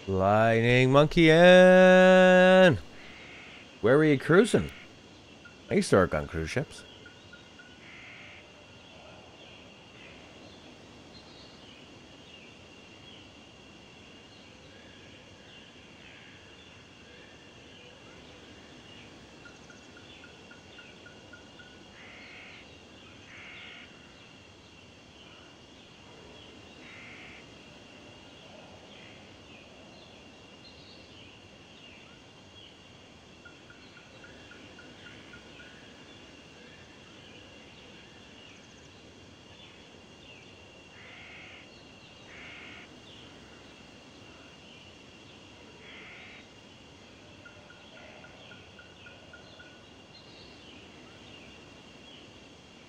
Lightning Monkey-in! Where were you cruising? I used to work on cruise ships.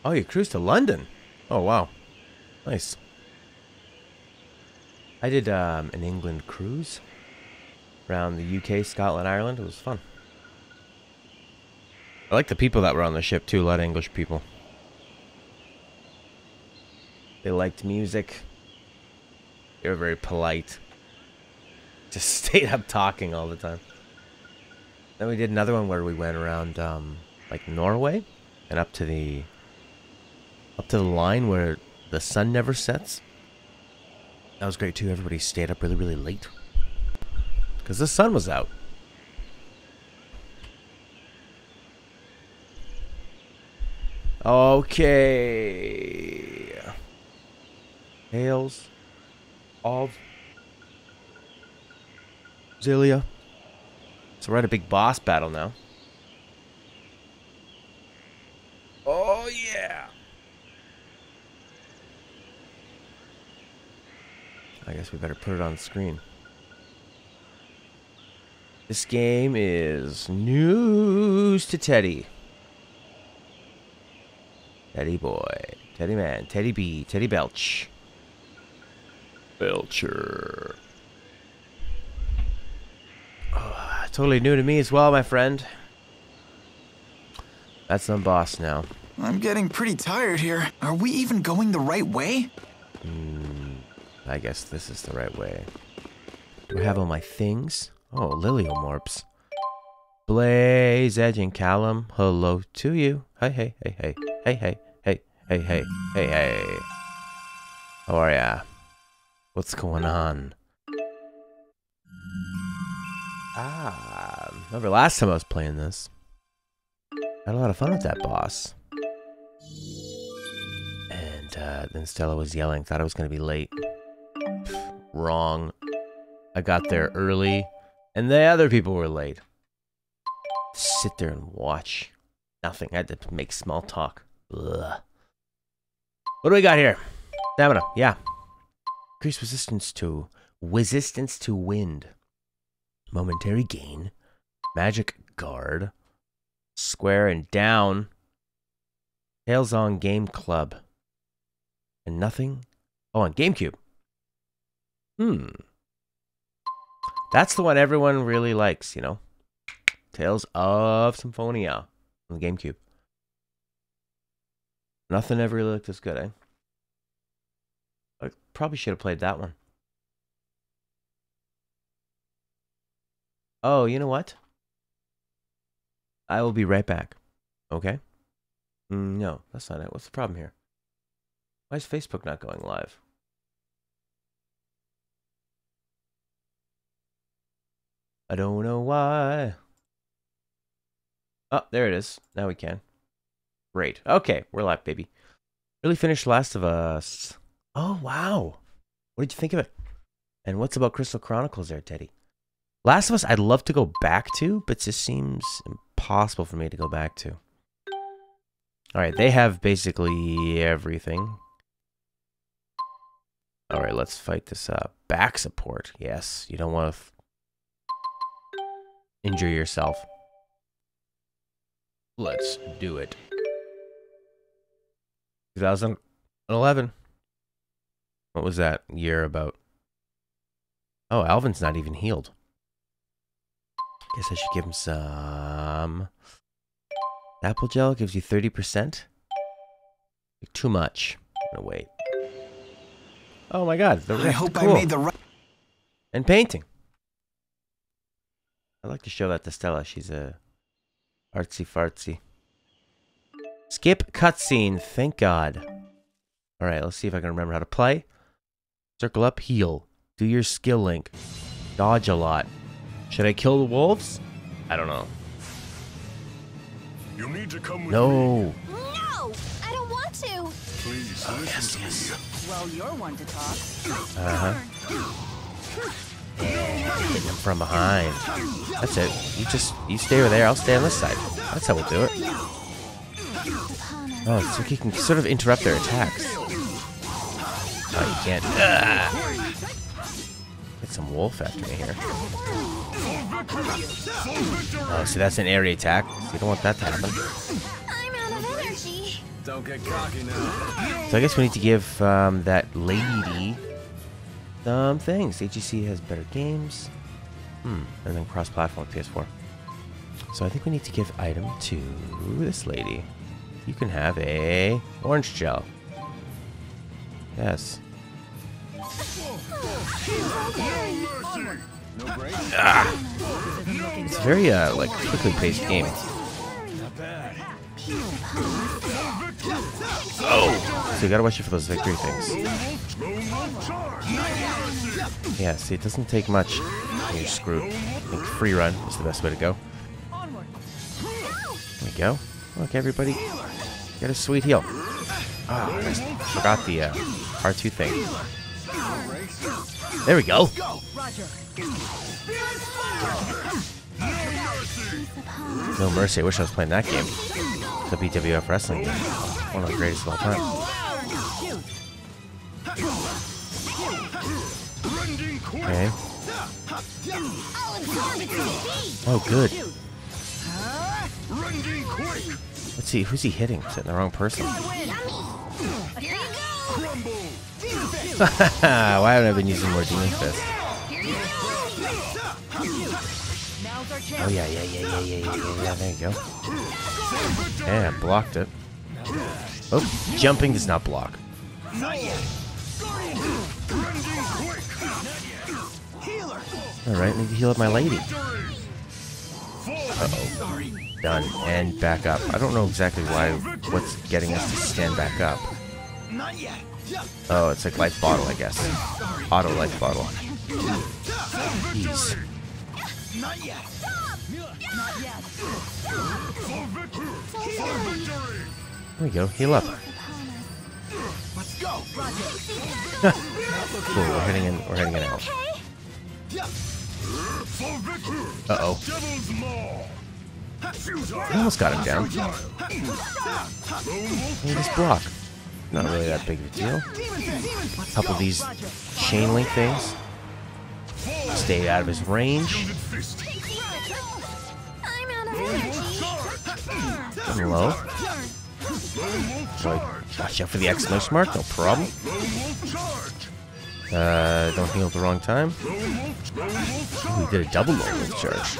Oh, you cruised to London? Oh, wow. Nice. I did an England cruise around the UK, Scotland, Ireland. It was fun. I like the people that were on the ship, too. A lot of English people. They liked music. They were very polite. Just stayed up talking all the time. Then we did another one where we went around, like Norway, and up to the line where the sun never sets. That was great too. Everybody stayed up really, really late because the sun was out. Okay. Tales of XILLIA. So we're at a big boss battle now. Oh yeah. I guess we better put it on the screen. This game is news to Teddy. Teddy boy. Teddy man. Teddy B. Teddy Belch. Belcher. Oh, totally new to me as well, my friend. That's the boss now. I'm getting pretty tired here. Are we even going the right way? I guess this is the right way. Do I have all my things? Oh, Liliomorphs. Blaze, Edge, and Callum. Hello to you. Hey, hey, hey, hey. Hey, hey, hey, hey, hey, hey, hey. How are ya? What's going on? Remember last time I was playing this? Had a lot of fun with that boss. And then Stella was yelling, thought I was going to be late. Wrong. I got there early, and the other people were late. Sit there and watch. Nothing. I had to make small talk. Ugh. What do we got here? Stamina. Yeah. Increase resistance to wind. Momentary gain. Magic guard. Square and down. Tails on Game Club. And nothing. Oh, on GameCube. That's the one everyone really likes, you know? Tales of Symphonia on the GameCube. Nothing ever really looked as good, eh? I probably should have played that one. Oh, you know what? I will be right back. Okay? No, that's not it. What's the problem here? Why is Facebook not going live? I don't know why. Oh, there it is. Now we can. Great. Okay, we're live, baby. Really finished Last of Us. Oh, wow. What did you think of it? And what's about Crystal Chronicles there, Teddy? Last of Us, I'd love to go back to, but it just seems impossible for me to go back to. Alright, they have basically everything. Alright, let's fight this back support. Yes, you don't want to injure yourself. Let's do it. 2011. What was that year about? Oh, Alvin's not even healed. Guess I should give him some apple gel. Gives you 30%. Too much. I'm gonna wait. Oh my god. I hope cool. I made the right. And painting. I'd like to show that to Stella. She's a artsy fartsy. Skip cutscene. Thank God. All right, let's see if I can remember how to play. Circle up, heal. Do your skill link. Dodge a lot. Should I kill the wolves? I don't know. You need to come with me. No, I don't want to. Please listen to me. Well, you're one to talk. Hitting him from behind. That's it. You stay over there. I'll stay on this side. That's how we'll do it. Oh, so you can sort of interrupt their attacks. Oh, you can't. Get some wolf after me here. Oh, see, that's an area attack. So you don't want that to happen. I'm out of energy. Don't get cocky now. So I guess we need to give that lady some things. HEC has better games. And then cross-platform PS4. So I think we need to give item to this lady. You can have a orange gel. Yes. It's very like quickly paced game. Oh, so you gotta watch it for those victory things. Yeah, see, it doesn't take much. You're screwed. I think free run is the best way to go. There we go. Look, everybody, get a sweet heal. Ah, I forgot the R2 thing. There we go. No mercy. I wish I was playing that game. The BWF wrestling game. One of the greatest of all time. Okay. Oh, good. Let's see. Who's he hitting? Is it the wrong person? Why haven't I been using more Demon Fist? Oh, yeah. There you go. Yeah, blocked it. Oh, jumping does not block. Alright, need to heal up my lady. Uh-oh. Done. And back up. I don't know exactly what's getting us to stand back up. Oh, it's like life bottle, I guess. Auto life bottle. Jeez. There we go. Heal up. Let's go. Cool. We're heading in out. Uh-oh. I almost got him down. Just block. Not really that big of a deal. A couple of these chain link things. Stay out of his range. I'm out of energy. Getting low. Watch out for the exclamation mark, no problem. Don't heal at the wrong time. Ooh, we did a double low charge.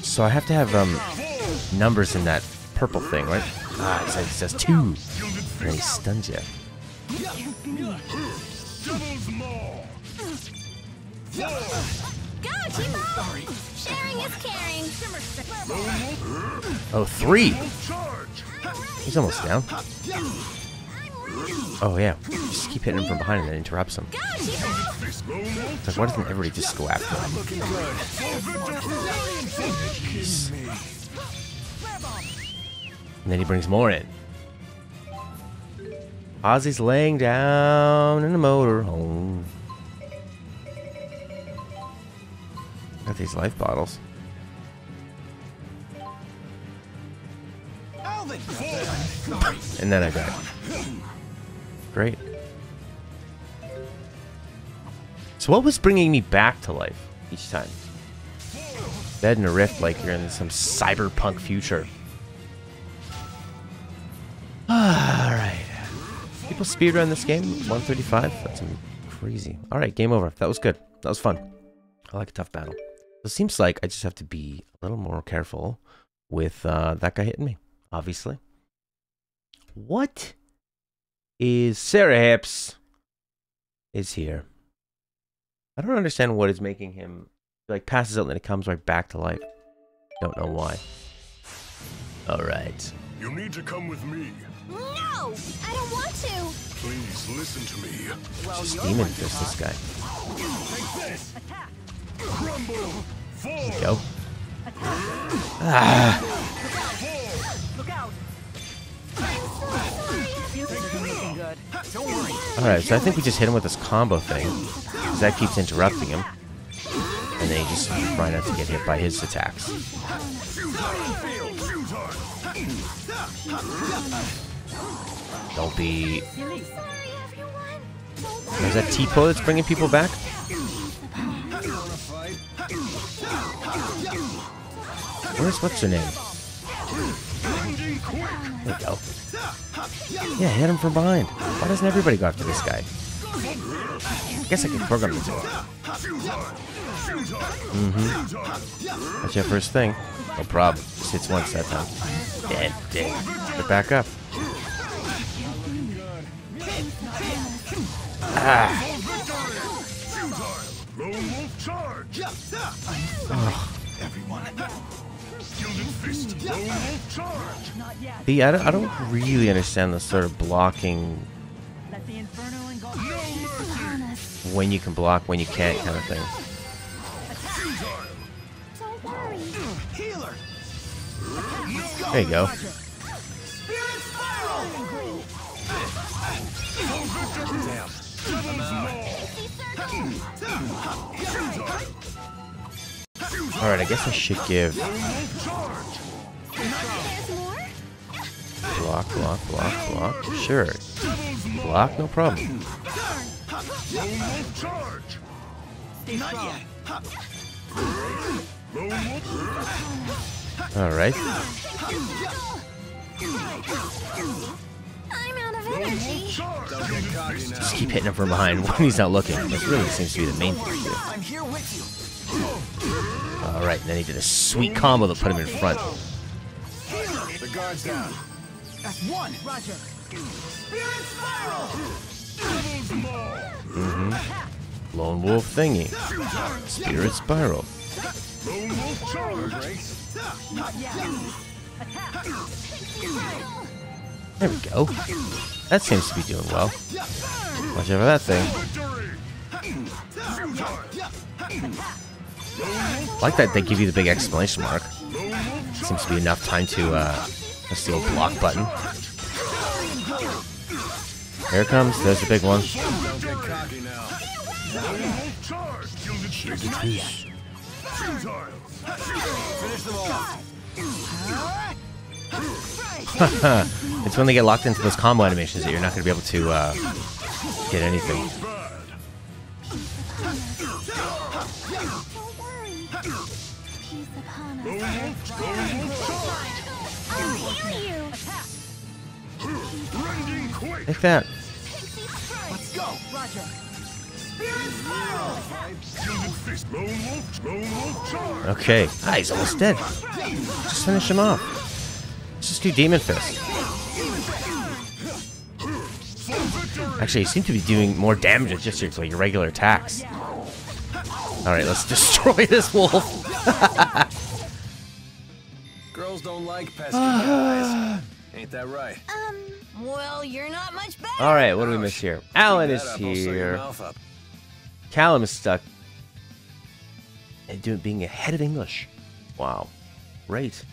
So I have to have numbers in that purple thing, right? Ah, it says 2. And then he stuns you. Go, Chico! Sharing is caring. Oh, 3! He's almost down. Oh, yeah. Just keep hitting him from behind and then interrupts him. Go, Chico! It's like, why doesn't everybody just go after him? Jeez. And then he brings more in. Ozzy's laying down in the motorhome. Got these life bottles. And then I died. Great. So what was bringing me back to life each time? Dead in a rift like you're in some cyberpunk future. Alright. People speedrun this game? 135? That's crazy. Alright, game over. That was good. That was fun. I like a tough battle. It seems like I just have to be a little more careful with that guy hitting me, obviously. What is Sarah Hips is here. I don't understand what is making him like passes out and then it comes right back to life. Don't know why. All right. You need to come with me. No! I don't want to! Please listen to me. Just demon fist this guy. Take this. Crumble. Fall. Go. Ah. Look out! Looking good. Don't worry. All right, so I think we just hit him with this combo thing, because that keeps interrupting him, and then he just try not to get hit by his attacks. Don't be. Sorry, everyone! Don't Is that T-Po that's bringing people back? Where's what's her name? There we go. Yeah, hit him from behind. Why doesn't everybody go after this guy? I guess I can program him to it. That's your first thing. No problem. Just hits once that time. Dead, dead. Get back up. Ah. Lone wolf charge. Everyone. Gilded fist. Lone wolf charge. See, I don't really understand the sort of blocking Let the inferno and go. when you can block, when you can't kind of thing. Don't worry. Healer. There you go. Alright, I guess I should give There's more? block, block, block, block. Sure. Block, no problem. Lone wolf charge. Not yet. Lone wolf. Alright. I'm out of energy. Charge. Gilded fist. Just keep hitting him from behind when he's not looking. This really seems to be the main thing here. I'm here with you. Alright, and then he did a sweet combo that put him in front. The guard's down. That's one. Roger. Spirit spiral. Lone wolf thingy. Spirit spiral. Lone wolf charge. There we go. That seems to be doing well. Watch out for that thing. I like that they give you the big exclamation mark. Seems to be enough time to press the old block button. Here it comes. There's the big one. Don't get cocky now. Lone wolf charge. Gilded fist. Futile. Finish them off. It's when they get locked into those combo animations that you're not going to be able to get anything. Bad. Don't worry. Peace upon us. Lone wolf charge. I'll heal you. Rending quake. Like that. Let's go. Roger. Gilded fist. Lone wolf charge. Okay. Ah, he's almost dead. Just finish him off. Let's just do Demon Fist. Actually, he seems to be doing more damage with just your regular attacks. Alright, let's destroy this wolf. Girls don't like pesky guys. Ain't that right? Well, you're not much better. Alright, what do we miss here? Alan Keep is that up, I'll sew your here. mouth up. Callum is stuck. And being ahead of English. Wow. Great.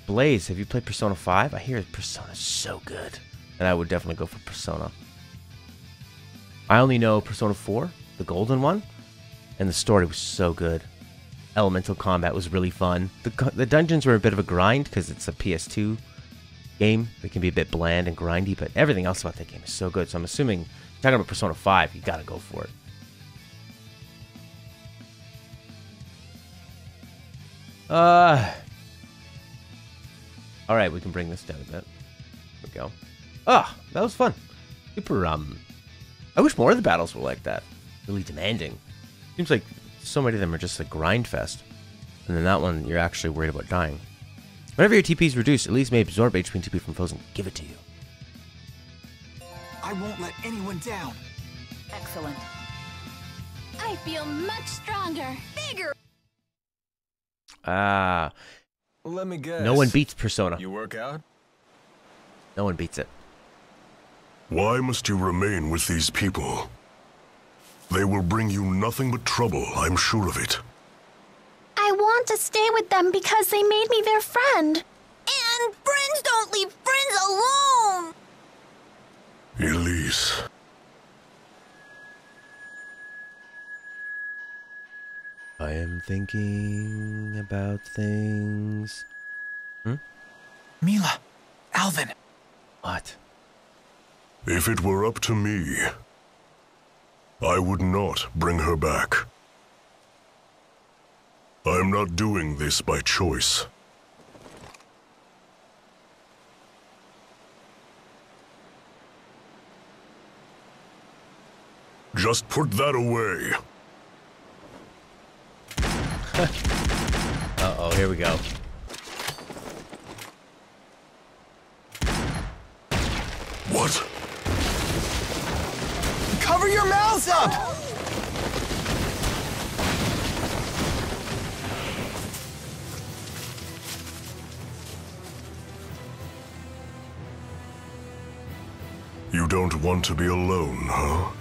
Blaze, have you played Persona 5? I hear Persona's so good. And I would definitely go for Persona. I only know Persona 4, the golden one. And the story was so good. Elemental combat was really fun. The dungeons were a bit of a grind because it's a PS2 game. They can be a bit bland and grindy, but everything else about that game is so good. So I'm assuming, talking about Persona 5, you gotta go for it. Alright, we can bring this down a bit. There we go. Ah, that was fun. Super, I wish more of the battles were like that. Really demanding. Seems like so many of them are just a grind fest. And then that one, you're actually worried about dying. Whenever your TP is reduced, at least may absorb HP and TP from foes and give it to you. I won't let anyone down. Excellent. I feel much stronger. Bigger. Ah, Let me guess. no one beats Persona. You work out? No one beats it. Why must you remain with these people? They will bring you nothing but trouble, I'm sure of it. I want to stay with them because they made me their friend. And friends don't leave friends alone. Elise. I am thinking about things. Mila, Alvin, What? If it were up to me, I would not bring her back. I am not doing this by choice. Just put that away. Uh-oh, here we go. What? cover your mouths up! You don't want to be alone, huh?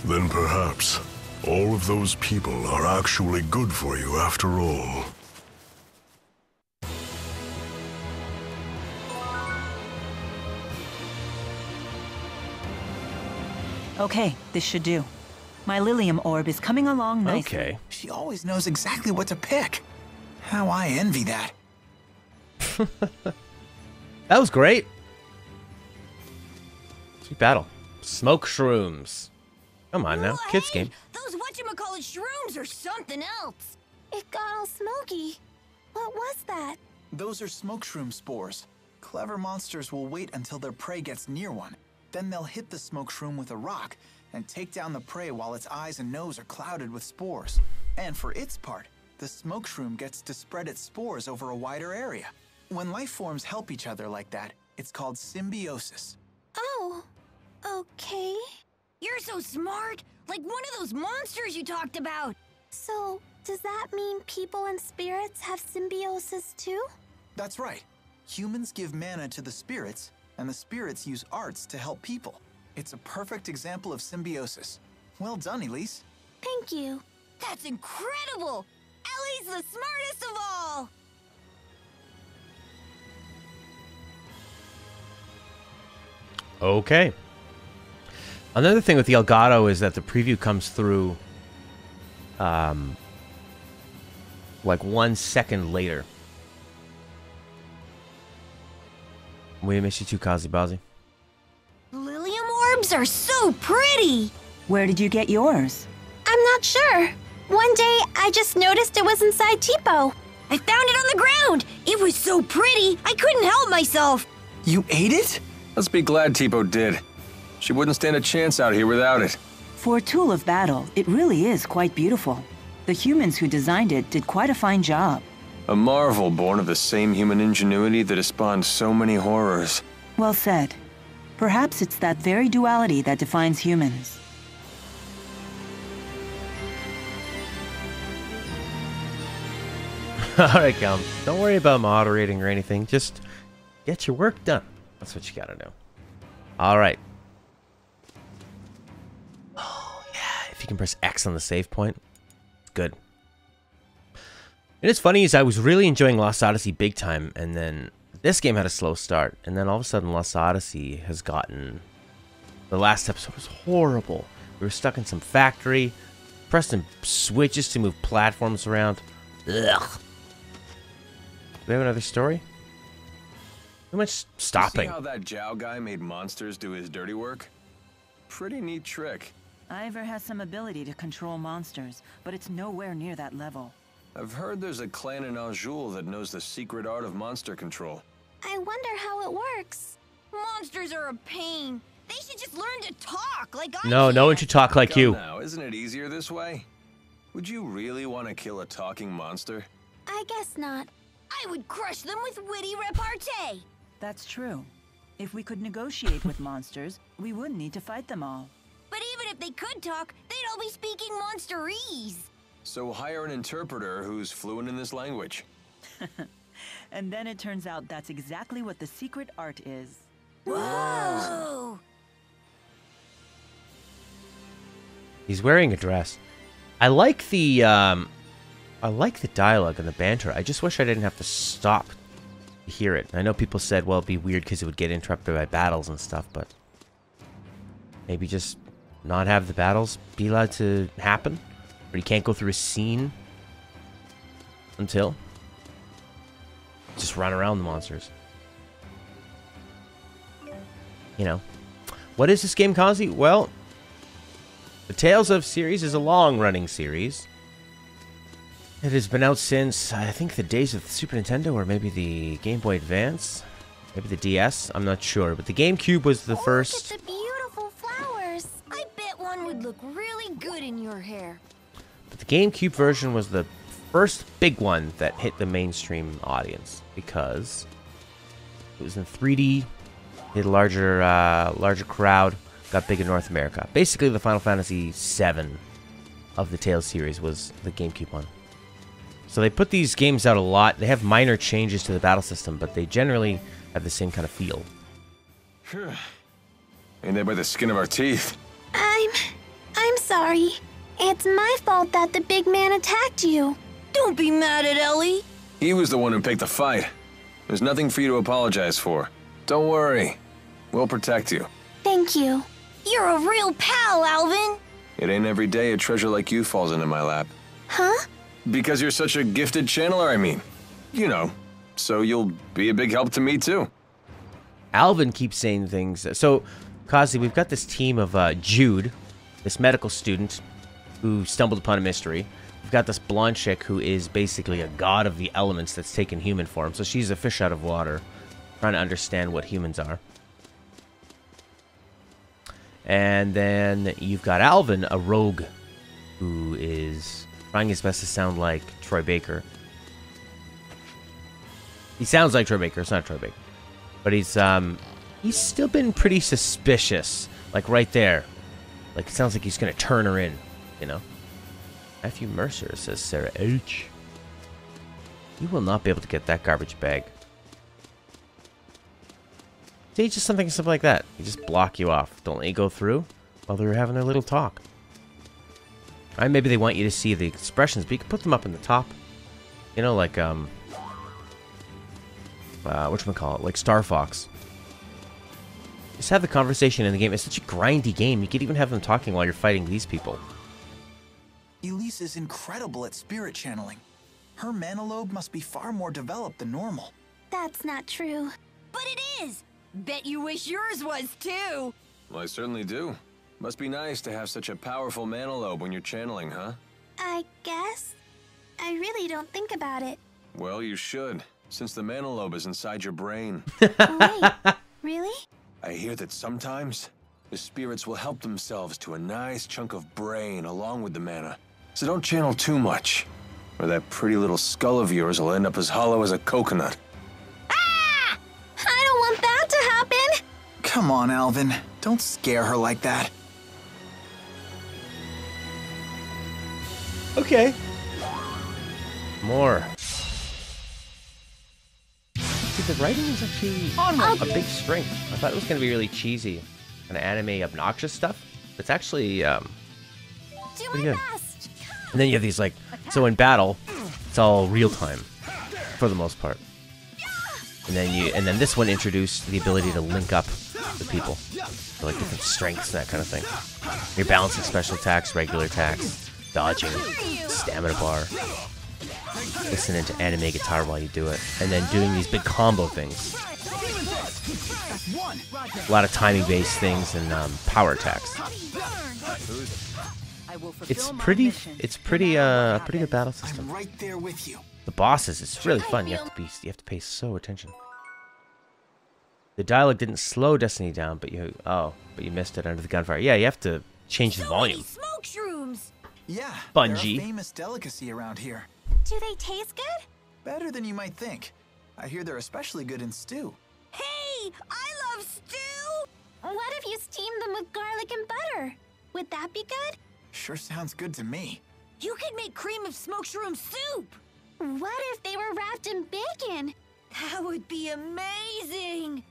Then perhaps all of those people are actually good for you after all. Okay, this should do. My Lilium orb is coming along nicely. Okay. She always knows exactly what to pick. How I envy that. That was great. Sweet battle. Smoke shrooms. Come on now, Oh, kids hey, game. Those whatchamacallit shrooms are something else. It got all smoky. What was that? Those are smoke shroom spores. Clever monsters will wait until their prey gets near one. Then they'll hit the smoke shroom with a rock and take down the prey while its eyes and nose are clouded with spores. And for its part, the smoke shroom gets to spread its spores over a wider area. When life forms help each other like that, it's called symbiosis. Oh, okay. You're so smart, like one of those monsters you talked about. So, does that mean people and spirits have symbiosis too? That's right. Humans give mana to the spirits, and the spirits use arts to help people. It's a perfect example of symbiosis. Well done, Elise. Thank you. That's incredible! Ellie's the smartest of all! Okay. Another thing with the Elgato is that the preview comes through like 1 second later. We miss you too, Kazi Bazi. Lilium orbs are so pretty! Where did you get yours? I'm not sure. One day, I just noticed it was inside Tipo. I found it on the ground. It was so pretty, I couldn't help myself. You ate it? Let's be glad Tipo did. She wouldn't stand a chance out here without it. For a tool of battle, it really is quite beautiful. The humans who designed it did quite a fine job. A marvel born of the same human ingenuity that has spawned so many horrors. Well said. Perhaps it's that very duality that defines humans. Alright, Gum. Don't worry about moderating or anything. Just get your work done. That's what you gotta do. Alright. Oh, yeah. If you can press X on the save point, it's good. And it's funny is I was really enjoying Lost Odyssey big time, and then this game had a slow start, and then all of a sudden Lost Odyssey has gotten... The last episode was horrible. We were stuck in some factory, pressing switches to move platforms around. Ugh. Do we have another story? Too much stopping. See how that Zhao guy made monsters do his dirty work? Pretty neat trick. Ivor has some ability to control monsters, but it's nowhere near that level. I've heard there's a clan in Anjou that knows the secret art of monster control. I wonder how it works. Monsters are a pain. They should just learn to talk like I No, no one should talk like Come you. now, isn't it easier this way? Would you really want to kill a talking monster? I guess not. I would crush them with witty repartee. That's true. If we could negotiate with monsters, we wouldn't need to fight them all. But even if they could talk, they'd all be speaking monsterese. So hire an interpreter who's fluent in this language. And then it turns out that's exactly what the secret art is. Whoa! He's wearing a dress. I like the dialogue and the banter. I just wish I didn't have to stop to hear it. I know people said, well, it'd be weird because it would get interrupted by battles and stuff, but maybe just not have the battles be allowed to happen, or you can't go through a scene until just run around the monsters. You know, what is this game, Kazi? Well, the Tales of series is a long-running series. It has been out since, I think, the days of the Super Nintendo, or maybe the Game Boy Advance, maybe the DS. I'm not sure, but the GameCube was the first. Look at the beautiful flowers. I bet one would look really good in your hair. But the GameCube version was the first big one that hit the mainstream audience because it was in 3D, hit a larger crowd, got big in North America. Basically, the Final Fantasy VII of the Tales series was the GameCube one. So they put these games out a lot. They have minor changes to the battle system, but they generally have the same kind of feel. Ain't that by the skin of our teeth? I'm sorry. It's my fault that the big man attacked you. Don't be mad at Ellie. He was the one who picked the fight. There's nothing for you to apologize for. Don't worry. We'll protect you. Thank you. You're a real pal, Alvin. It ain't every day a treasure like you falls into my lap. Huh? Because you're such a gifted channeler, I mean. You know, so you'll be a big help to me, too. Alvin keeps saying things. So, Kazi, we've got this team of Jude, this medical student who stumbled upon a mystery. We've got this blonde chick who is basically a god of the elements that's taken human form. So she's a fish out of water, trying to understand what humans are. And then you've got Alvin, a rogue, who is trying his best to sound like Troy Baker. He sounds like Troy Baker. It's not Troy Baker. But he's still been pretty suspicious. Like right there. Like it sounds like he's going to turn her in, you know? Matthew Mercer, says Sarah H. You will not be able to get that garbage bag. See, just something simple like that. You just block you off. Don't let you go through while they're having their little talk. Right, maybe they want you to see the expressions, but you can put them up in the top. You know, like, whatchamacallit, like Star Fox. Just have the conversation in the game. It's such a grindy game. You could even have them talking while you're fighting these people. Elise is incredible at spirit channeling. Her mana lobe must be far more developed than normal. That's not true. But it is. Bet you wish yours was too. Well, I certainly do. Must be nice to have such a powerful mana lobe when you're channeling, huh? I guess. I really don't think about it. Well, you should, since the mana lobe is inside your brain. Wait, really? I hear that sometimes the spirits will help themselves to a nice chunk of brain along with the mana. So don't channel too much, or that pretty little skull of yours will end up as hollow as a coconut. Ah! I don't want that to happen! Come on, Alvin. Don't scare her like that. Okay. More. See, the writing is actually a big strength. I thought it was going to be really cheesy, kind of anime obnoxious stuff. It's actually Do pretty my good. best! And then you have these like, so in battle, it's all real time for the most part. And then this one introduced the ability to link up with people, so like different strengths and that kind of thing. You're balancing special attacks, regular attacks, dodging, stamina bar, listening to anime guitar while you do it, and then doing these big combo things. A lot of timing-based things and power attacks. It's pretty good battle system. I'm right there with you. The bosses, it's really fun. You have to pay so attention. The dialogue didn't slow Destiny down, but you missed it under the gunfire. Yeah, you have to change the volume. Smoke shrooms! Yeah, Bungie. they're a famous delicacy around here. Do they taste good? Better than you might think. I hear they're especially good in stew. Hey! I love What if you steam them with garlic and butter? Would that be good? Sure sounds good to me. You could make cream of smoked shroom soup! What if they were wrapped in bacon? That would be amazing!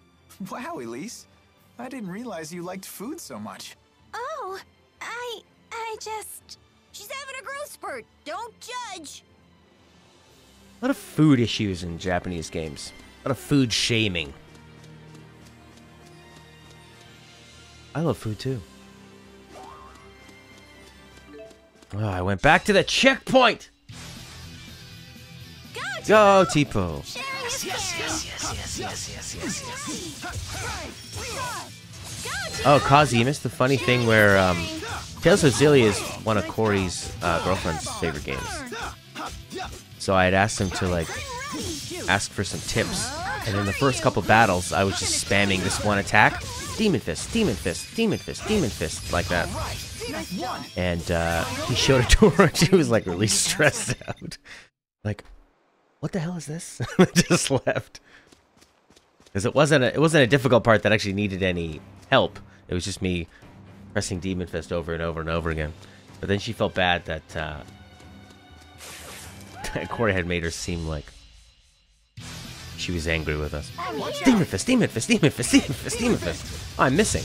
Wow, Elise. I didn't realize you liked food so much. Oh, I just... She's having a growth spurt. Don't judge. A lot of food issues in Japanese games. A lot of food shaming. I love food too. Oh, I went back to the checkpoint! Go, Tipo! Oh, Kazi, you missed the funny thing where, Tales of XILLIA is one of Corey's girlfriend's favorite games. So I had asked him to, like, ask for some tips. And in the first couple battles, I was just spamming this one attack. Demon Fist, Demon Fist, Demon Fist, Demon Fist, like that. And he showed it to her and she was, like, really stressed out. Like, what the hell is this? Just left. Because it wasn't a difficult part that actually needed any help. It was just me pressing Demon Fist over and over and over again. But then she felt bad that Corey had made her seem like she was angry with us. Demon Fist, Demon Fist, Demon Fist, Demon Fist, Demon Fist. Oh, I'm missing.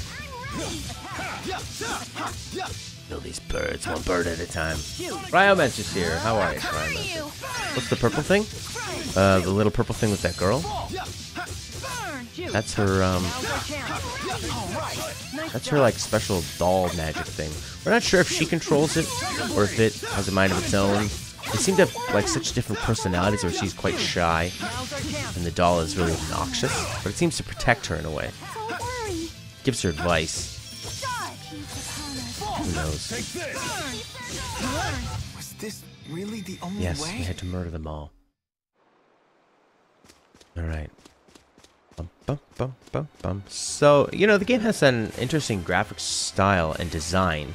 Kill these birds, one bird at a time. Ryomen's just here. How are you, Ryomen? What's the purple thing? The little purple thing with that girl? That's her, that's her, like, special doll magic thing. We're not sure if she controls it, or if it has a mind of its own. They seem to have, like, such different personalities where she's quite shy, and the doll is really obnoxious, but it seems to protect her in a way. Gives her advice. Who knows? Was this really the only way? Yes, we had to murder them all. Alright. Bum, bum, bum, bum, bum. So, you know, the game has an interesting graphic style and design,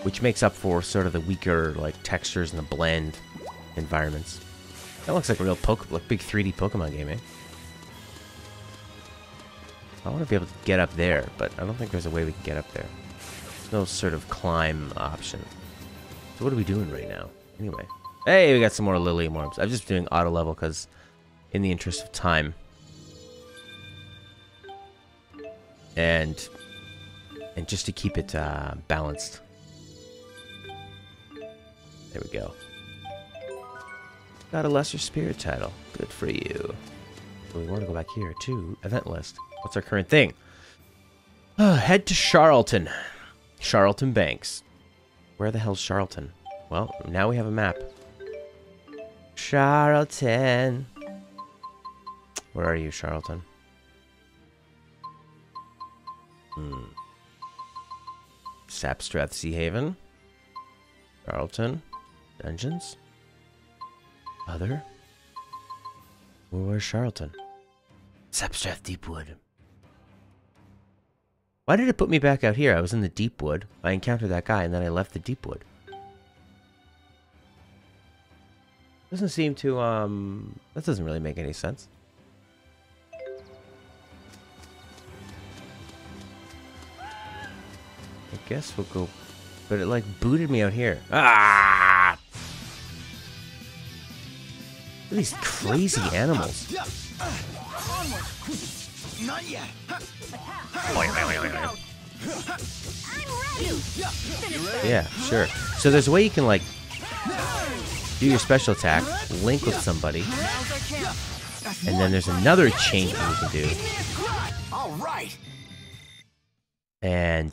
which makes up for sort of the weaker, like, textures and the blend environments. That looks like a real big 3D Pokemon game, eh? I want to be able to get up there, but I don't think there's a way we can get up there. There's no sort of climb option. So what are we doing right now? Anyway. Hey, we got some more Lilium Orbs. I'm just doing auto level because in the interest of time. And just to keep it balanced. There we go. Got a lesser spirit title. Good for you. So we want to go back here to event list. What's our current thing? Head to Charlton. Charlton Banks. Where the hell's Charlton? Well, now we have a map. Charlton. Where are you, Charlton? Sapstrath Sea Haven. Charlton. Dungeons. Other. Where's Charlton? Sapstrath Deepwood. Why did it put me back out here? I was in the Deepwood. I encountered that guy and then I left the Deepwood. Doesn't seem to, that doesn't really make any sense. I guess we'll go, but it like booted me out here. Ah! Look at these crazy animals. Not yet. Yeah, sure. So there's a way you can like do your special attack, link with somebody, and then there's another chain thing you can do. All right. And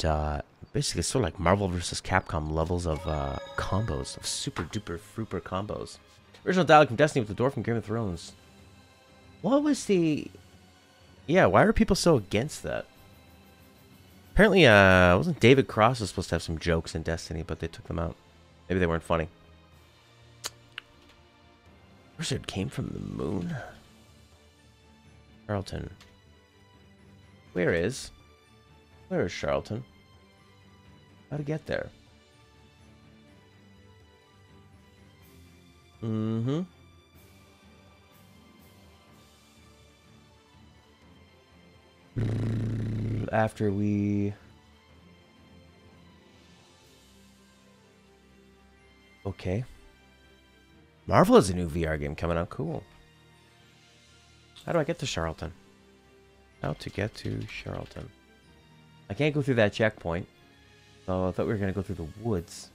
basically it's sort of like Marvel vs. Capcom levels of combos, of super duper fruper combos. Original dialogue from Destiny with the dwarf from Game of Thrones. What was the... Yeah, why are people so against that? Apparently, wasn't David Cross was supposed to have some jokes in Destiny, but they took them out. Maybe they weren't funny. Wizard came from the moon? Charlton. Where is Charlton? How to get there? Mm-hmm. after we... Okay. Marvel has a new VR game coming out. Cool. How do I get to Charlton? How to get to Charlton. I can't go through that checkpoint. So I thought we were going to go through the woods.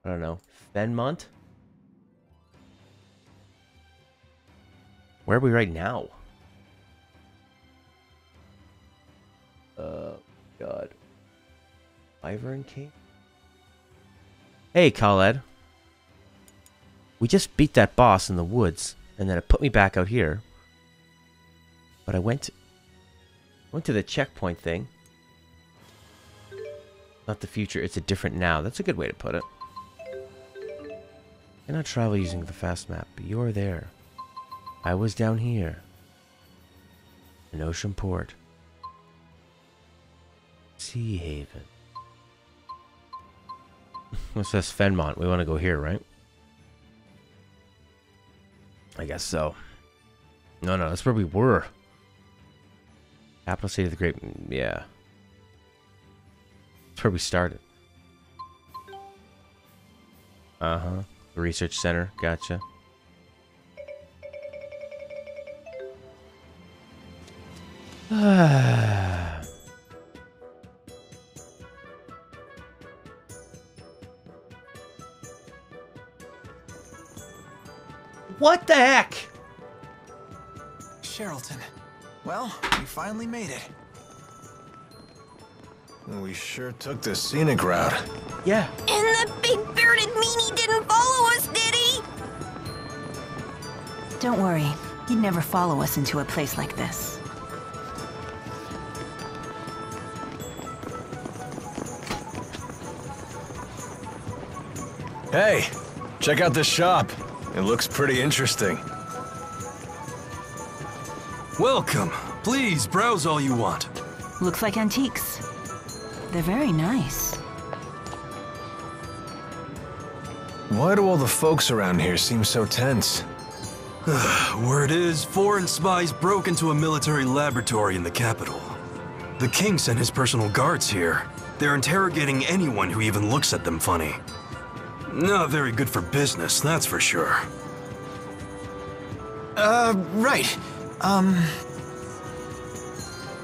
I don't know. Fenmont? Where are we right now? God. Wyvern Cave? Hey, Khaled. We just beat that boss in the woods, and then it put me back out here. But I went to the checkpoint thing. Not the future, it's a different now. That's a good way to put it. Cannot travel using the fast map, but you're there. I was down here. In Ocean Port. Sea Haven. What's this? Fenmont. We want to go here, right? I guess so. No, that's where we were. Capital City of the Great... Yeah. That's where we started. Uh-huh. The research center. Gotcha. What the heck? Charlton. Well, we finally made it. We sure took the scenic route. Yeah. And the big bearded meanie didn't follow us, did he? Don't worry. He'd never follow us into a place like this. Hey, check out this shop. It looks pretty interesting. Welcome. Please browse all you want. Looks like antiques. They're very nice. Why do all the folks around here seem so tense? Word is, foreign spies broke into a military laboratory in the capital. The king sent his personal guards here. They're interrogating anyone who even looks at them funny. Not very good for business, that's for sure. Right.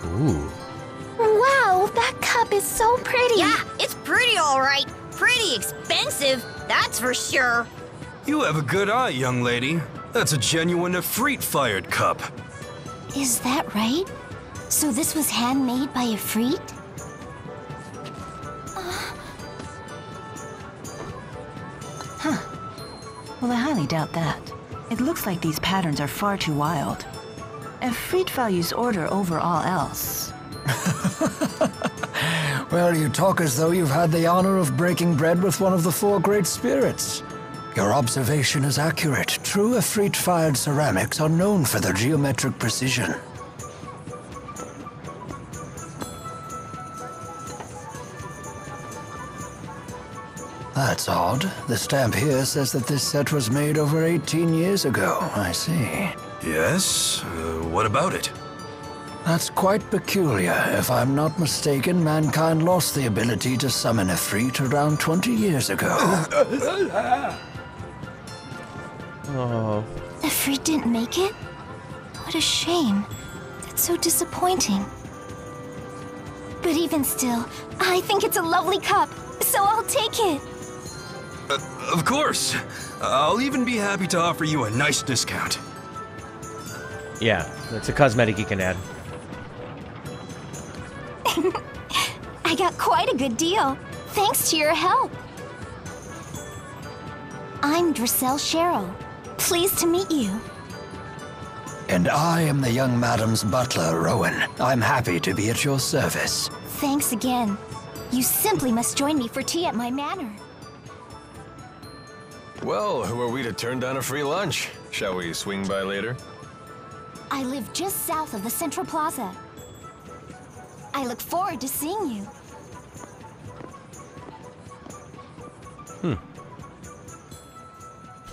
Ooh. Wow, that cup is so pretty. Yeah, it's pretty all right. Pretty expensive, that's for sure. You have a good eye, young lady. That's a genuine Efreet-fired cup. Is that right? So this was handmade by Efreet? Well, I highly doubt that. It looks like these patterns are far too wild. Efreet values order over all else. Well, you talk as though you've had the honor of breaking bread with one of the four great spirits. Your observation is accurate. True Efreet-fired ceramics are known for their geometric precision. That's odd. The stamp here says that this set was made over 18 years ago. I see. Yes? What about it? That's quite peculiar. If I'm not mistaken, mankind lost the ability to summon Efreet around 20 years ago. Oh. Efreet didn't make it? What a shame. That's so disappointing. But even still, I think it's a lovely cup, so I'll take it. Of course. I'll even be happy to offer you a nice discount. Yeah, it's a cosmetic you can add. I got quite a good deal, thanks to your help. I'm Drissel Cheryl. Pleased to meet you. And I am the young madam's butler, Rowan. I'm happy to be at your service. Thanks again. You simply must join me for tea at my manor. Well, who are we to turn down a free lunch? Shall we swing by later? I live just south of the Central Plaza. I look forward to seeing you.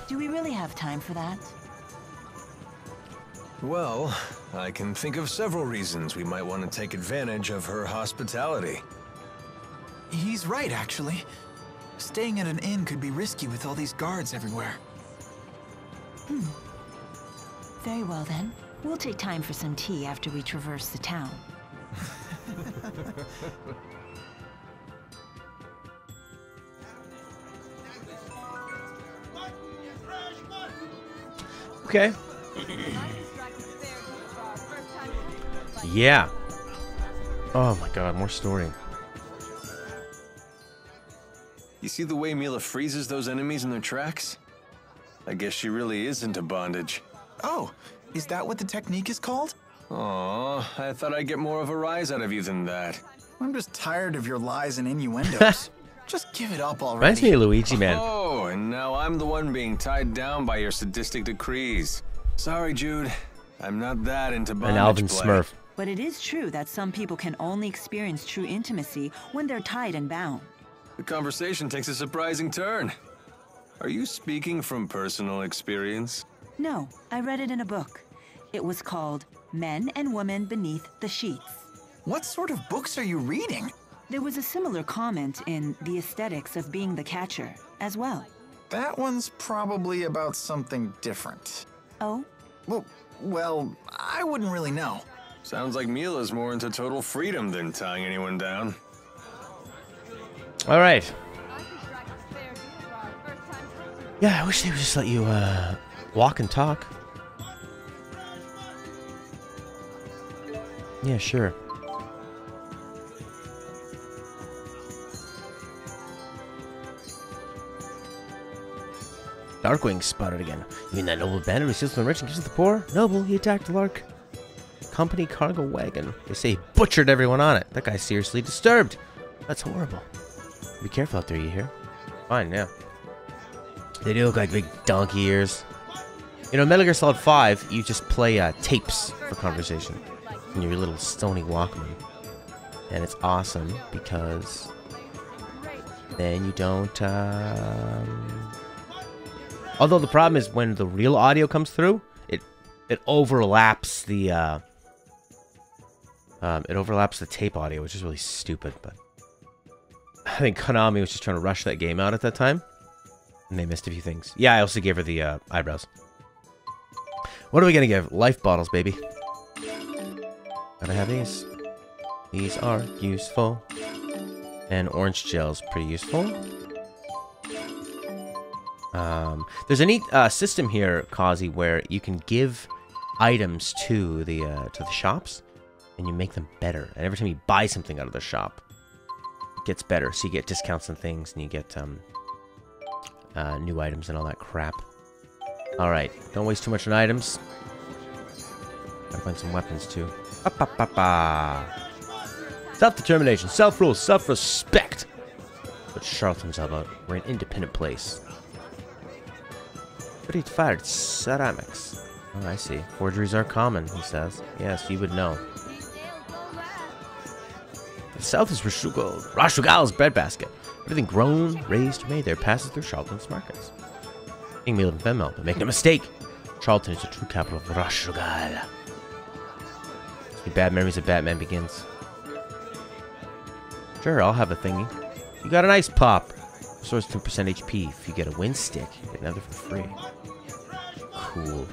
Do we really have time for that? Well, I can think of several reasons we might want to take advantage of her hospitality. He's right, actually. Staying at an inn could be risky with all these guards everywhere. Very well then. We'll take time for some tea after we traverse the town. Okay. Yeah. Oh my god, more story. You see the way Mila freezes those enemies in their tracks? I guess she really is into bondage. Oh, is that what the technique is called? Aw, I thought I'd get more of a rise out of you than that. I'm just tired of your lies and innuendos. Just give it up already. Reminds me of Luigi, man. Oh, and now I'm the one being tied down by your sadistic decrees. Sorry, Jude. I'm not that into bondage An Alvin play. Smurf. But it is true that some people can only experience true intimacy when they're tied and bound. The conversation takes a surprising turn. Are you speaking from personal experience? No, I read it in a book. It was called Men and Women Beneath the Sheets. What sort of books are you reading? There was a similar comment in The Aesthetics of Being the Catcher as well. That one's probably about something different. Oh? Well, I wouldn't really know. Sounds like Mila's more into total freedom than tying anyone down. All right. Yeah, I wish they would just let you walk and talk. Yeah, sure. Darkwing spotted again. You mean that noble bandit who steals from the rich and gives to the poor? Noble, he attacked the Lark Company cargo wagon. They say he butchered everyone on it. That guy's seriously disturbed. That's horrible. Be careful out there, you hear? Fine, yeah. They do look like big donkey ears. You know, Metal Gear Solid 5, you just play tapes for conversation in your little Sony Walkman. And it's awesome because then you don't... Although the problem is when the real audio comes through, it overlaps the tape audio, which is really stupid. But I think Konami was just trying to rush that game out at that time, and they missed a few things. Yeah, I also gave her the eyebrows. What are we gonna give? Life bottles, baby. Gotta have these. These are useful, and orange gel's pretty useful. There's a neat system here, Kazi, where you can give items to the shops, and you make them better. And every time you buy something out of the shop, it gets better. So you get discounts and things, and you get new items and all that crap. All right, don't waste too much on items. Gotta find some weapons too. Self-determination, self-rule, self-respect. What Charlton's all about. We're an independent place. Fired ceramics. Oh, I see. Forgeries are common, he says. Yes, you would know. The south is Rashugal's breadbasket. Everything grown, raised, or made there passes through Charlton's markets. King meal and Fenmel, but make no mistake, Charlton is the true capital of Rashugal. The bad memories of Batman begins. Sure, I'll have a thingy. You got an ice pop. Restores 10% HP. If you get a wind stick, you get another for free. Cool.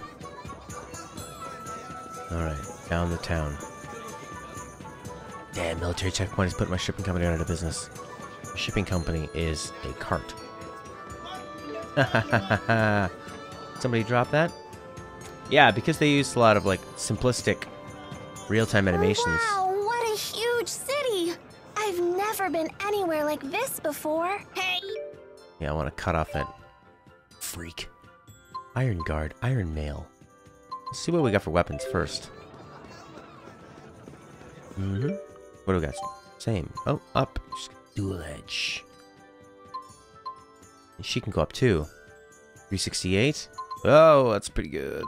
Alright, down the town. Damn, military checkpoint has put my shipping company out of business. My shipping company is a cart. Somebody drop that? Yeah, because they use a lot of, like, simplistic real-time animations. Wow, what a huge city! I've never been anywhere like this before. Hey! Yeah, I want to cut off that freak. Iron Guard, Iron Mail. Let's see what we got for weapons first. What do we got? Same. Oh, up. Dual edge. And she can go up too. 368. Oh, that's pretty good.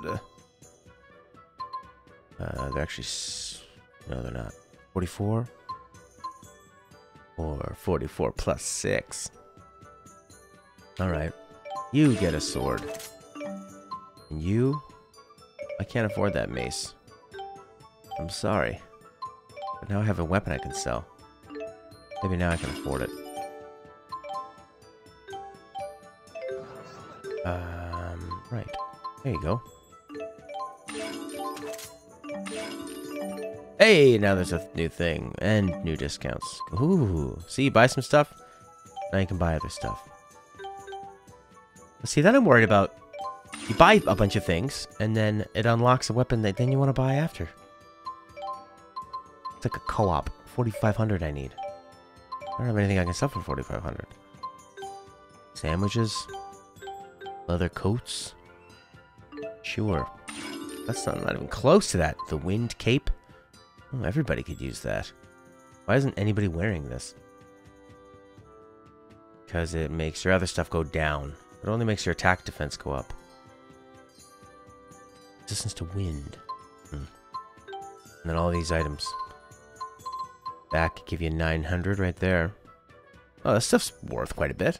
They're actually... No, they're not. 44? Or 44 plus 6. Alright. You get a sword. And you I can't afford that mace. I'm sorry. But now I have a weapon I can sell. Maybe now I can afford it. Right. There you go. Hey, now there's a new thing. And new discounts. Ooh. See, you buy some stuff. Now you can buy other stuff. See, that I'm worried about. You buy a bunch of things, and then it unlocks a weapon that then you want to buy after. It's like a co-op. 4,500 I need. I don't have anything I can sell for 4,500. Sandwiches. Leather coats. Sure. That's not even close to that. The wind cape. Oh, everybody could use that. Why isn't anybody wearing this? Because it makes your other stuff go down. It only makes your attack defense go up. Resistance to wind. And then all these items. That could give you 900 right there. Oh, this stuff's worth quite a bit.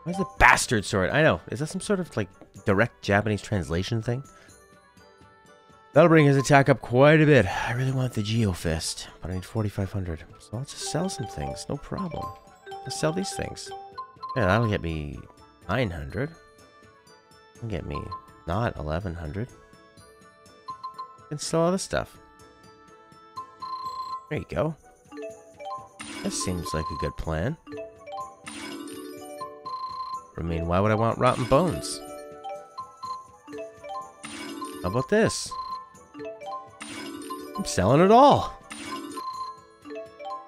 Where's the bastard sword? I know. Is that some sort of, like, direct Japanese translation thing? That'll bring his attack up quite a bit. I really want the Geofist, but I need 4,500. So I'll just sell some things. No problem. I'll sell these things. Yeah, that'll get me 900. That'll get me not 1,100. And sell all this stuff. There you go. That seems like a good plan. I mean, why would I want rotten bones? How about this? I'm selling it all.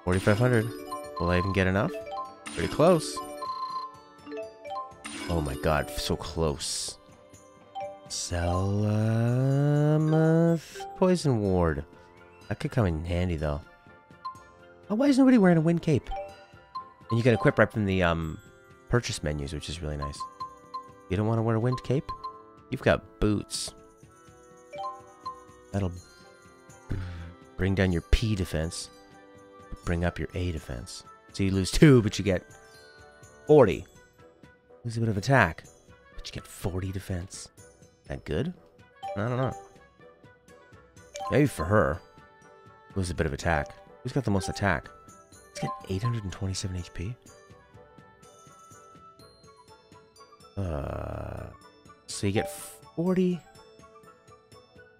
4,500. Will I even get enough? Pretty close. Oh my god, so close. Sell poison ward. That could come in handy though. Oh, why is nobody wearing a wind cape? And you can equip right from the purchase menus, which is really nice. You don't want to wear a wind cape? You've got boots. That'll bring down your P defense. Bring up your A defense. So you lose 2, but you get 40. Lose a bit of attack, but you get 40 defense. That good? I don't know. Maybe for her. Lose a bit of attack. Who's got the most attack? He's got 827 HP. So you get 40,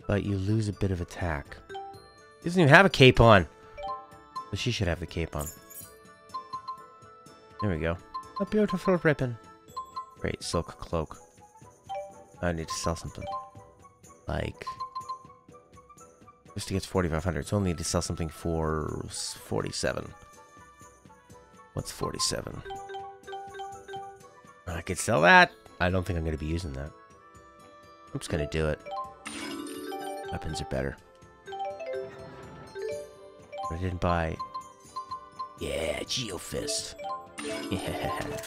but you lose a bit of attack. He doesn't even have a cape on. But she should have the cape on. There we go. A beautiful ribbon. Great, silk cloak. I need to sell something. Like... Just to get 4,500. So I'll need to sell something for 47. What's 47? I could sell that. I don't think I'm going to be using that. I'm just going to do it. Weapons are better. But I didn't buy... Yeah, Geofist. Yeah.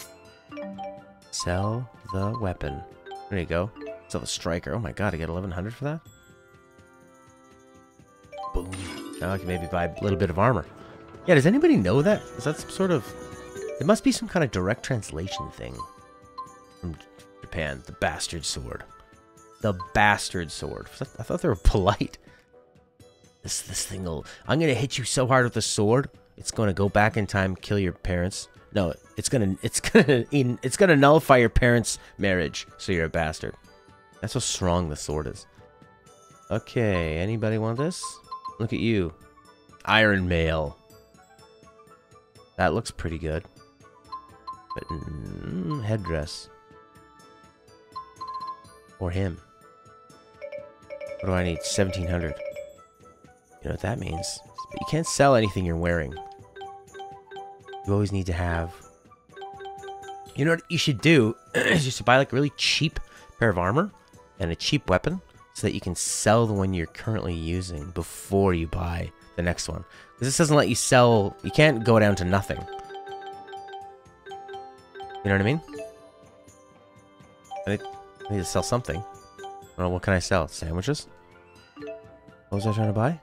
Sell the weapon. There you go. Sell the striker. Oh my god, I get 1,100 for that? Boom. Now I can maybe buy a little bit of armor. Yeah, does anybody know that? Is that some sort of... It must be some kind of direct translation thing. From Japan. The bastard sword. The bastard sword. I thought they were polite. This thing will... I'm gonna hit you so hard with the sword, it's gonna go back in time, kill your parents. No, it's gonna nullify your parents' marriage, so you're a bastard. That's how strong the sword is. Okay, anybody want this? Look at you. Iron Mail. That looks pretty good. But headdress. Or him. What do I need? 1,700. You know what that means? But you can't sell anything you're wearing. You always need to have... You know what you should do? Is just to buy like a really cheap pair of armor and a cheap weapon so that you can sell the one you're currently using before you buy the next one. Because this doesn't let you sell... You can't go down to nothing. You know what I mean? I need to sell something. Well, what can I sell? Sandwiches? What was I trying to buy?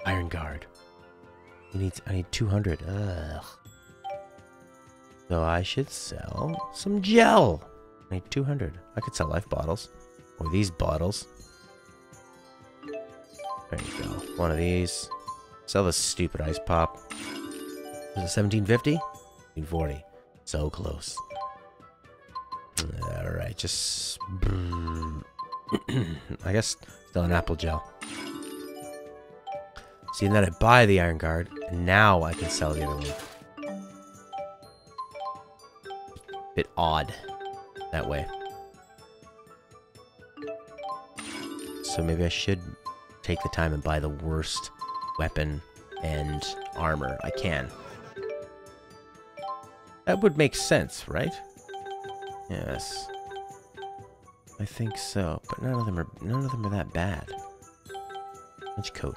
Iron Guard. I need 200. Ugh. So I should sell some gel. I need 200. I could sell life bottles. Or these bottles. There you go. One of these. Sell this stupid ice pop. Is it 1750? 1740. So close. Alright, just... I guess still an apple gel. See, and then I buy the iron guard, and now I can sell the other one. Bit odd that way. So maybe I should take the time and buy the worst weapon and armor I can. That would make sense, right? Yes. I think so, but none of them are that bad. Which coat?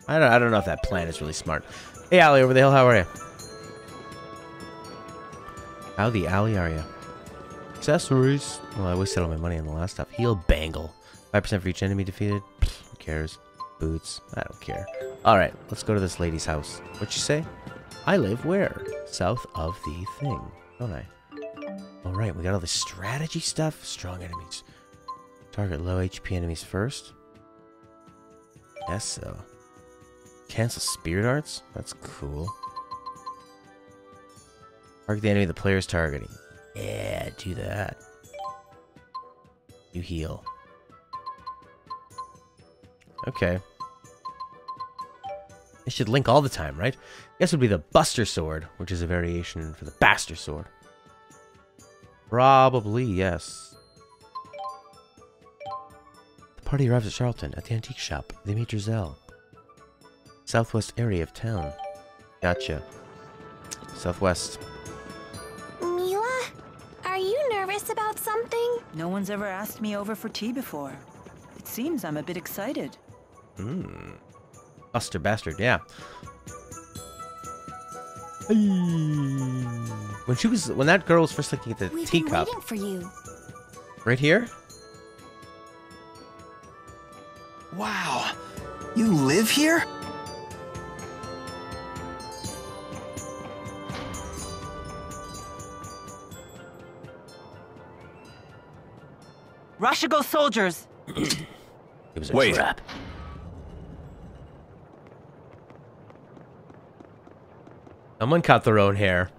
I don't know if that plan is really smart. Hey, Allie, over the hill, how are you? How the alley are you? Accessories. Well, I wasted all my money on the last stuff. Heal bangle. 5% for each enemy defeated. Pfft, who cares? Boots. I don't care. Alright, let's go to this lady's house. What'd you say? I live where? South of the thing. Don't I? Alright, we got all the strategy stuff. Strong enemies. Target low HP enemies first. Yes, so. Cancel spirit arts? That's cool. Target the enemy the player's targeting. Yeah, do that. You heal. Okay. It should link all the time, right? Guess it would be the Buster Sword, which is a variation for the Bastard Sword. Probably, yes. The party arrives at Charlton at the antique shop. They meet Giselle. Southwest area of town. Gotcha. Southwest. Mila, are you nervous about something? No one's ever asked me over for tea before. It seems I'm a bit excited. Buster Bastard, yeah. When that girl was first looking at the teacup. Waiting for you. Right here? Wow. You live here? Rashigo soldiers! It was a Wait. trap. Someone cut their own hair.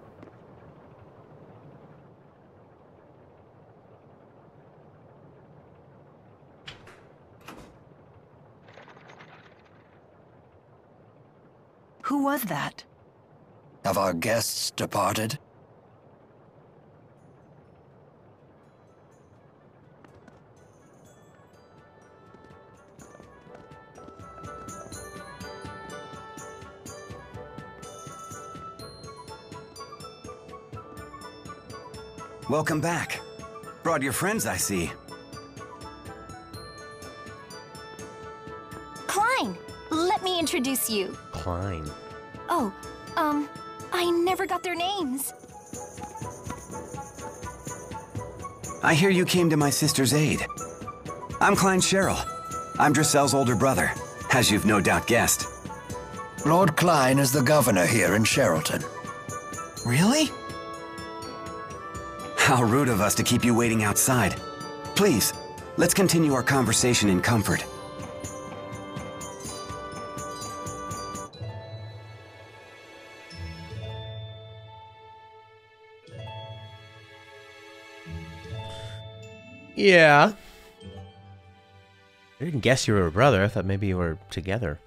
Who was that? Have our guests departed? Welcome back. Brought your friends, I see. Klein, let me introduce you. Klein. Oh, I never got their names. I hear you came to my sister's aid. I'm Klein Cheryl. I'm Drisselle's older brother, as you've no doubt guessed. Lord Klein is the governor here in Sherrilton. Really? How rude of us to keep you waiting outside. Please, let's continue our conversation in comfort. Yeah. I didn't guess you were a brother. I thought maybe you were together.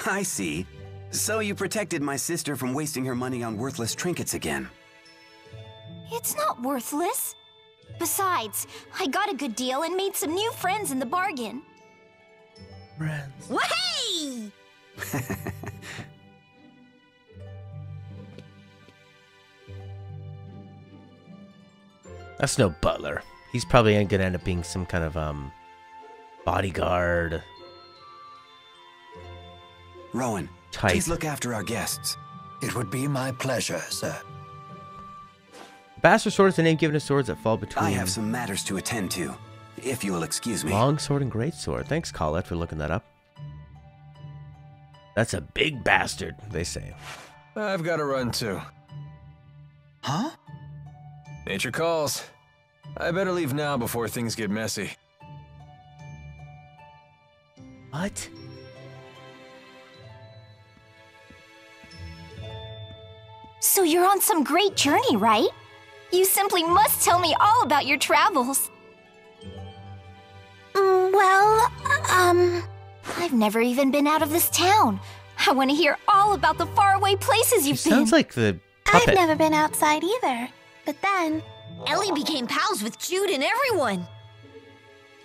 I see. So you protected my sister from wasting her money on worthless trinkets again. It's not worthless. Besides, I got a good deal and made some new friends in the bargain. Friends. Wahey! That's no butler. He's probably gonna end up being some kind of bodyguard. Rowan, type. Please look after our guests. It would be my pleasure, sir. Bastard sword is the name given to swords that fall between. I have some matters to attend to, if you will excuse me. Long sword and great sword. Thanks, Colette, for looking that up. That's a big bastard, they say. I've got to run too. Huh? Nature calls. I better leave now before things get messy. What? So you're on some great journey, right? You simply must tell me all about your travels. I've never even been out of this town. I want to hear all about the faraway places you've been. Sounds like the puppet. I've never been outside either. But then, Ellie became pals with Jude and everyone.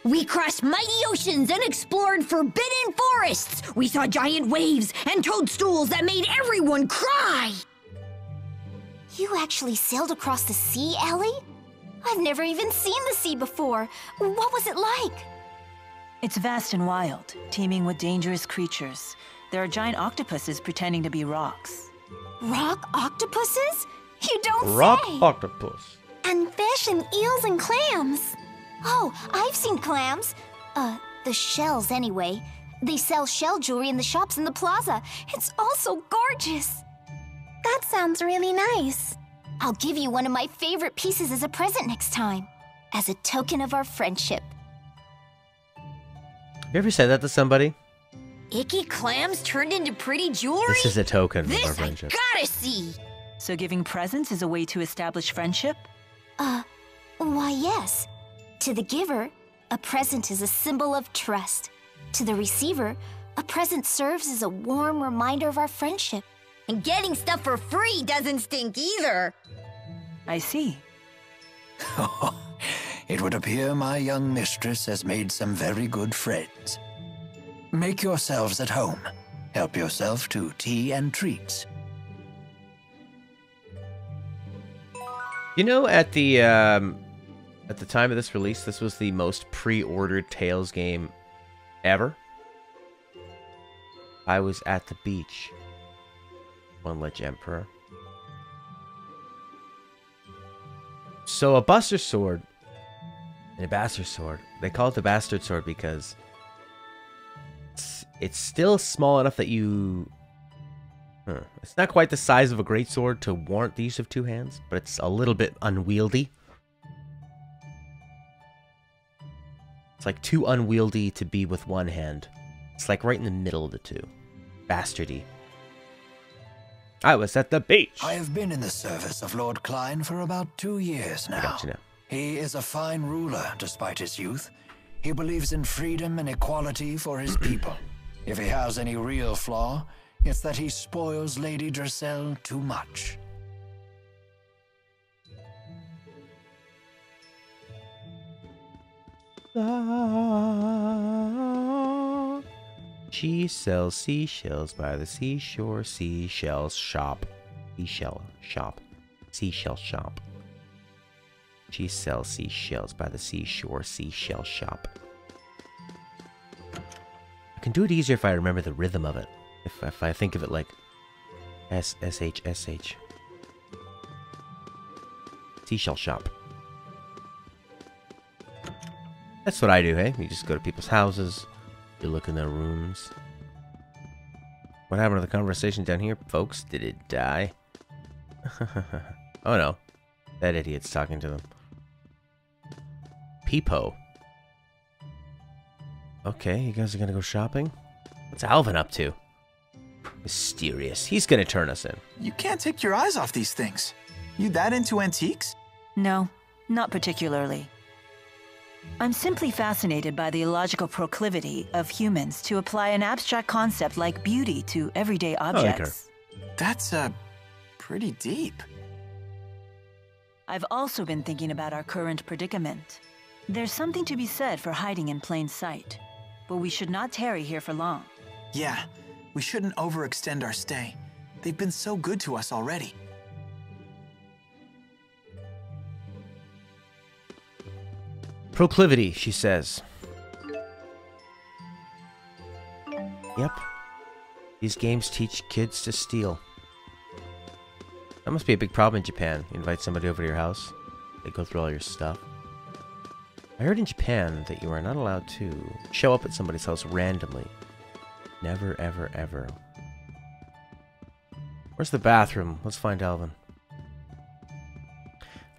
We crossed mighty oceans and explored forbidden forests. We saw giant waves and toadstools that made everyone cry. You actually sailed across the sea, Ellie? I've never even seen the sea before. What was it like? It's vast and wild, teeming with dangerous creatures. There are giant octopuses pretending to be rocks. Rock octopuses? You don't Rock say! octopus. And fish and eels and clams. Oh, I've seen clams. The shells anyway. They sell shell jewelry in the shops in the plaza. It's all so gorgeous. That sounds really nice. I'll give you one of my favorite pieces as a present next time. As a token of our friendship. You ever said that to somebody? Icky clams turned into pretty jewelry? This is a token of our This I friendship. gotta see! So giving presents is a way to establish friendship? Why yes. To the giver, a present is a symbol of trust. To the receiver, a present serves as a warm reminder of our friendship. And getting stuff for free doesn't stink either. I see. It would appear my young mistress has made some very good friends. Make yourselves at home. Help yourself to tea and treats. You know, at the time of this release, this was the most pre-ordered Tales game ever. I was at the beach. One Lich Emperor. So a Buster Sword and a Bastard Sword. They call it the Bastard Sword because it's still small enough that you... It's not quite the size of a greatsword to warrant the use of two hands, but it's a little bit unwieldy. It's like too unwieldy to be with one hand. It's like right in the middle of the two. Bastardy. I was at the beach. I have been in the service of Lord Klein for about 2 years now. I got you now. He is a fine ruler, despite his youth. He believes in freedom and equality for his people. If he has any real flaw, it's that he spoils Lady Dressel too much. She sells seashells by the seashore. Seashell shop. Seashell shop. Seashell shop. She sells seashells by the seashore. Seashell shop. I can do it easier if I remember the rhythm of it. If I think of it like S-S-H-S-H. Seashell shop. That's what I do, hey? You just go to people's houses. You look in their rooms. What happened to the conversation down here, folks? Did it die? Oh no. That idiot's talking to them. Peepo. Okay, you guys are gonna go shopping? What's Alvin up to? Mysterious. He's gonna turn us in. You can't take your eyes off these things. You that into antiques? No, not particularly. I'm simply fascinated by the illogical proclivity of humans to apply an abstract concept like beauty to everyday objects. That's, pretty deep. I've also been thinking about our current predicament. There's something to be said for hiding in plain sight, but we should not tarry here for long. Yeah, we shouldn't overextend our stay. They've been so good to us already. Proclivity, she says. Yep. These games teach kids to steal. That must be a big problem in Japan. You invite somebody over to your house, they go through all your stuff. I heard in Japan that you are not allowed to show up at somebody's house randomly. Never, ever, ever. Where's the bathroom? Let's find Alvin.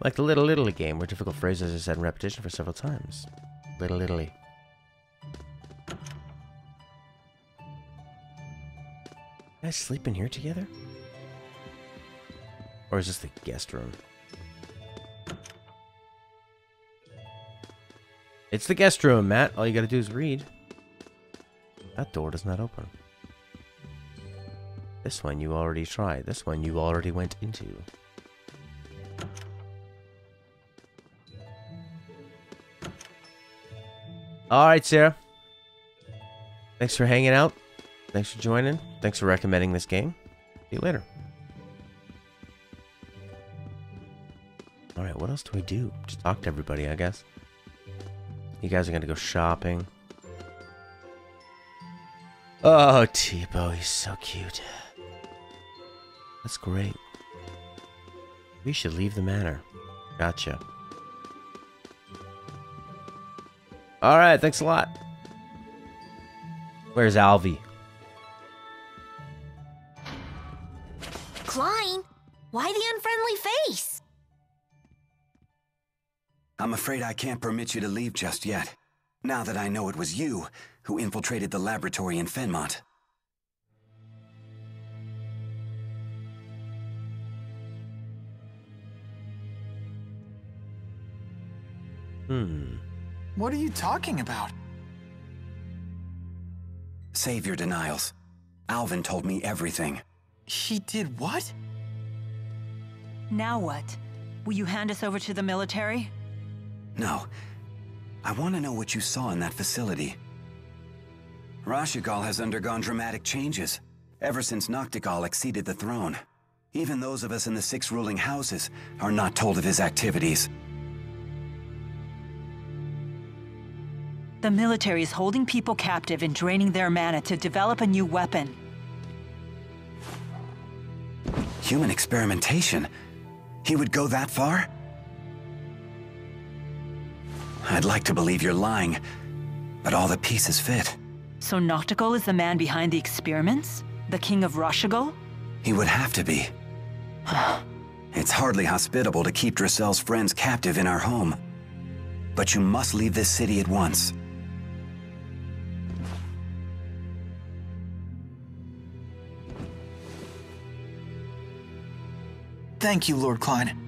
Like the Little Italy game, where difficult phrases are said in repetition for several times. Little Italy. You guys sleep in here together? Or is this the guest room? It's the guest room, Matt. All you gotta do is read. That door does not open. This one you already tried. This one you already went into. Alright, Sarah. Thanks for hanging out. Thanks for joining. Thanks for recommending this game. See you later. Alright, what else do I do? Just talk to everybody, I guess. You guys are gonna go shopping. Oh, T-Bo, he's so cute. That's great. We should leave the manor. Gotcha. Alright, thanks a lot. Where's Alvy? Klein, why the unfriendly face? I'm afraid I can't permit you to leave just yet, now that I know it was you who infiltrated the laboratory in Fenmont. What are you talking about? Save your denials. Alvin told me everything. He did what? Now what? Will you hand us over to the military? No. I want to know what you saw in that facility. Rashigal has undergone dramatic changes, ever since Noctigal acceded the throne. Even those of us in the 6 ruling houses are not told of his activities. The military is holding people captive and draining their mana to develop a new weapon. Human experimentation? He would go that far? I'd like to believe you're lying, but all the pieces fit. So Noctigal is the man behind the experiments? The king of Rashigal? He would have to be. It's hardly hospitable to keep Drissel's friends captive in our home. But you must leave this city at once. Thank you, Lord Klein.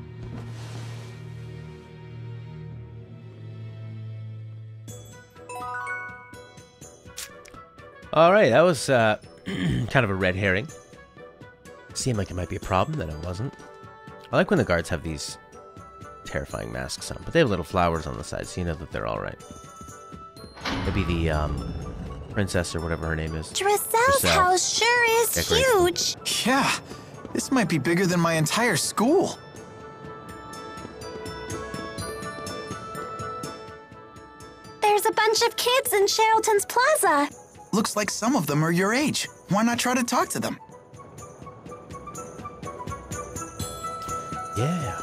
Alright, that was kind of a red herring. Seemed like it might be a problem, then it wasn't. I like when the guards have these terrifying masks on, but they have little flowers on the side, so you know that they're alright. Maybe the princess or whatever her name is. Drissel's house sure is huge. Yeah, this might be bigger than my entire school. There's a bunch of kids in Cherylton's Plaza. Looks like some of them are your age. Why not try to talk to them? Yeah.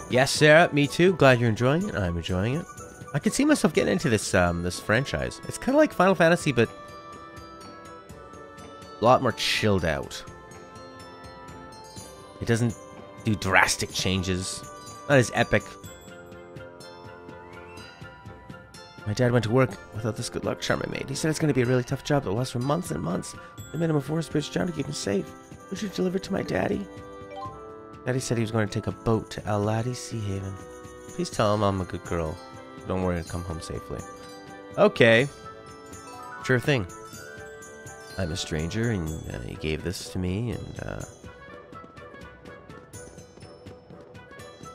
Yes, Sarah, me too. Glad you're enjoying it. I'm enjoying it. I could see myself getting into this this franchise. It's kind of like Final Fantasy, but a lot more chilled out. It doesn't do drastic changes. Not as epic. My dad went to work without this good luck charm I made. He said it's going to be a really tough job that will last for months and months. They made him a forest bridge down to keep him safe. We should deliver it to my daddy. Daddy said he was going to take a boat to Aladi Sea Haven. Please tell him I'm a good girl. Don't worry, I'll come home safely. Okay. Sure thing. I'm a stranger, and he gave this to me, and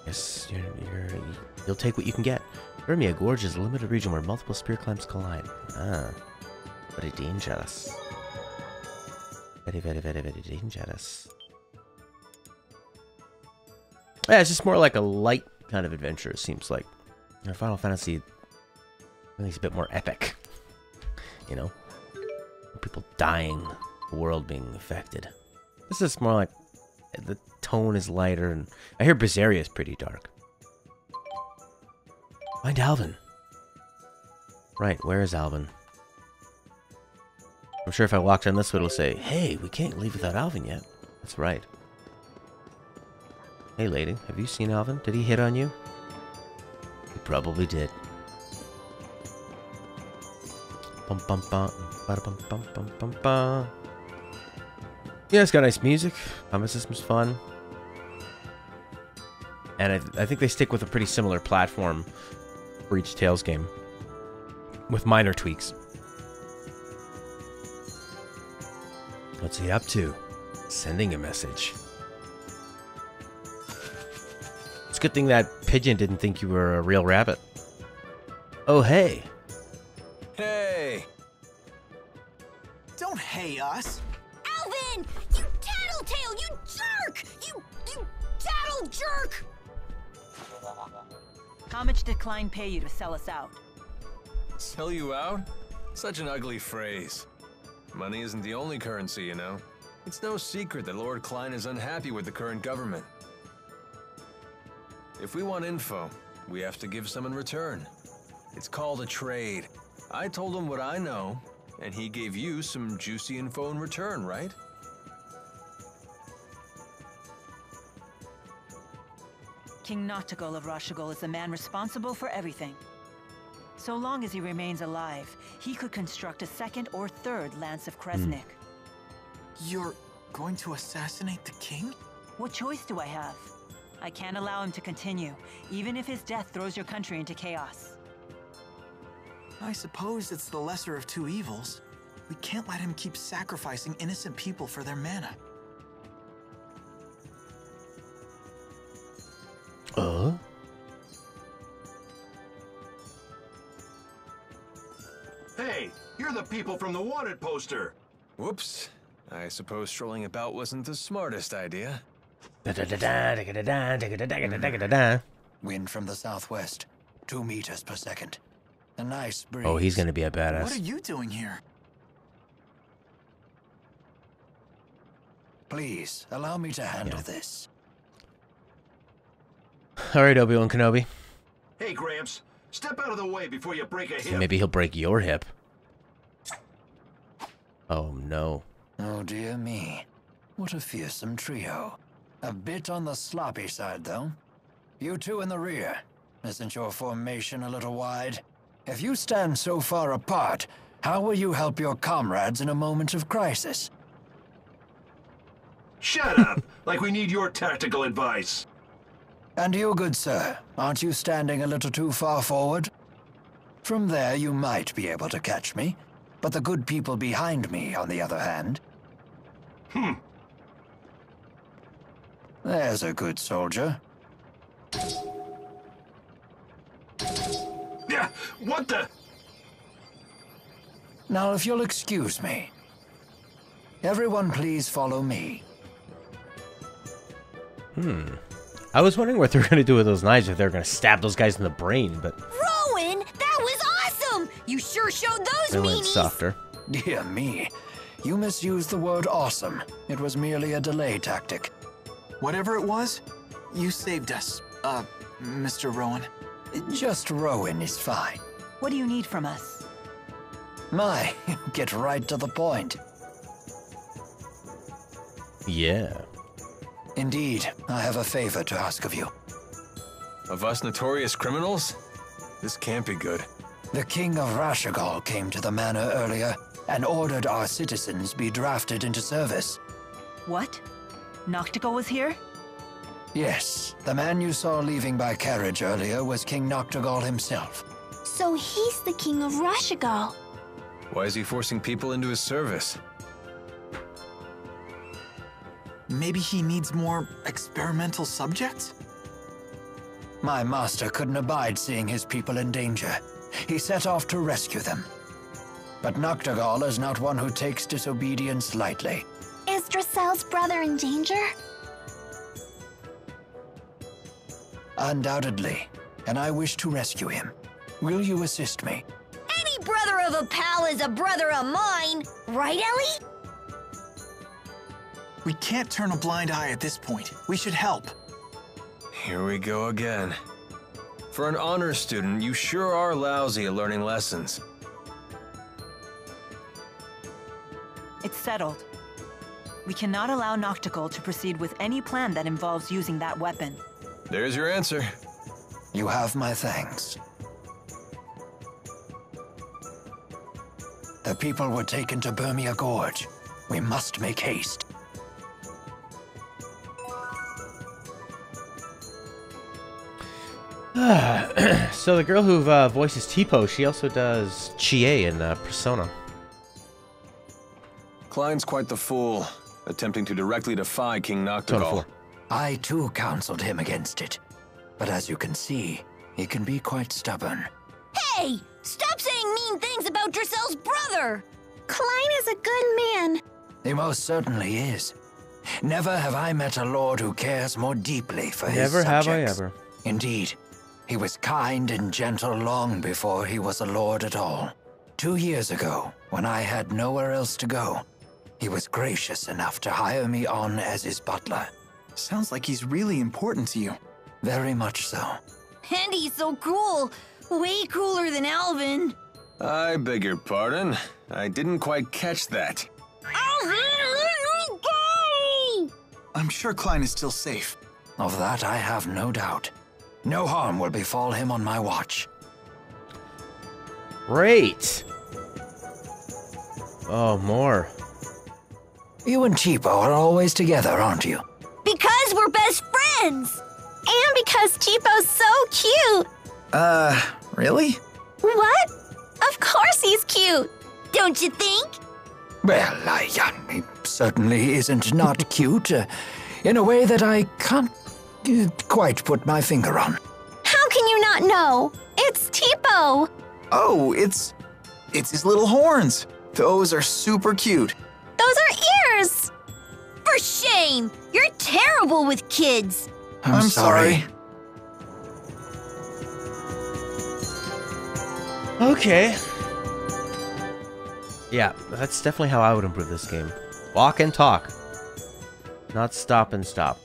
guess you'll take what you can get. Hermia Gorge is a limited region where multiple spear climbs collide. Ah, very dangerous. Very, very, very, very dangerous. Yeah, it's just more like a light kind of adventure, it seems like. Final Fantasy, I think it's a bit more epic. You know? People dying, the world being affected. This is more like, the tone is lighter, and I hear Berseria is pretty dark. Find Alvin. Right, where is Alvin? I'm sure if I walk down this way, it'll say, hey, we can't leave without Alvin yet. That's right. Hey, lady, have you seen Alvin? Did he hit on you? He probably did. Bum bum bum, bada bum bum bum bum bum. Yeah, it's got nice music. Combat system's fun. And I think they stick with a pretty similar platform for each Tales game, with minor tweaks. What's he up to? Sending a message. It's a good thing that pigeon didn't think you were a real rabbit. Oh, hey. Hey! Don't hey us. Alvin! You tattletale! You jerk! You tattle jerk! How much did Klein pay you to sell us out? Sell you out? Such an ugly phrase. Money isn't the only currency, you know. It's no secret that Lord Klein is unhappy with the current government. If we want info, we have to give some in return. It's called a trade. I told him what I know, and he gave you some juicy info in return, right? King Noctigol of Rashigol is the man responsible for everything. So long as he remains alive, he could construct a second or third Lance of Kresnik. You're going to assassinate the king? What choice do I have? I can't allow him to continue, even if his death throws your country into chaos. I suppose it's the lesser of two evils. We can't let him keep sacrificing innocent people for their mana. Hey, you're the people from the wanted poster. Whoops. I suppose strolling about wasn't the smartest idea. Wind from the southwest, 2 meters per second. A nice breeze. Oh, he's gonna be a badass. What are you doing here? Please, allow me to handle this. Alright, Obi-Wan Kenobi. Hey, Gramps, step out of the way before you break a hip. Maybe he'll break your hip. Oh, no. Oh, dear me. What a fearsome trio. A bit on the sloppy side, though. You two in the rear. Isn't your formation a little wide? If you stand so far apart, how will you help your comrades in a moment of crisis? Shut up! Like we need your tactical advice. And you, good sir, aren't you standing a little too far forward? From there, you might be able to catch me, but the good people behind me, on the other hand... There's a good soldier. Yeah, what the... Now, if you'll excuse me. Everyone please follow me. I was wondering what they were going to do with those knives, if they were going to stab those guys in the brain, but... Rowan, that was awesome! You sure showed those they went meanies! softer. Dear me. You misused the word awesome. It was merely a delay tactic. Whatever it was, you saved us, Mr. Rowan. Just Rowan is fine. What do you need from us? My, get right to the point. Yeah. Indeed, I have a favor to ask of you. Of us notorious criminals? This can't be good. The King of Rashigol came to the manor earlier and ordered our citizens be drafted into service. What? Noctigol was here? Yes, the man you saw leaving by carriage earlier was King Noctigol himself. So he's the king of Rashigol. Why is he forcing people into his service? Maybe he needs more experimental subjects? My master couldn't abide seeing his people in danger. He set off to rescue them. But Noctigol is not one who takes disobedience lightly. Is Drasel's brother in danger? Undoubtedly, and I wish to rescue him. Will you assist me? Any brother of a pal is a brother of mine, right, Ellie? We can't turn a blind eye at this point. We should help. Here we go again. For an honor student, you sure are lousy at learning lessons. It's settled. We cannot allow Noctical to proceed with any plan that involves using that weapon. There's your answer. You have my thanks. The people were taken to Burmia Gorge. We must make haste. So the girl who voices Tipo, she also does Chie in Persona. Klein's quite the fool, attempting to directly defy King Noctigal. I too counseled him against it. But as you can see, he can be quite stubborn. Hey! Stop saying mean things about Drissel's brother! Klein is a good man. He most certainly is. Never have I met a lord who cares more deeply for his Never have I subjects. ever. Indeed, he was kind and gentle long before he was a lord at all. 2 years ago, when I had nowhere else to go, he was gracious enough to hire me on as his butler. Sounds like he's really important to you. Very much so. And he's so cool. Way cooler than Alvin. I beg your pardon. I didn't quite catch that. Alvin, let me go! I'm sure Klein is still safe. Of that I have no doubt. No harm will befall him on my watch. Great. Oh, more. You and Chipo are always together, aren't you? Because we're best friends! And because Chipo's so cute. Really? What? Of course he's cute. Don't you think? Well, he certainly isn't not cute, in a way that I can't quite put my finger on. How can you not know? It's Tipo. Oh, it's his little horns. Those are super cute. Those are ears. For shame! You're terrible with kids. I'm sorry. Okay. Yeah, that's definitely how I would improve this game. Walk and talk. Not stop and stop.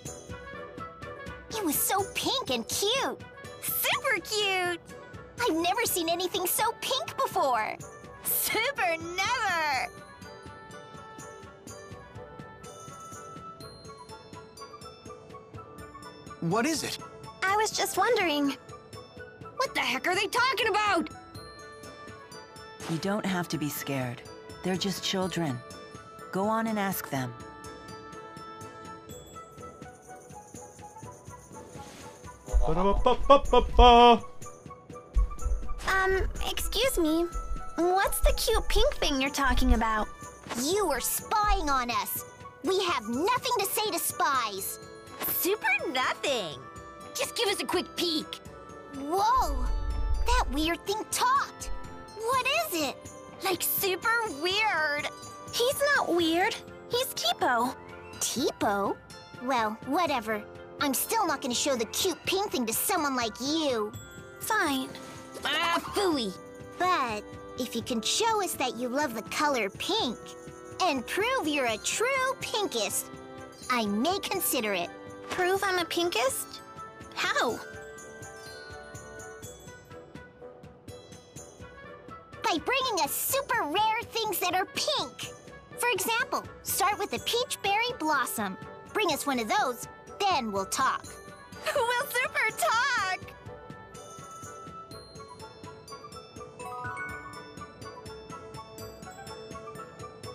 He was so pink and cute. Super cute. I've never seen anything so pink before. Super never. What is it? I was just wondering. What the heck are they talking about? You don't have to be scared. They're just children. Go on and ask them. Excuse me. What's the cute pink thing you're talking about? You were spying on us. We have nothing to say to spies. Super nothing. Just give us a quick peek. Whoa! That weird thing talked. What is it? Like super weird. He's not weird. He's Tipo. Tipo? Well, whatever. I'm still not gonna show the cute pink thing to someone like you. Fine. Ah, phooey. But if you can show us that you love the color pink and prove you're a true pinkist, I may consider it. Prove I'm a pinkist? How? By bringing us super rare things that are pink. For example, start with a peach berry blossom. Bring us one of those, then we'll talk. We'll super talk!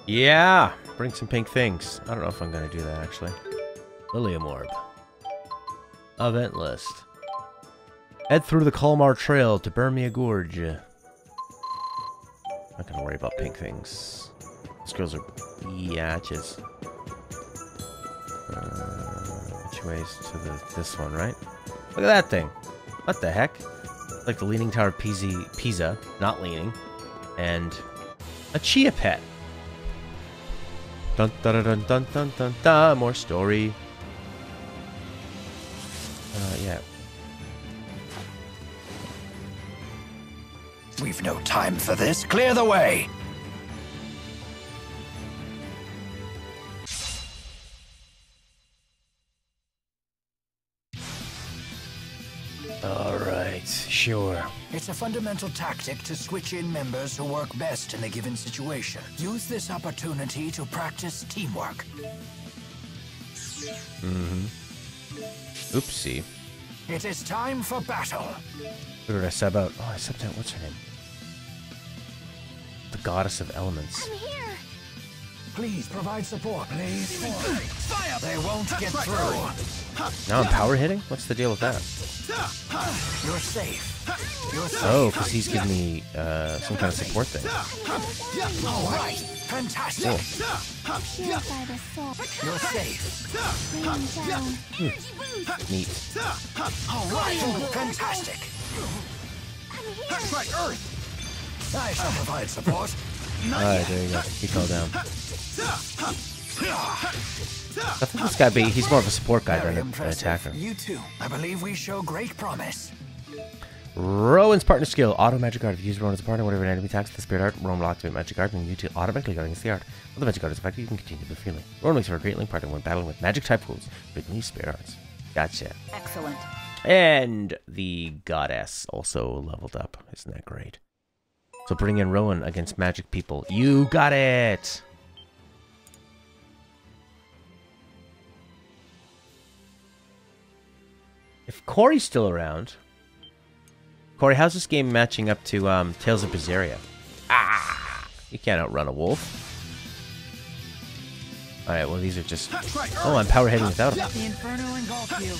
Yeah, bring some pink things. I don't know if I'm gonna do that actually. Lilium Orb. Event list. Head through the Colmar Trail to Burmia Gorge. Not gonna worry about pink things. These girls are biatches. Which way is to this one, right? Look at that thing. What the heck? Like the Leaning Tower of Pisa, not leaning. And a Chia Pet. Dun dun dun dun dun dun dun. More story. Yeah. We've no time for this. Clear the way. All right, sure. It's a fundamental tactic to switch in members who work best in a given situation. Use this opportunity to practice teamwork. Oopsie. It is time for battle. Who did I sub out? Oh, I subbed out. What's her name? The goddess of elements. I'm here. Please provide support, please. They won't get through. Now I'm power hitting? What's the deal with that? You're safe. You're safe. Oh, because he's giving me some kind of support thing. All right. Fantastic. Cool. Purify the soul. You're safe. Rain down. Neat. All right. Fantastic. I'm here. Earth. I shall provide support. Alright, there you go. He fell down. I think this guy, he's more of a support guy than an attacker. You too. I believe we show great promise. Rowan's partner skill, auto magic guard. If you use Rowan as a partner, whatever an enemy attacks with the spirit art, Rowan will activate magic guard, and you to automatically guard against the art. While the magic guard is effective, you can continue the feeling. Rowan makes for a great link partner when battling with magic type fools, but these spirit arts. Gotcha. Excellent. And the goddess also leveled up. Isn't that great? So bring in Rowan against magic people. You got it! If Corey's still around... Corey, how's this game matching up to Tales of Berseria? Ah! You can't outrun a wolf. Alright, well these are just... Oh, I'm power hitting without him. The Inferno engulf you.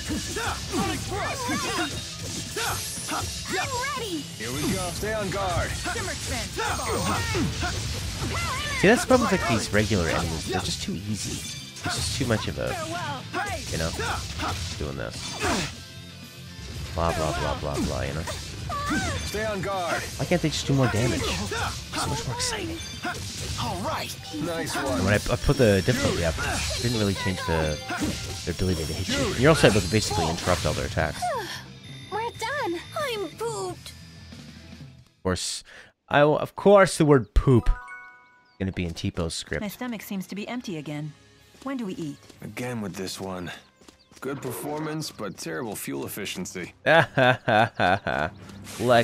I'm ready. Here we go. Stay on guard. See, that's the problem with like these regular enemies. They're just too easy. It's just too much of a... You know? Doing this. Blah, blah, blah, blah, blah, you know? Stay on guard. Why can't they just do more damage? So much more exciting. All right. Nice And one. when I put the difficulty up, it didn't really change their ability to hit you. And you're also able to basically interrupt all their attacks. We're done. I'm pooped. Of course the word poop is gonna be in T-Po's script. My stomach seems to be empty again. When do we eat? Again with this one. Good performance, but terrible fuel efficiency. Like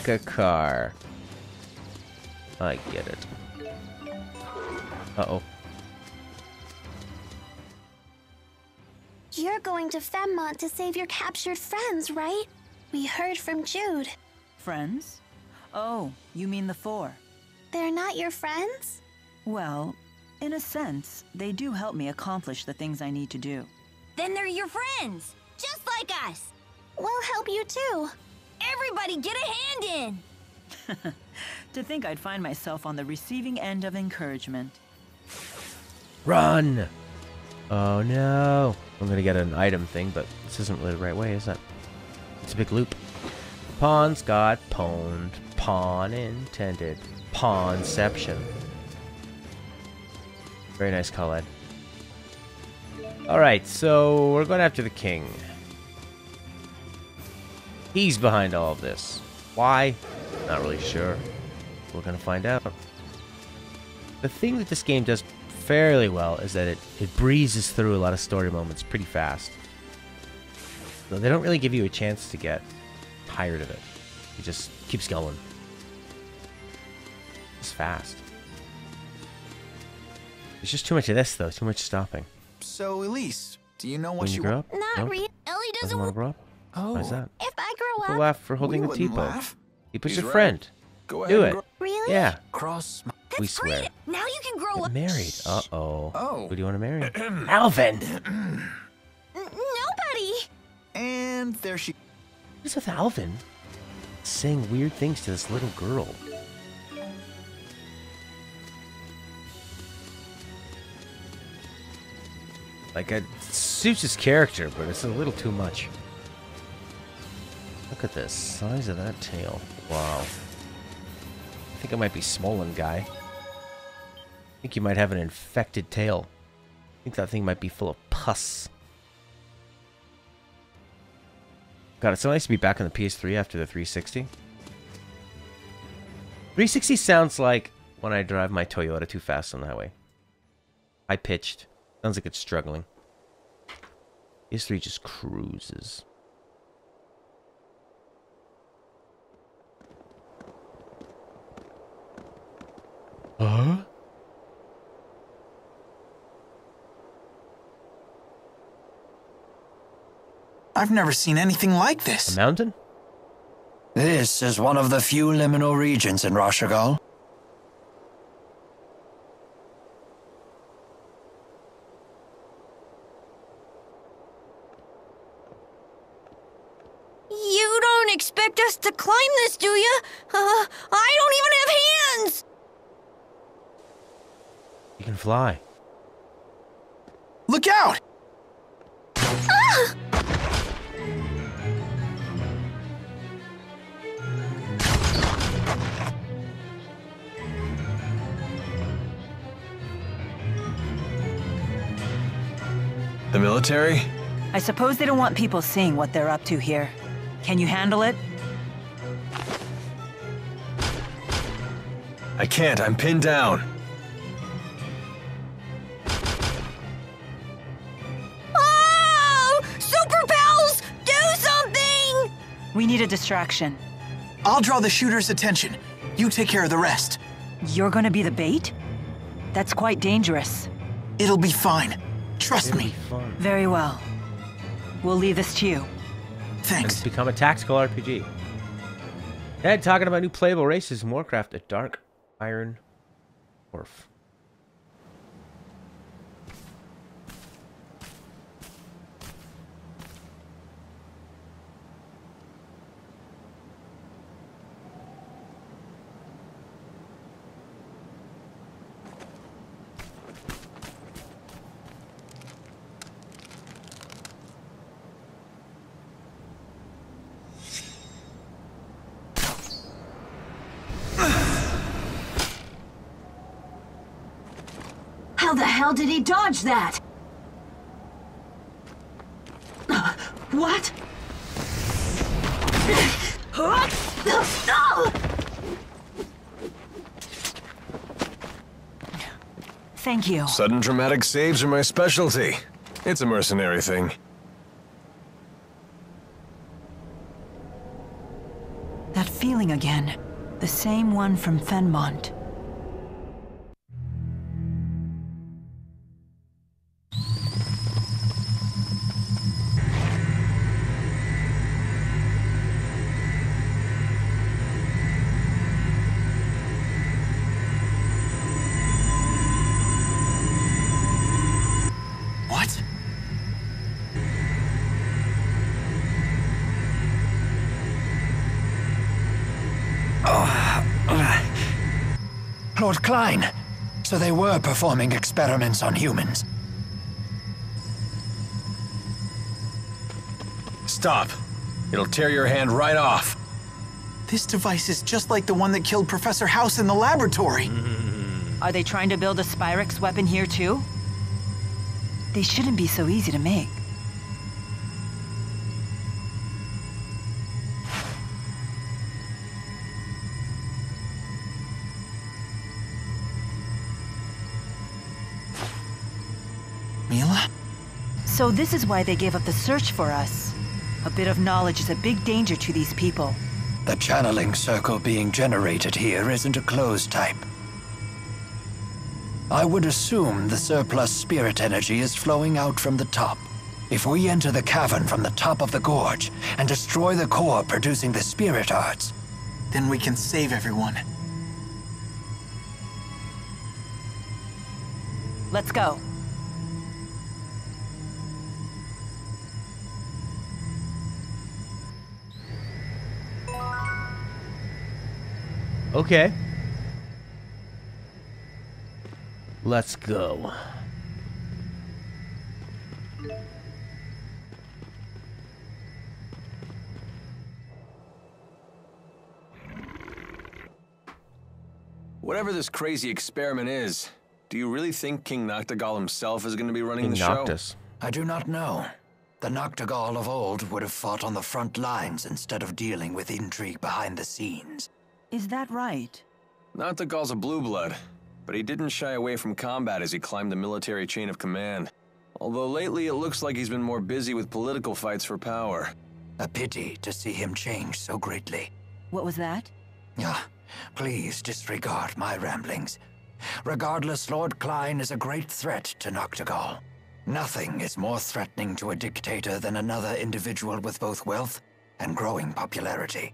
a car. I get it. Uh-oh. You're going to Femmont to save your captured friends, right? We heard from Jude. Friends? Oh, you mean the four. They're not your friends? Well, in a sense, they do help me accomplish the things I need to do. Then they're your friends, just like us. We'll help you too. Everybody get a hand in. To think I'd find myself on the receiving end of encouragement. Run! Oh no. I'm gonna get an item thing, but this isn't really the right way, is it? It's a big loop. Pawns got pwned. Pawn intended. Pawnception. Very nice, Khaled. Alright, so we're going after the king. He's behind all of this. Why? Not really sure. We're gonna find out. The thing that this game does fairly well is that it breezes through a lot of story moments pretty fast. So they don't really give you a chance to get tired of it. It just keeps going. It's fast. There's just too much of this, though. Too much stopping. So, Elise, do you know what When you grow up? Not Nope. really. Ellie Doesn't doesn't want to grow up? Oh, Why is that? If I grow People up, laugh for holding we the wouldn't T-Poe. laugh. He puts He's your right. friend. Go ahead. Do and it. grow- really? Yeah. Cross. That's We swear. great. Now you can grow Get up. married. Uh-oh. Oh. Who do you want to marry? Alvin! Nobody. And there she... What is with Alvin? Saying weird things to this little girl. Like, it suits his character, but it's a little too much. Look at the size of that tail. Wow. I think it might be swollen, guy. I think you might have an infected tail. I think that thing might be full of pus. God, it's so nice to be back on the PS3 after the 360. 360 sounds like when I drive my Toyota too fast on the highway. High-pitched. Sounds like it's struggling. PS3 just cruises. Huh? I've never seen anything like A this. mountain? This is one of the few liminal regions in Rashagal. You don't expect us to climb this, do you? I don't even have hands! You can fly. Look out! Ah! The military? I suppose they don't want people seeing what they're up to here. Can you handle it? I can't, I'm pinned down. Oh! Super Pals! Do something! We need a distraction. I'll draw the shooter's attention. You take care of the rest. You're gonna be the bait? That's quite dangerous. It'll be fine. Trust me. Fun. Very well. We'll leave this to you. And Thanks. it's become a tactical RPG. Ed talking about new playable races in Warcraft at Dark Iron Wharf. How the hell did he dodge that? What? Thank you. Sudden dramatic saves are my specialty. It's a mercenary thing. That feeling again. The same one from Fenmont. What? Lord Klein, so they were performing experiments on humans. Stop. It'll tear your hand right off. This device is just like the one that killed Professor House in the laboratory. Are they trying to build a Spyrex weapon here too? They shouldn't be so easy to make. Mila? So this is why they gave up the search for us. A bit of knowledge is a big danger to these people. The channeling circle being generated here isn't a closed type. I would assume the surplus spirit energy is flowing out from the top. If we enter the cavern from the top of the gorge and destroy the core producing the spirit arts, Then we can save everyone. Let's go. Okay. Let's go. Whatever this crazy experiment is, do you really think King Noctigal himself is going to be running the show? Noctis. I do not know. The Noctigal of old would have fought on the front lines instead of dealing with intrigue behind the scenes. Is that right? Noctigal's a blue blood, but he didn't shy away from combat as he climbed the military chain of command. Although lately it looks like he's been more busy with political fights for power. A pity to see him change so greatly. What was that? Ah, please disregard my ramblings. Regardless, Lord Klein is a great threat to Noctigal. Nothing is more threatening to a dictator than another individual with both wealth and growing popularity.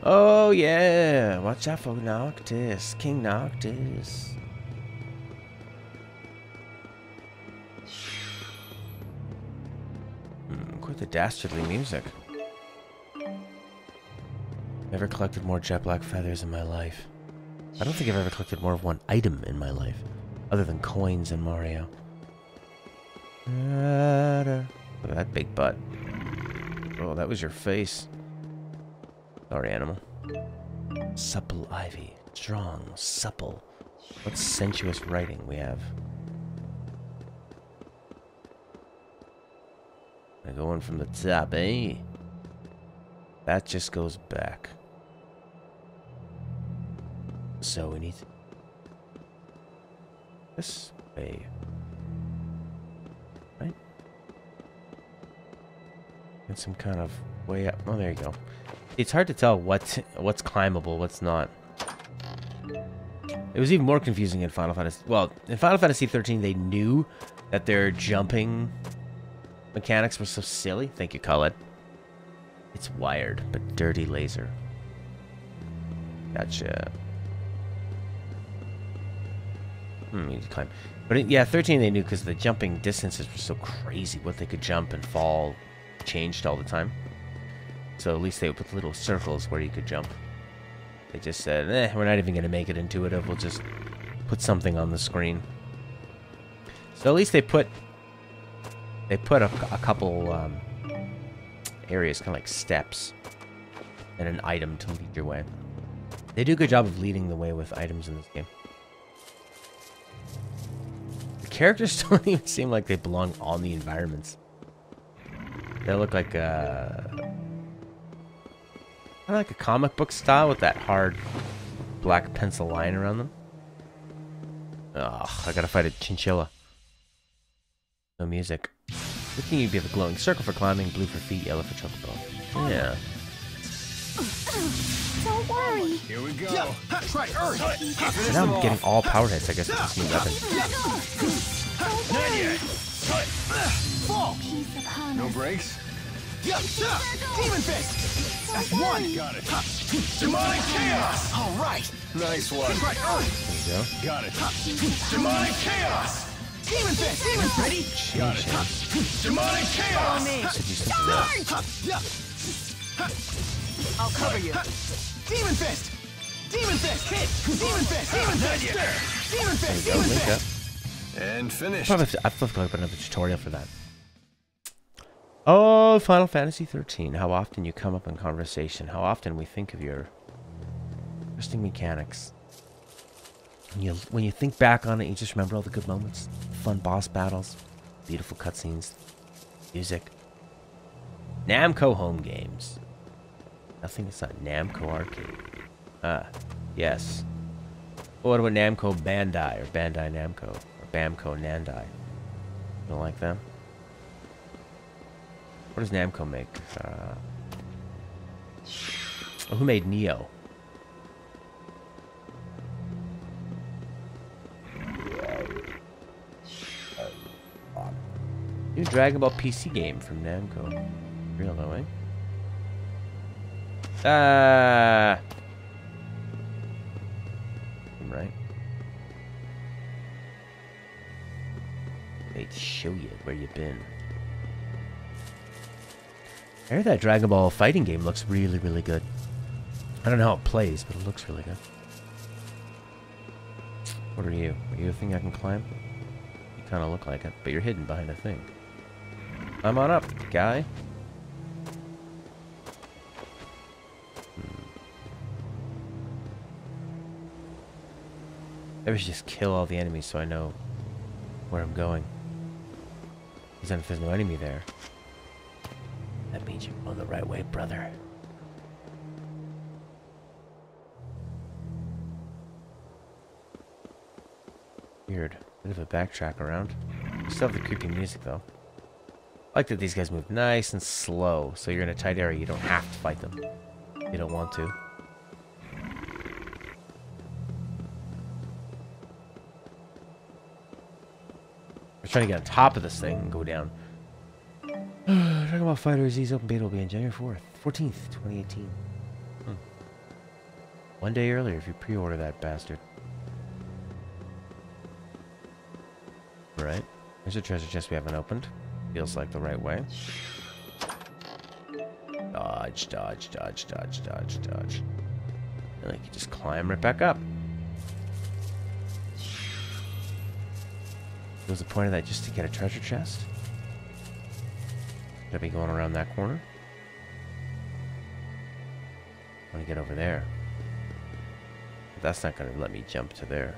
Oh yeah, watch out for Noctis, King Noctis. Quite the dastardly music. Never collected more jet black feathers in my life. I don't think I've ever collected more of one item in my life, other than coins in Mario. Look at that big butt. Oh, that was your face. Sorry, animal. Supple ivy. Strong, supple. What sensuous writing we have. Going from the top, eh? That just goes back. So we need this way. Right? And some kind of way up. Oh, there you go. It's hard to tell what's climbable, what's not. It was even more confusing in Final Fantasy. Well, in Final Fantasy 13, they knew that their jumping mechanics were so silly. Thank you, Khaled. It's wired, but dirty laser. Gotcha. You need to climb. But yeah, 13 they knew because the jumping distances were so crazy. What they could jump and fall changed all the time. So at least they would put little circles where you could jump. They just said, we're not even going to make it intuitive. We'll just put something on the screen. So at least they put a couple areas, kind of like steps, and an item to lead your way. They do a good job of leading the way with items in this game. The characters don't even seem like they belong on the environments. They look like kind of like a comic book style with that hard black pencil line around them. Ugh, I gotta fight a chinchilla. No music. Good thing you'd be the glowing circle for climbing, blue for feet, yellow for chocobo. Yeah. Don't worry. Here we go. Try Earth. So now I'm getting all power hits, I guess, with this new weapon. Not yet. Fall. No breaks. Demon Fist! That's one! Got it. Demonic Chaos! All right! Nice one. Right, There you go. Got it. Demonic Chaos! Demon Fist! Demon Ready? Got it. Demonic Chaos! I'll cover you. Demon Fist! Demon Fist! Hit! Demon Fist! Demon Fist! Demon Fist! There you go, Demon link up. Fist! And finished. I've to go up another tutorial for that. Oh, Final Fantasy 13. How often you come up in conversation. How often we think of your interesting mechanics. When you think back on it, you just remember all the good moments. Fun boss battles. Beautiful cutscenes. Music. Namco home games. Nothing that's not Namco Arcade. Yes. What about Namco Bandai or Bandai Namco? Or Bamco Nandai? You don't like them? What does Namco make? Who made Neo? New Dragon Ball PC game from Namco. Real though, eh? Right. They'd show you where you've been. I heard that Dragon Ball fighting game looks really, really good. I don't know how it plays, but it looks really good. What are you? Are you a thing I can climb? You kind of look like it, but you're hidden behind a thing. Climb on up, guy. Maybe I should just kill all the enemies so I know where I'm going. Because then if there's no enemy there, that means you're going the right way, brother. Weird. Bit of a backtrack around. Still have the creepy music, though. I like that these guys move nice and slow, so you're in a tight area. You don't have to fight them. You don't want to. We're trying to get on top of this thing and go down. Talking about Fighter Z's open beta will be on January 14th, 2018. One day earlier if you pre-order that bastard. Right. There's a treasure chest we haven't opened. Feels like the right way. Dodge, dodge, dodge, dodge, dodge, dodge. And like you just climb right back up. Was the point of that just to get a treasure chest? Gotta be going around that corner. I want to get over there. But that's not gonna let me jump to there.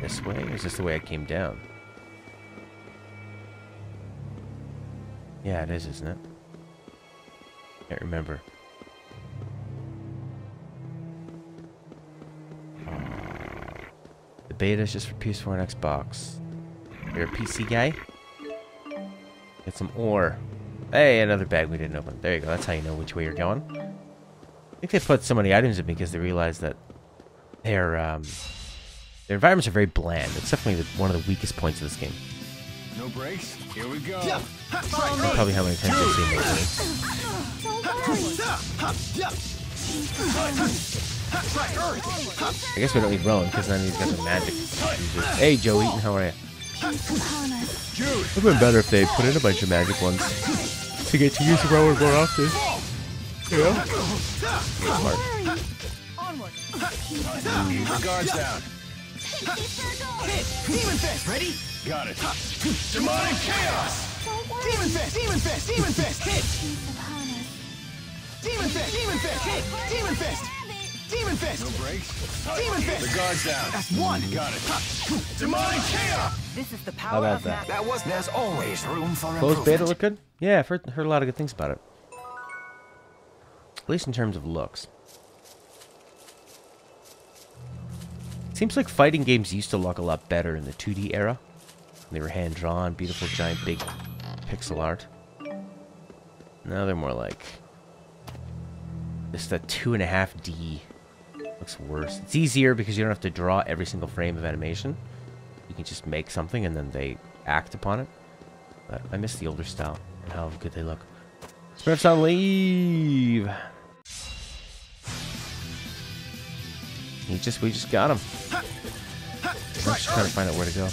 This way? Or is this the way I came down? Yeah, it is, isn't it? Can't remember. The beta is just for PS4 and Xbox. You're a PC guy? Get some ore. Hey, another bag we didn't open. There you go. That's how you know which way you're going. I think they put so many items in because they realized that their environments are very bland. It's definitely one of the weakest points of this game. No breaks. Here we go. Probably how many times I've seen this. I guess we don't need Rowan because none of these guys are magic. Hey, Joe Eaton, how are you? It would have been better if they put in a bunch of magic ones to get to use the Rowan more often. Yeah. Smart. The guard's down. Demon Fist! Ready? Got it. Demonic chaos! Demon Fist! Demon Fist! Demon Fist! Hit! Demon Fist! Demon Fist! Hit! Demon Fist! Demon Fist! No breaks. Demon Fist! The guard's down. That's one! Got it. Demonic chaos! This is the power How about of that? That was... There's always room for Closed improvement. beta look good? Yeah, I've heard a lot of good things about it. At least in terms of looks. Seems like fighting games used to look a lot better in the 2D era. They were hand-drawn, beautiful, giant, big pixel art. Now they're more like... just that 2.5D. Looks worse. It's easier because you don't have to draw every single frame of animation. You can just make something and then they act upon it. But I miss the older style and how good they look. Smurfs on leave! We just got him. I'm just trying to find out where to go.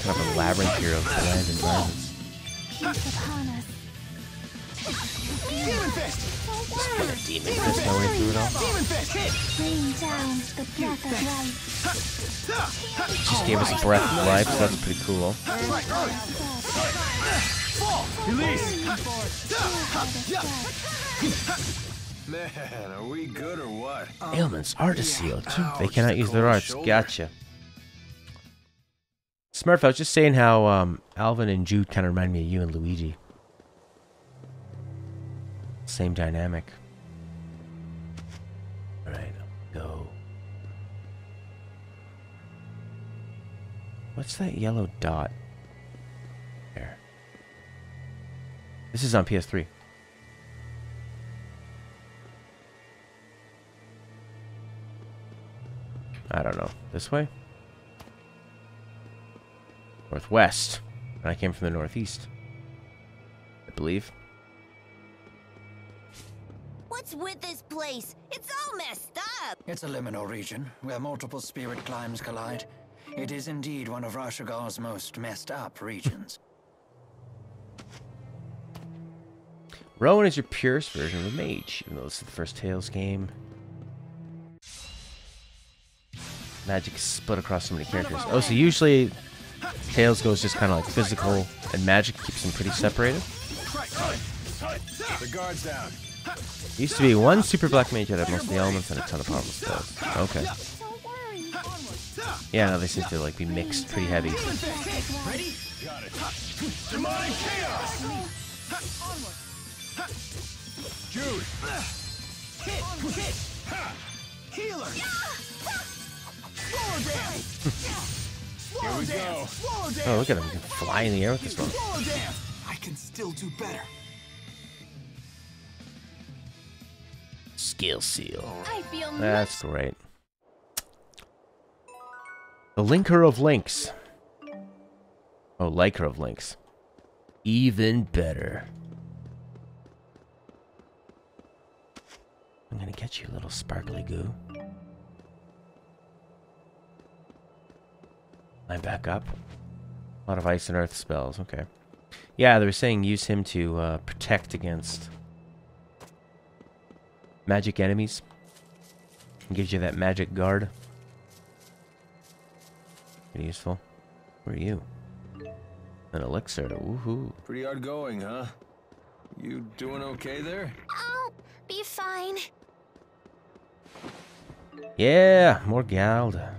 Kind of a labyrinth here of bland environments. Demon Fist! Just put a demon fist my way through it all. Demon Fist! Hit! Rain down the breath of life. Just gave us a breath of life, so that's pretty cool. Man, are we good or what? Ailments are sealed. They cannot use their arts. Gotcha. Smurf, I was just saying how Alvin and Jude kind of remind me of you and Luigi. Same dynamic. Alright, go. What's that yellow dot? There. This is on PS3. I don't know. This way? Northwest. And I came from the northeast. I believe. What's with this place? It's all messed up. It's a liminal region where multiple spirit climes collide. It is indeed one of Rashagal's most messed up regions. Rowan is your purest version of a mage, even though this is the first Tales game. Magic is split across so many characters. Oh, so usually Tales goes just kind of like physical, and magic keeps them pretty separated. The guard's down. Used to be one super black mage that had most of the elements and a ton of powerful spells. Okay. Yeah, no, they seem to like be mixed pretty heavy. Ready? Got it. Demonic chaos. Jude. Hit! Healer! Swallow dance! Swallow dance! Swallow dance! Oh, look at him. He can fly in the air with this one. Swallow dance! I can still do better. skill seal. I feel That's great. The linker of links. Oh, liker of links. Even better. I'm gonna get you, little sparkly goo. I'm back up. A lot of ice and earth spells. Okay. Yeah, they were saying use him to protect against magic enemies. It gives you that magic guard. Pretty useful. Who are you? An elixir. Woohoo. Pretty hard going, huh? You doing okay there? I'll be fine. Yeah, more Galda.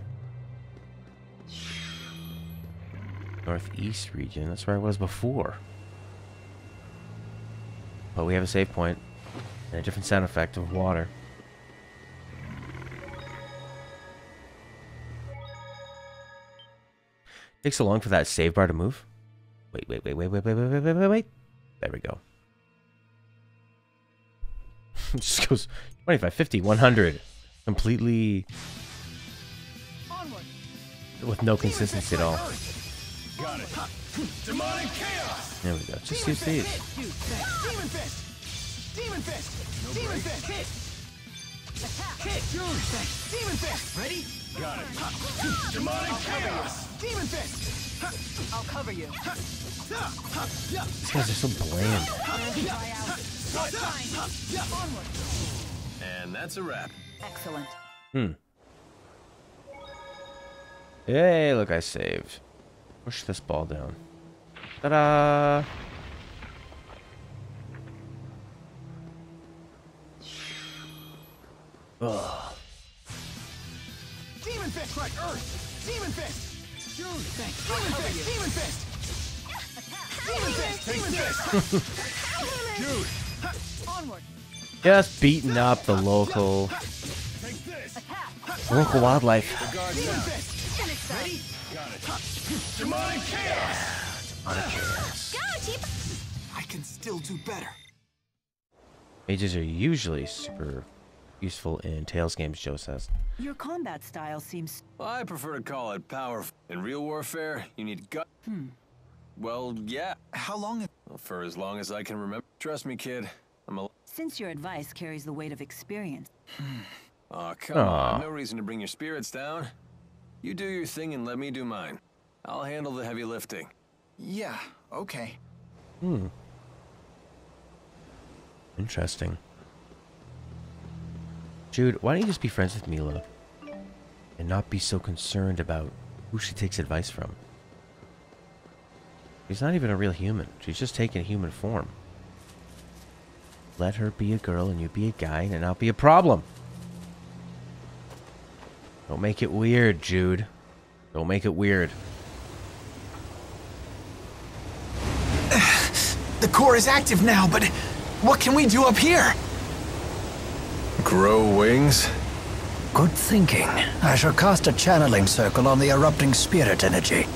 Northeast region. That's where I was before. But we have a save point and a different sound effect of water. Takes so long for that save bar to move. Wait. There we go. It just goes 25, 50, 100. Completely with no consistency at all. Got it. Demonic chaos. There we go. Just use these. Demon fist! Demon fist! Demon fist! Attack! Demon fist! Ready? Got it. Demonic chaos. Demon fist! I'll cover you. These guys are so bland. And that's a wrap. Excellent. Hey, look, I saved. Push this ball down. Ta-da! Ugh. Demon fist! Strike earth! Demon fist! Dude, thanks. Demon fist! Demon fist! Demon fist! Demon fist! Dude. Onward. Just beating up the local wildlife. Demon fist! Ready? Got it. Demonic chaos. I can still do better. Mages are usually super useful in Tales games, Joe says. Your combat style seems... Well, I prefer to call it powerful. In real warfare, you need gut. Well, yeah. How long? Well, for as long as I can remember. Trust me, kid. I'm a... Since your advice carries the weight of experience. Aw, come on. No reason to bring your spirits down. You do your thing and let me do mine. I'll handle the heavy lifting. Yeah, okay. Interesting. Jude, why don't you just be friends with Mila? And not be so concerned about who she takes advice from. She's not even a real human. She's just taking human form. Let her be a girl and you be a guy and not be a problem. Don't make it weird, Jude. Don't make it weird. The core is active now, but what can we do up here? Grow wings? Good thinking. I shall cast a channeling circle on the erupting spirit energy.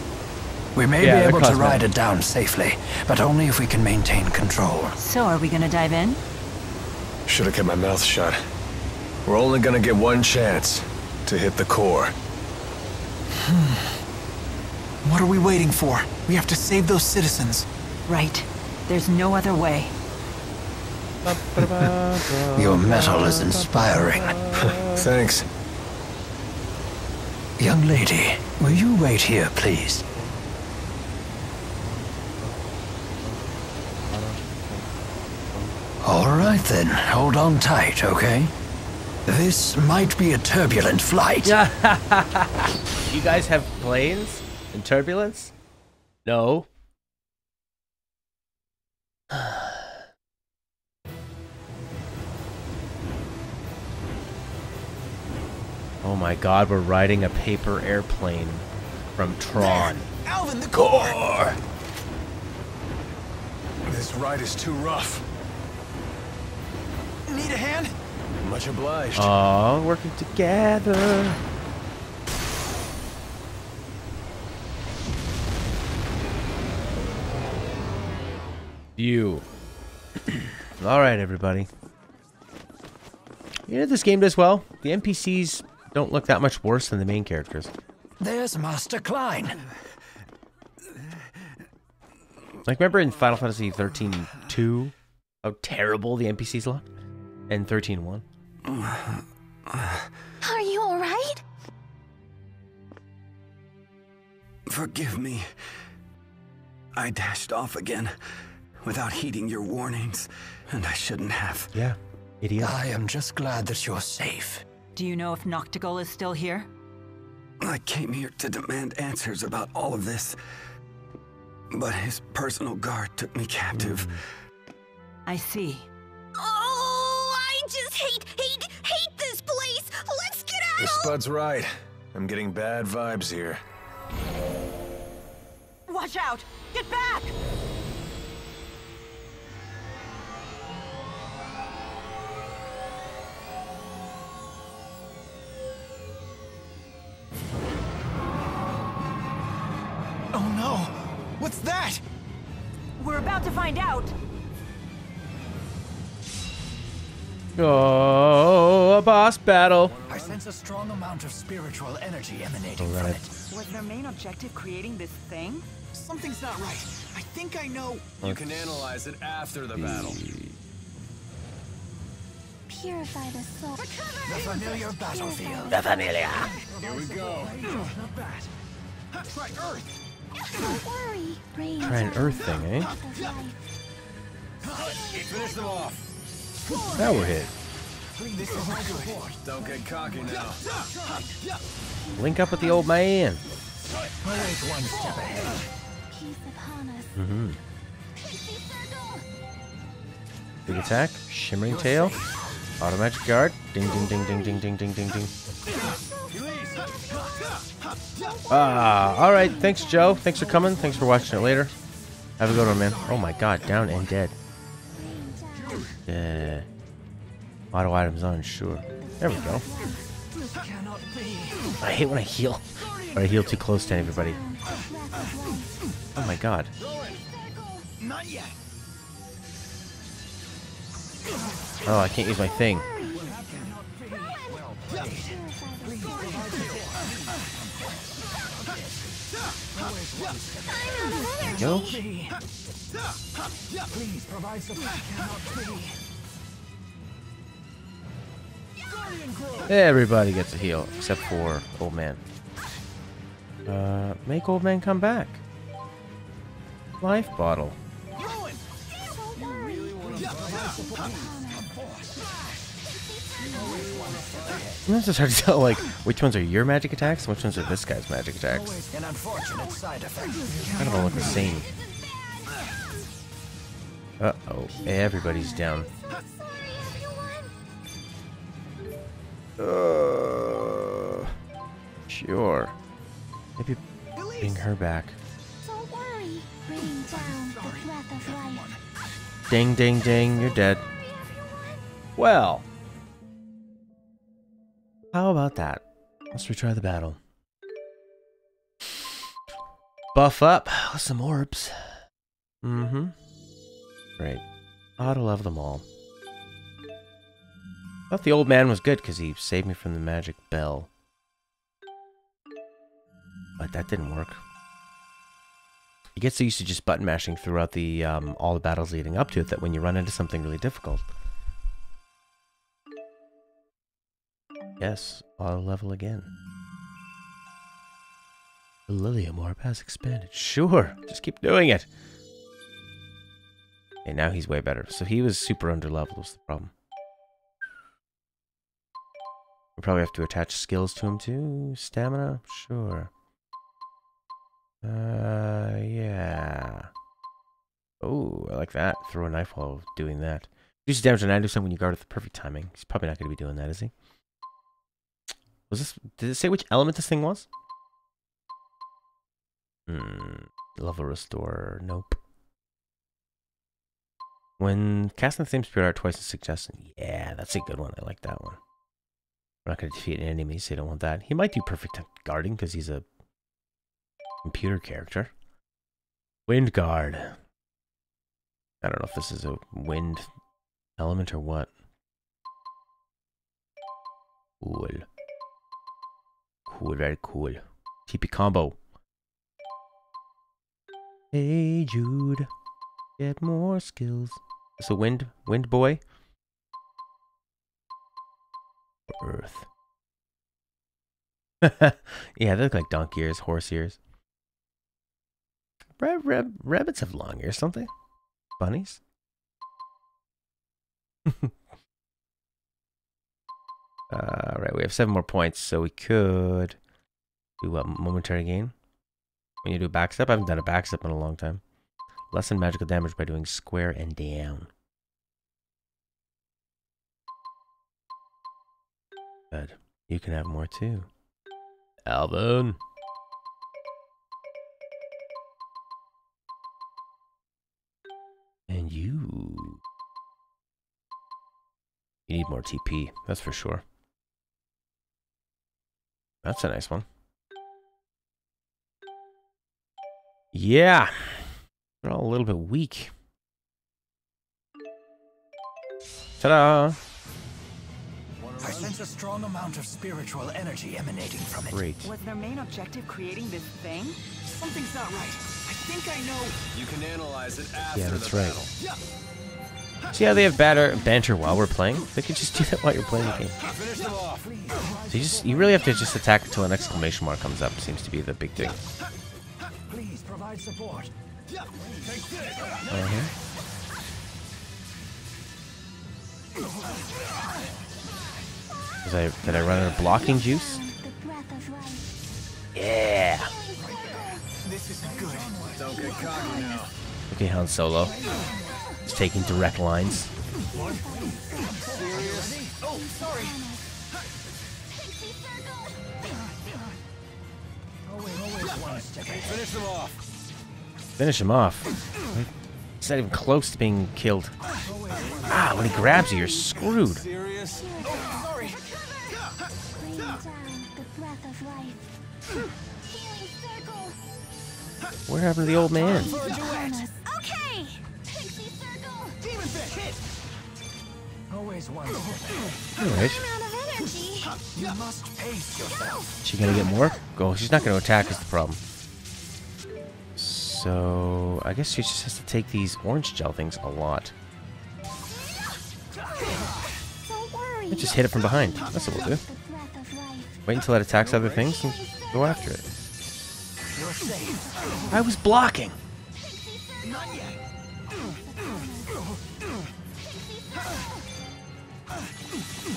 We may be able to ride it down safely, but only if we can maintain control. So, are we gonna dive in? Should have kept my mouth shut. We're only gonna get one chance to hit the core. What are we waiting for? We have to save those citizens. Right. There's no other way. Your metal is inspiring. Thanks. Young lady, will you wait here, please? All right then, hold on tight, okay? This might be a turbulent flight. You guys have planes and turbulence? No. Oh my god, we're riding a paper airplane from Tron. There, Alvin, the core! This ride is too rough. Need a hand? Much obliged. Oh, working together. You. All right, everybody. You know, this game does well. The NPCs don't look that much worse than the main characters. There's Master Klein. Like, remember in Final Fantasy 13-2, how terrible the NPCs look? And 13-1? Are you alright? Forgive me. I dashed off again without heeding your warnings, and I shouldn't have. Yeah, idiot. I am just glad that you're safe. Do you know if Noctigal is still here? I came here to demand answers about all of this, but his personal guard took me captive. I see. Oh, I just hate this place. Let's get out. This Spud's right. I'm getting bad vibes here. Watch out! Get back! Oh no! What's that? We're about to find out. Oh, a boss battle. I sense a strong amount of spiritual energy emanating from it. Was their main objective creating this thing? Something's not right. I think I know. You can analyze it after the battle. Purify the soul. The familiar battlefield. The Familia. Here we go. Not bad. Try Earth. Don't worry. Rain Try an Earth thing, eh? Finish them off. Now we're hit. This is my report. Don't get cocky now. Link up with the old man. Always one step ahead. Peace upon us. Mm-hmm. Big attack, shimmering tail, auto magic guard, ding ding ding ding ding ding ding ding ding. Alright, thanks Joe. Thanks for coming. Thanks for watching it later. Have a good one, man. Oh my god, down and dead. Yeah. Auto items on, sure. There we go. I hate when I heal. Or I heal too close to everybody. Oh my god. Not yet. Oh, I can't use my thing. There you go. Please provide support. Everybody gets a heal, except for old man. Make old man come back. Life bottle. It's just hard to tell, like, which ones are your magic attacks and which ones are this guy's magic attacks. An unfortunate side effect. Kind of all look the same. Uh-oh, everybody's down. Sure. Maybe bring her back. Don't worry. Rain down the breath of life. Ding, ding, ding, you're dead. Well. How about that? Let's retry the battle. Buff up with some orbs. Mm-hmm. Great. Auto level them all. Thought the old man was good because he saved me from the magic bell. But that didn't work. You get so used to just button mashing throughout the all the battles leading up to it that when you run into something really difficult. Yes, auto level again. The Lilium orb has expanded. Sure, just keep doing it. Okay, now he's way better. So he was super underleveled was the problem. We probably have to attach skills to him too. Stamina? Sure. Yeah. Oh, I like that. Throw a knife while doing that. Reduces damage to 90% when you guard with the perfect timing. He's probably not going to be doing that, is he? Was this... Did it say which element this thing was? Level restore. Nope. When casting the same spirit art twice is suggested. Yeah, that's a good one. I like that one. We're not going to defeat an enemy, so you don't want that. He might do perfect guarding because he's a computer character. Wind guard. I don't know if this is a wind element or what. Cool. Cool, very cool. TP combo. Hey Jude, get more skills. Is a wind boy? Or Earth. Yeah, they look like donkey ears, horse ears. Rabbits have long ears, don't they? Bunnies? Right, we have 7 more points, so we could do a momentary gain. When you do a backstep, I haven't done a backstep in a long time. Lessen magical damage by doing square and down. Good. You can have more too. Alvin. And you. You need more TP, that's for sure. That's a nice one. Yeah. They're all a little bit weak. Ta-da! I sense a strong amount of spiritual energy emanating from it. Great. Was their main objective creating this thing? Something's not right. I think I know. You can analyze it after Yeah, that's the right. battle. See how they have banter while we're playing? They could just do that while you're playing the game. Finish them off. So you really have to just attack until an exclamation mark comes up. Seems to be the big thing. Please provide support. Did I run out of blocking juice? Yeah. This is good. Don't get cocky now. Okay, Han Solo. He's taking direct lines. Serious? Oh, sorry. Finish them off. Finish him off. He's not even close to being killed. Ah, when he grabs you, you're screwed. Serious? Oh, sorry. Bring down the breath of life. Healing circle. What happened to the old man? Okay. Pixie circle. Demon fish, hit. Always one step ahead. Alright. I'm out of energy. You must pace yourself. She gonna get more? Go. She's not gonna attack is the problem. So I guess she just has to take these orange gel things a lot. Don't worry. Just hit it from behind. That's what we'll do. The breath of life. Wait until it attacks other things and go after it. You're safe. I was blocking. Not yet.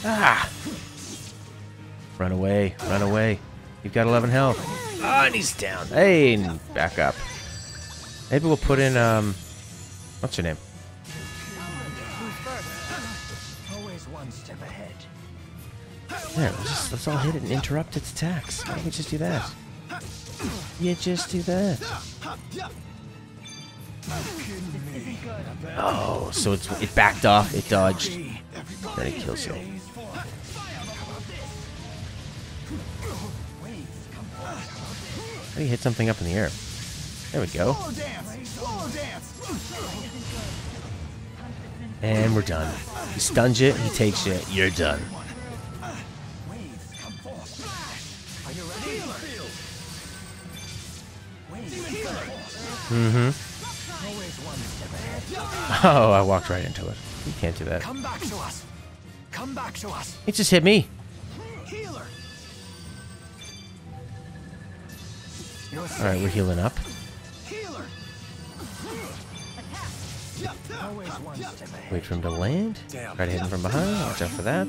Ah! Run away. Run away. You've got 11 health. Ah, and he's down. Hey, and back up. Maybe we'll put in, what's your name? Always one step ahead. There, let's all hit it and interrupt its attacks. Why don't we just do that? You just do that. Oh, so it backed off, it dodged, then it kills you. How do you hit something up in the air? There we go. And we're done. He stuns you, he takes you, you're done. Mm-hmm. Oh, I walked right into it. You can't do that. Come back to us. Come back to us. He just hit me. Healer. Alright, we're healing up. Healer. Always one step ahead. Wait for him to land. Try to hit him from behind. Watch out for that.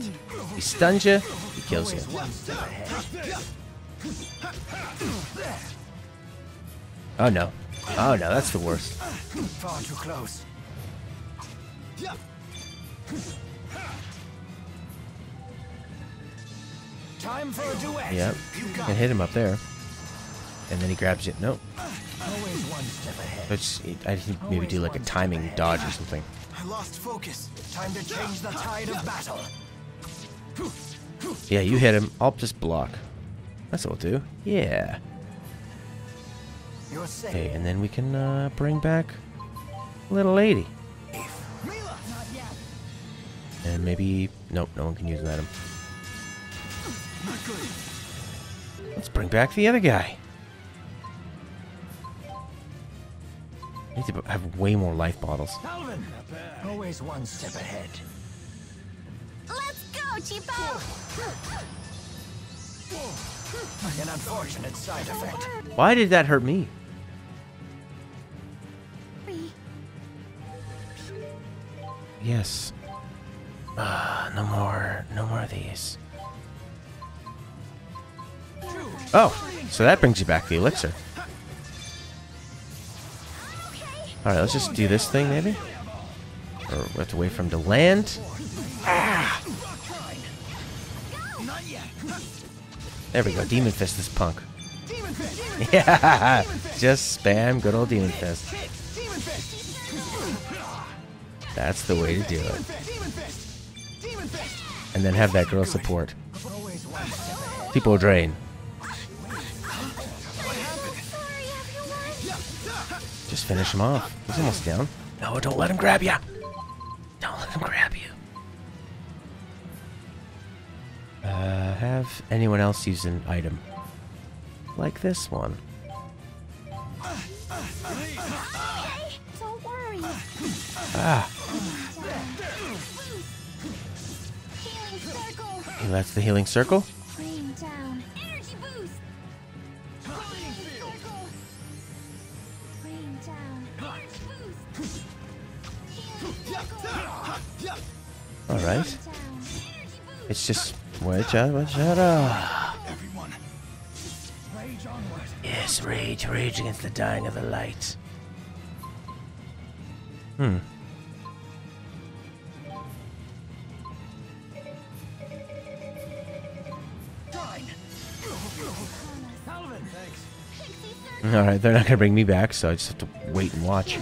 He stuns you. He kills you. One step ahead. Oh no. Oh no, that's the worst. Far too close. Time for a duet. Yep. And hit him up there. And then he grabs you. Nope. Always one step ahead. I think maybe do like a timing dodge or something. I lost focus. Time to change the tide of battle. Yeah, you hit him. I'll just block. That's what we'll do. Yeah. You're safe. Okay, and then we can bring back little lady. And maybe... Nope, no one can use an item. Let's bring back the other guy. I need to have way more life bottles. Alvin, always one step ahead. Let's go, Cheapo! An unfortunate side effect. Why did that hurt me? Yes. No more of these. Oh, so that brings you back the elixir. Alright, let's just do this thing, maybe? Or we have to wait for him to land. Ah! There we go, Demon Fist this punk. Yeah! Just spam good old Demon Fist. That's the way to do it. And then have that girl support. Tipo drain. Just finish him off. He's almost down. No, don't let him grab you. Don't let him grab you. Have anyone else use an item like this one? Don't worry. Ah. Healing circle. And that's the healing circle. Rain down. Energy boost. Healing circle. Rain down. Energy boost. Healing circle. All right. It's just shut up. Everyone, rage onward. Yes, rage against the dying of the light. Hmm. Alright, they're not gonna bring me back, so I just have to wait and watch.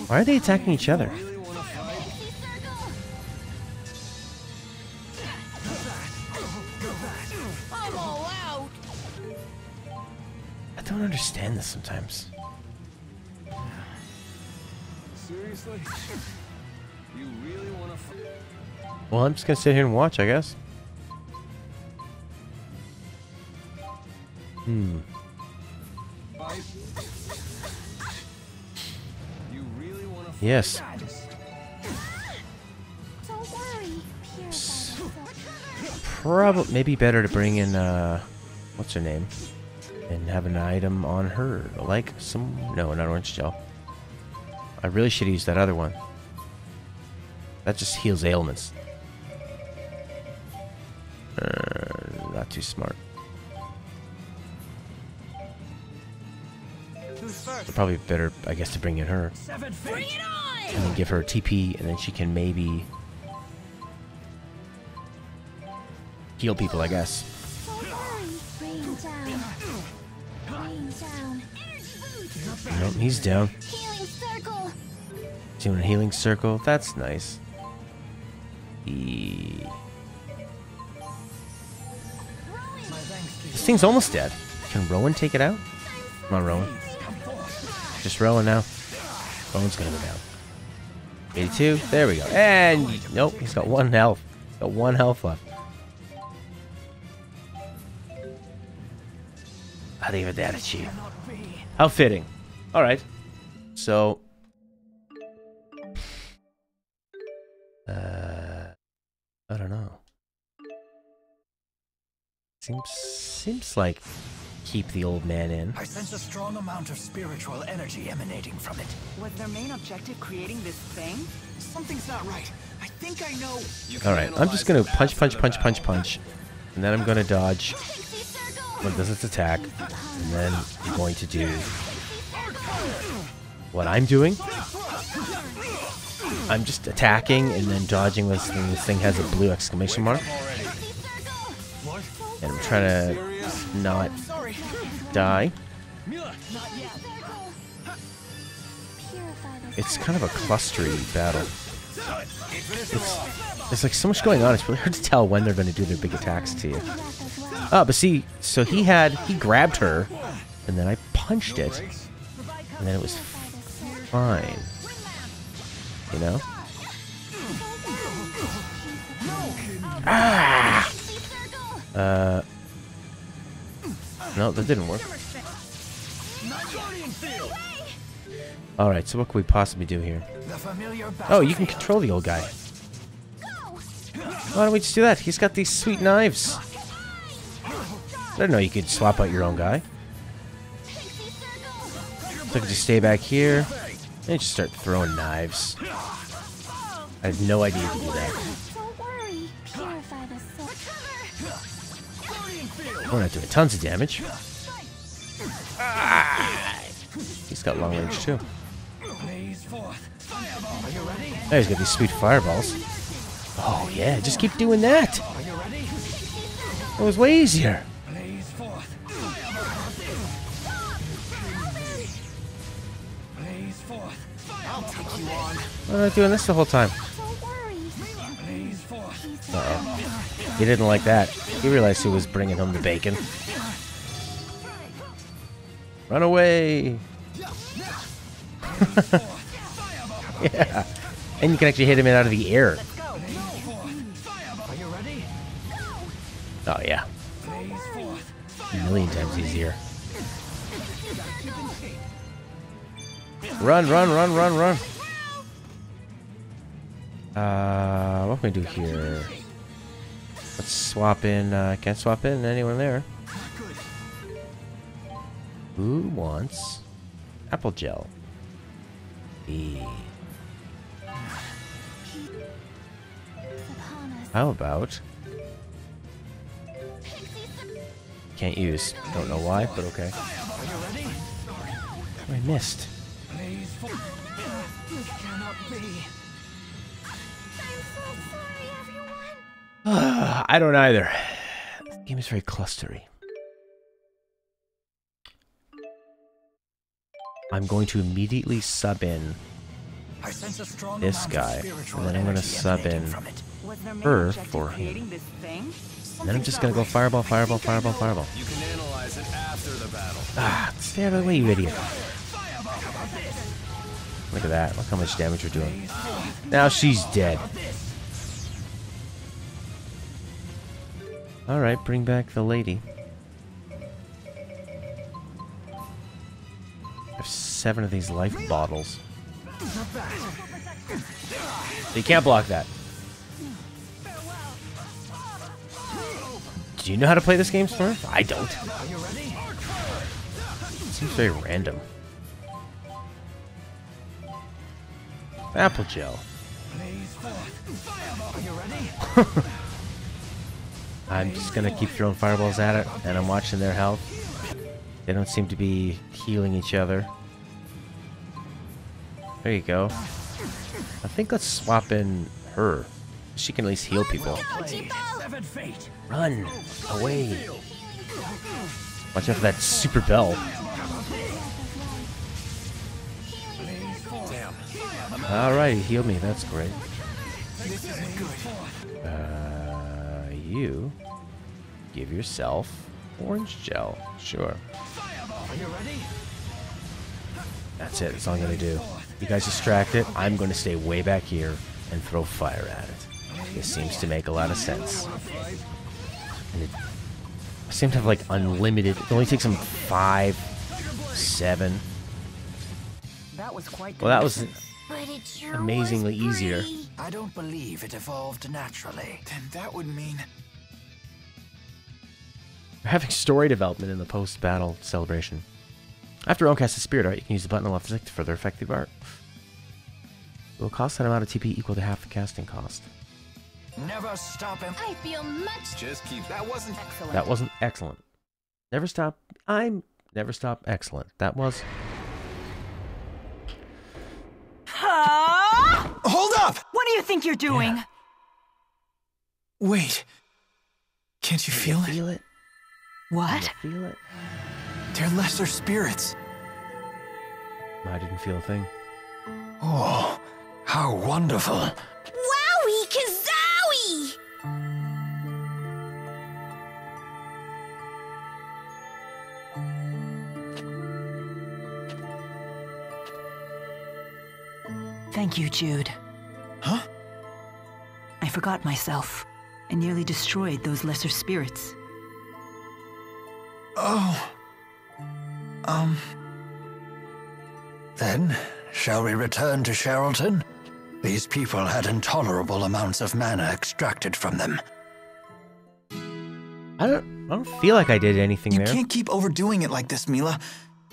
Why are they attacking each other? I don't understand this sometimes. Seriously? You really want to? Well, I'm just gonna sit here and watch, I guess. Hmm. You really want to? Yes. Don't worry. Probably, maybe better to bring in, what's her name? And have an item on her. Like some, no, not orange gel. I really should use that other one. That just heals ailments. Not too smart. Probably better, I guess, to bring in her. Bring it on! And then give her a TP, and then she can maybe heal people, I guess. Don't worry. Rain down. Rain down. Nope, he's down. Healing circle. Doing a healing circle. That's nice. This thing's almost dead. Can Rowan take it out? Come on, Rowan. Just Rowan now. Rowan's gonna go down. 82. There we go. And nope, he's got 1 health. He's got 1 health left. I'll leave it there at you. How fitting. Alright. So I don't know. Seems like keep the old man in. I sense a strong amount of spiritual energy emanating from it. Was their main objective creating this thing? Something's not right. I think I know. Alright, I'm just gonna punch. And then I'm gonna dodge when it does its attack. And then I'm going to do what I'm doing. I'm just attacking and then dodging when this thing has a blue exclamation mark. And I'm trying to not die. It's kind of a clustery battle. There's like so much going on, it's really hard to tell when they're going to do their big attacks to you. Oh, but see, so he grabbed her, and then I punched it, and then it was fine. You know? Ah! No, that didn't work. Alright, so what can we possibly do here? Oh, you can control the old guy. Why don't we just do that? He's got these sweet knives. I didn't know you could swap out your own guy. So I could just stay back here and just start throwing knives. I had no idea you could do that. We're not doing tons of damage. Ah! He's got long range too. Oh, he's got these sweet fireballs. Oh yeah, just keep doing that. It was way easier. Why am I doing this the whole time? Uh-oh. He didn't like that. He realized who was bringing home the bacon. Run away! Yeah. And you can actually hit him out of the air. Oh, yeah. A million times easier. Run, run, run, run, run. What can we do here? Let's swap in, can't swap in anyone there. Who wants apple gel? How about... Can't use. Don't know why, but okay. Oh, I missed. I don't either. This game is very clustery. I'm going to immediately sub in this guy, and then I'm going to sub in her for him. And then I'm just going to go fireball, fireball, fireball, fireball. You can analyze it after the battle. Ah, stay out of the way, you idiot. Look at that. Look how much damage we're doing. Now she's dead. Alright, bring back the lady. I have 7 of these life bottles. You can't block that. Do you know how to play this game, Smurf? I don't. It seems very random. Apple gel. I'm just gonna keep throwing fireballs at it, and I'm watching their health. They don't seem to be healing each other. There you go. I think let's swap in her. She can at least heal people. Run away. Watch out for that super bell. Alright, he healed me. That's great. You give yourself orange gel. Sure. That's it. That's all I'm going to do. You guys distract it. I'm going to stay way back here and throw fire at it. This seems to make a lot of sense. And it seems to have like unlimited. It only takes them 5, 7. That was quite well, that was amazingly easier. I don't believe it evolved naturally. Then that would mean... We're having story development in the post-battle celebration. After Owncast the Spirit Art, you can use the button on the left stick to further affect the art. It will cost that amount of TP equal to half the casting cost. Never stop him. I feel much... Just keep... That wasn't excellent. That wasn't excellent. Never stop. Never stop excellent. That was... Hold up! What do you think you're doing? Yeah. Wait. Can't you feel it? Feel it? What? Feel it? They're lesser spirits. I didn't feel a thing. Oh, how wonderful. Wowie kazowie! Thank you, Jude. Huh? I forgot myself and nearly destroyed those lesser spirits. Oh. Then, shall we return to Sherrilton? These people had intolerable amounts of mana extracted from them. I don't feel like I did anything You there. can't keep overdoing it like this, Mila.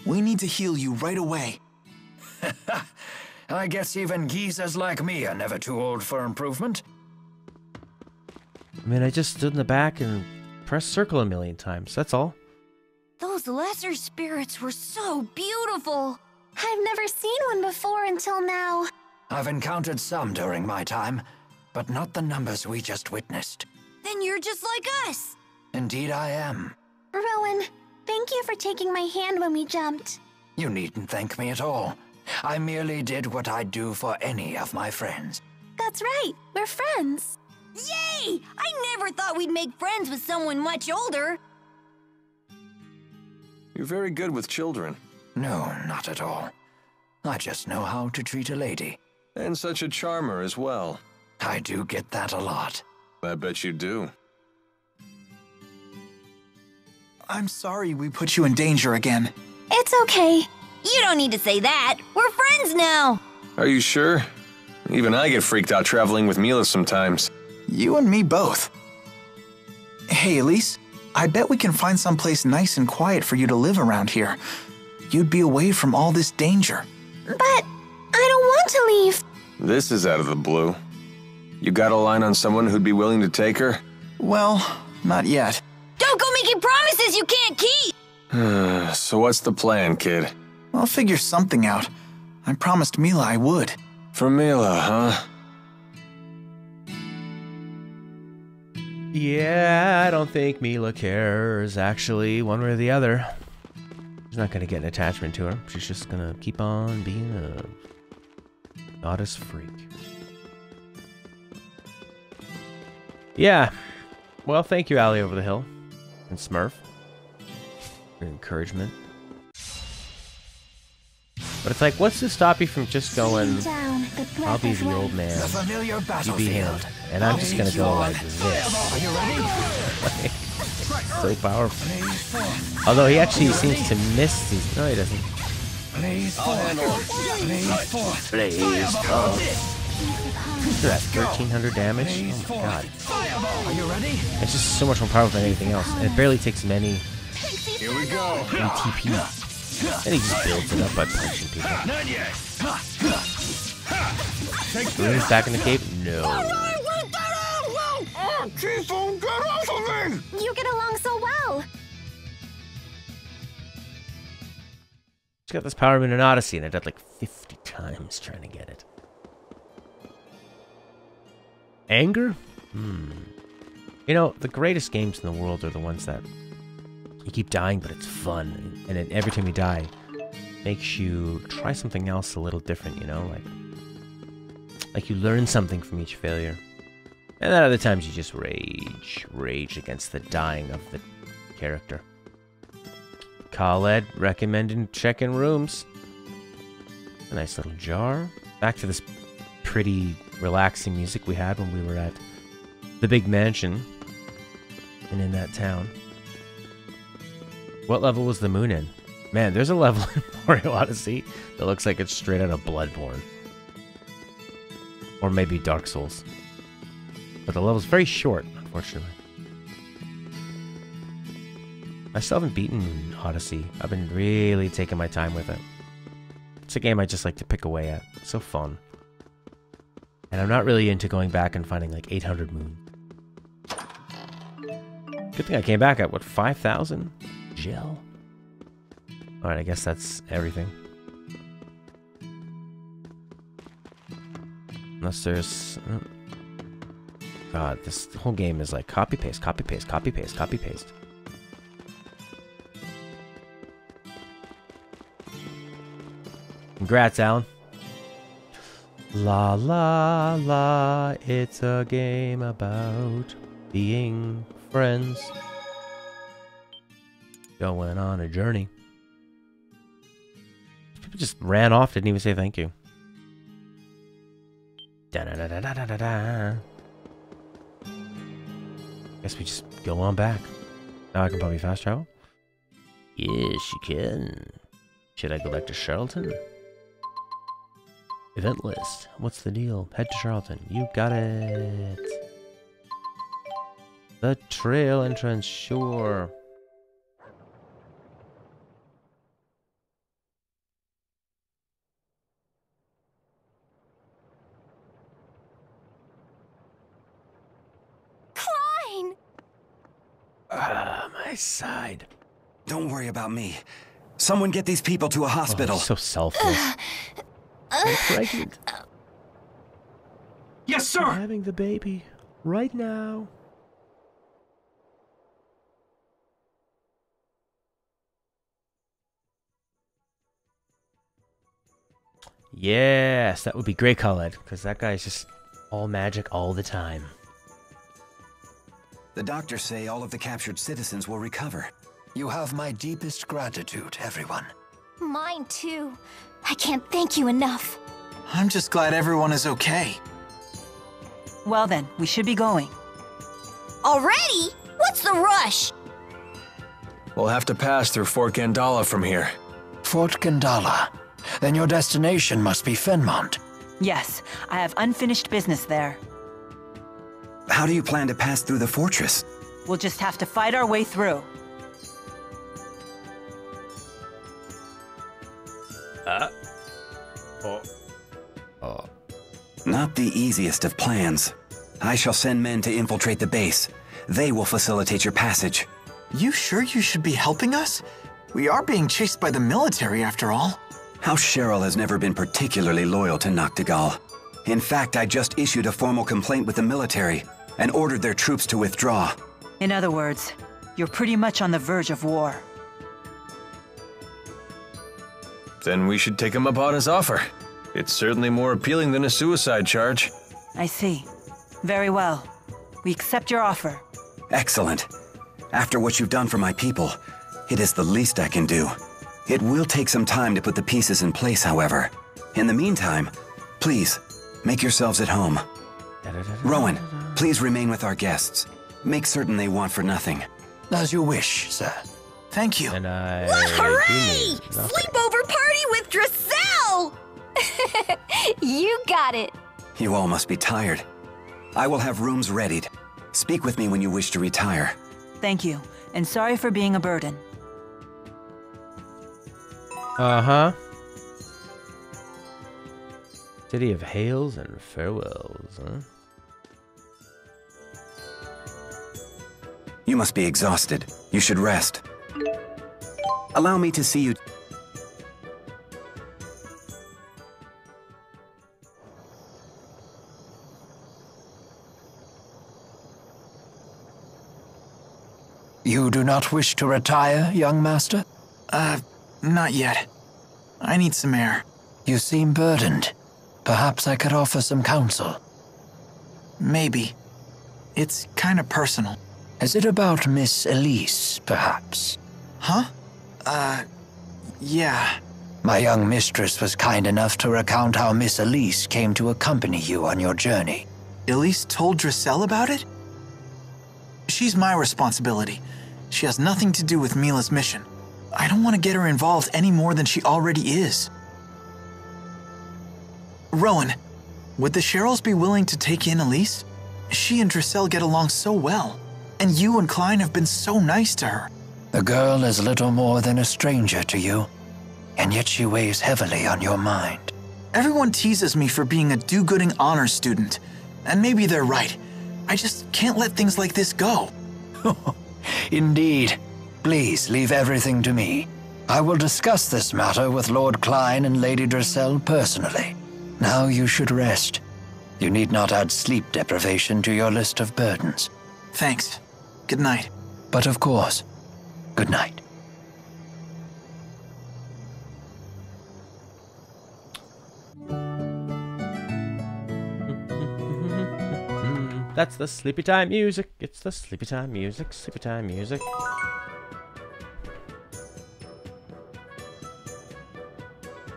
We need to heal you right away. I guess even geezers like me are never too old for improvement. I mean, I just stood in the back and pressed circle a million times, that's all. Those lesser spirits were so beautiful. I've never seen one before until now. I've encountered some during my time, but not the numbers we just witnessed. Then you're just like us. Indeed I am. Rowan, thank you for taking my hand when we jumped. You needn't thank me at all. I merely did what I'd do for any of my friends. That's right, we're friends. Yay! I never thought we'd make friends with someone much older. You're very good with children. No, not at all. I just know how to treat a lady. And such a charmer as well. I do get that a lot. I bet you do. I'm sorry we put you in danger again. It's okay. You don't need to say that. We're friends now. Are you sure? Even I get freaked out traveling with Mila sometimes. You and me both. Hey, Elise, I bet we can find someplace nice and quiet for you to live around here. You'd be away from all this danger. But I don't want to leave. This is out of the blue. You got a line on someone who'd be willing to take her? Well, not yet. Don't go making promises you can't keep. So what's the plan, kid? I'll figure something out. I promised Mila I would. For Mila, huh? Yeah, I don't think Mila cares, actually, one way or the other. She's not gonna get an attachment to her. She's just gonna keep on being a goddess freak. Yeah. Well, thank you, Allie over the hill. And Smurf. For encouragement. But it's like, what's to stop you from just going, I'll be the old man, The familiar you be him, and I'm just gonna go like this. Are you ready? So powerful. Although he actually seems to miss these. No, he doesn't. I'll handle it. Blaze. Look at that, 1300 damage. Oh my god. Are you ready? It's just so much more powerful than anything else. And it barely takes many Here we go. ATP. And he just builds it up by punching people. Not yet. Rune's back in the cave? No. Chiefon, get off of me! You get along so well. She's got this power in an Odyssey, and I died like 50 times trying to get it. Anger? You know, the greatest games in the world are the ones that you keep dying, but it's fun. And then every time you die, makes you try something else a little different, you know? Like you learn something from each failure. And then other times you just rage against the dying of the character. Khaled recommending checking rooms. A nice little jar. Back to this pretty relaxing music we had when we were at the big mansion and in that town. What level was the moon in? Man, there's a level in Mario Odyssey that looks like it's straight out of Bloodborne. Or maybe Dark Souls. But the level's very short, unfortunately. I still haven't beaten Odyssey. I've been really taking my time with it. It's a game I just like to pick away at. It's so fun. And I'm not really into going back and finding like 800 moon. Good thing I came back at, what, 5,000? Gel? Alright, I guess that's everything. Unless there's... God, this whole game is like copy paste, copy paste, copy paste, copy paste. Congrats, Alan. La la la, it's a game about being friends. Going on a journey. People just ran off, didn't even say thank you. Da da da da da da da. Guess we just go on back. Now I can probably fast travel. Yes, you can. Should I go back to Charlton? Event list. What's the deal? Head to Charlton. You got it. The trail entrance, sure. Klein! Ah, my side. Don't worry about me. Someone get these people to a hospital. Oh, so selfless. I'm pregnant. Yes, sir! I'm having the baby. Right now. Yes, that would be great, Khaled, because that guy's just all magic all the time. The doctors say all of the captured citizens will recover. You have my deepest gratitude, everyone. Mine too. I can't thank you enough. I'm just glad everyone is okay. Well then, we should be going. Already? What's the rush? We'll have to pass through Fort Gandala from here. Fort Gandala. Then your destination must be Fenmont. Yes, I have unfinished business there. How do you plan to pass through the fortress? We'll just have to fight our way through. Not the easiest of plans. I shall send men to infiltrate the base. They will facilitate your passage. You sure you should be helping us? We are being chased by the military after all. House Cheryl has never been particularly loyal to Noctigal. In fact, I just issued a formal complaint with the military and ordered their troops to withdraw. In other words, you're pretty much on the verge of war. Then we should take him up on his offer. It's certainly more appealing than a suicide charge. I see. Very well. We accept your offer. Excellent. After what you've done for my people, it is the least I can do. It will take some time to put the pieces in place, however. In the meantime, please, make yourselves at home. Rowan, please remain with our guests. Make certain they want for nothing. As you wish, sir. Thank you. And I... Hooray! Sleepover party with Dressel! You got it. You all must be tired. I will have rooms readied. Speak with me when you wish to retire. Thank you, and sorry for being a burden. Uh-huh. City of hails and farewells, huh? You must be exhausted. You should rest. Allow me to see you. You do not wish to retire, young master? Not yet. I need some air. You seem burdened. Perhaps I could offer some counsel. Maybe. It's kind of personal. Is it about Miss Elise, perhaps? Huh? Yeah. My young mistress was kind enough to recount how Miss Elise came to accompany you on your journey. Elise told Dressel about it? She's my responsibility. She has nothing to do with Mila's mission. I don't want to get her involved any more than she already is. Rowan, would the Cheryls be willing to take in Elise? She and Dressel get along so well, and you and Klein have been so nice to her. The girl is little more than a stranger to you, and yet she weighs heavily on your mind. Everyone teases me for being a do-gooding honors student, and maybe they're right. I just can't let things like this go. Indeed. Please leave everything to me. I will discuss this matter with Lord Klein and Lady Dressel personally. Now you should rest. You need not add sleep deprivation to your list of burdens. Thanks. Good night. But of course, good night. That's the sleepy time music. It's the sleepy time music. Sleepy time music.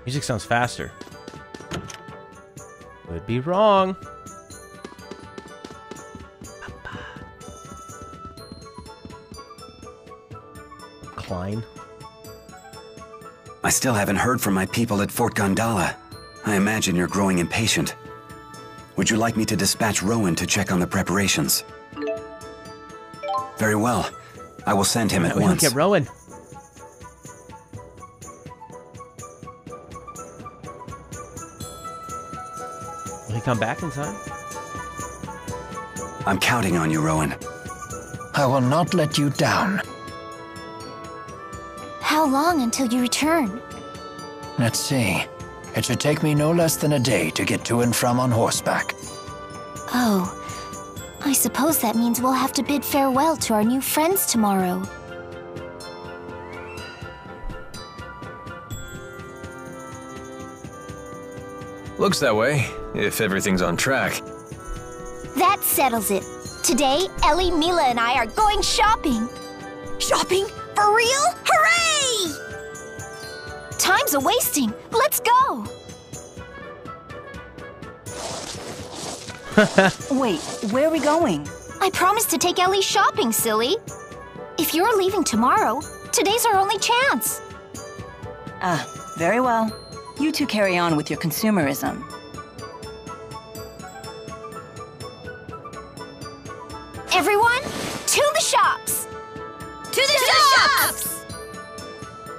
Music sounds faster. Would be wrong. Klein. I still haven't heard from my people at Fort Gondala. I imagine you're growing impatient. Would you like me to dispatch Rowan to check on the preparations? Very well. I will send him at once. Look at Rowan. Will he come back in time? I'm counting on you, Rowan. I will not let you down. How long until you return? Let's see. It should take me no less than a day to get to and from on horseback. Oh, I suppose that means we'll have to bid farewell to our new friends tomorrow. Looks that way, if everything's on track. That settles it. Today, Ellie, Mila, and I are going shopping. Shopping? For real? Hooray! Time's a-wasting. Let's go. Wait, where are we going? I promised to take Ellie shopping, silly. If you're leaving tomorrow, today's our only chance. Ah, very well. You two carry on with your consumerism. Everyone, to the shops! To the shops!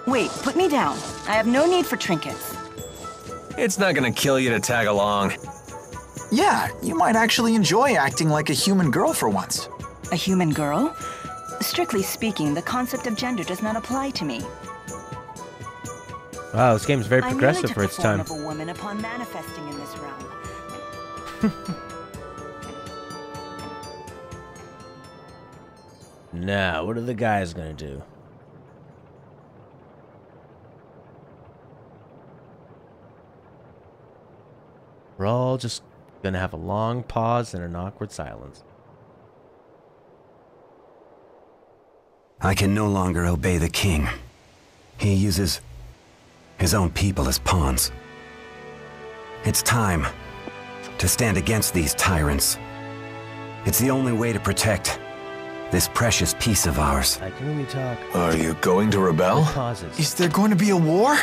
Wait, put me down. I have no need for trinkets. It's not gonna kill you to tag along. Yeah, you might actually enjoy acting like a human girl for once. A human girl? Strictly speaking, the concept of gender does not apply to me. Wow, this game's very progressive for its time. I merely took the form of a woman upon manifesting in this realm. Now, what are the guys gonna do? We're all just gonna have a long pause and an awkward silence. I can no longer obey the king. He uses his own people as pawns. It's time to stand against these tyrants. It's the only way to protect this precious piece of ours. I can only talk. Are you going to rebel? Pauses. Is there going to be a war?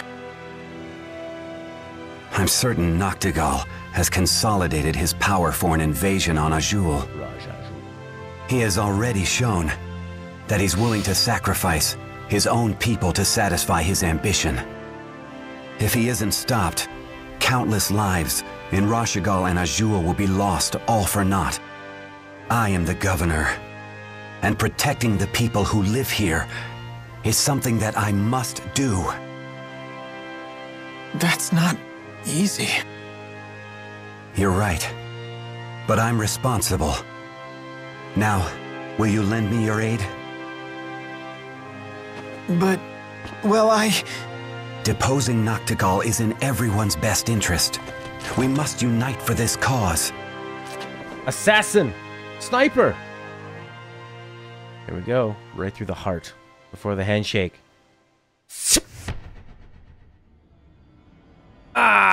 I'm certain Noctigal has consolidated his power for an invasion on Azul. He has already shown that he's willing to sacrifice his own people to satisfy his ambition. If he isn't stopped, countless lives in Rashigal and Azul will be lost all for naught. I am the governor, and protecting the people who live here is something that I must do. That's not easy. You're right, but I'm responsible. Now, will you lend me your aid? But, well, Deposing Noctigal is in everyone's best interest. We must unite for this cause. Assassin! Sniper! Here we go. Right through the heart. Before the handshake. Ow!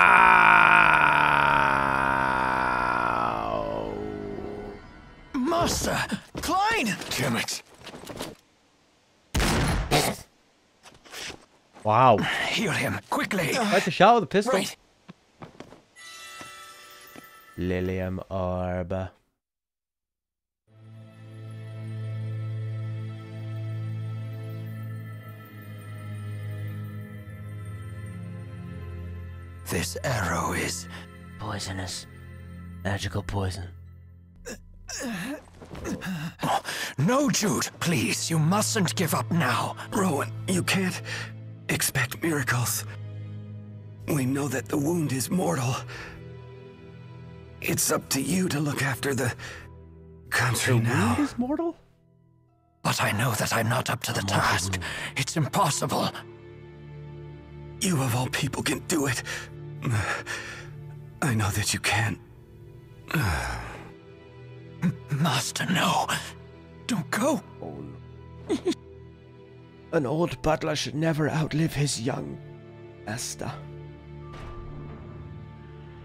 Master! Klein! Damn it. Wow. Heal him, quickly! Quite the shot with a pistol. Right. Lilium Orb. This arrow is Poisonous. Magical poison. Oh, no, Jude, please, you mustn't give up now. Rowan, you can't expect miracles. We know that the wound is mortal. It's up to you to look after the country now. Wound is mortal? But I know that I'm not up to the task. It's impossible. You of all people can do it. I know that you can. Master, no. Don't go. An old butler should never outlive his young master.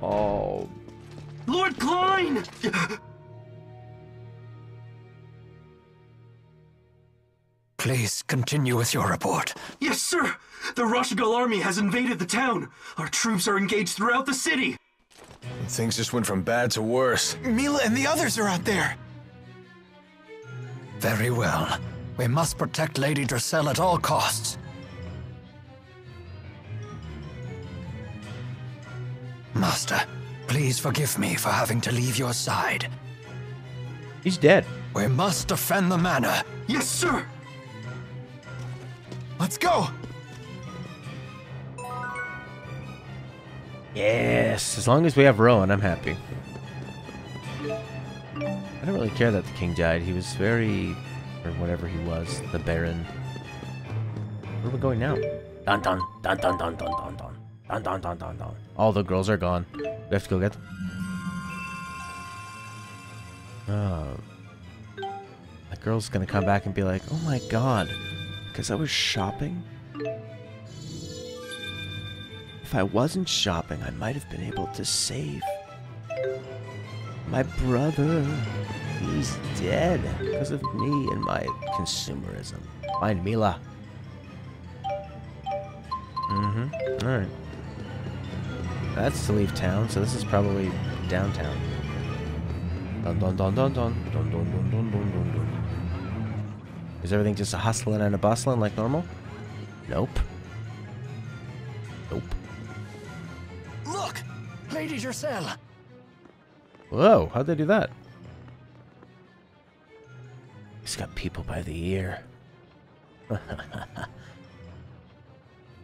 Oh. Lord Klein! Please continue with your report. Yes, sir! The Rashigal army has invaded the town. Our troops are engaged throughout the city. Things just went from bad to worse. Mila and the others are out there. Very well. We must protect Lady Dracel at all costs. Master, please forgive me for having to leave your side. He's dead. We must defend the manor. Yes, sir! Let's go! Yes, as long as we have Rowan, I'm happy. I don't really care that the king died. He was very... or whatever he was. The Baron. Where are we going now? Dun dun dun dun dun dun dun dun. Dun dun dun dun dun. All the girls are gone. We have to go get them. The girl's gonna come back and be like, oh my god, because I was shopping? If I wasn't shopping, I might have been able to save my brother. He's dead because of me and my consumerism. Find Mila. Alright. That's to leave town, so this is probably downtown. Dun dun dun dun dun dun dun dun dun dun dun dun. Is everything just a hustling and a bustling like normal? Nope. Nope. Look! Lady Dracel! Whoa, how'd they do that? He's got people by the ear.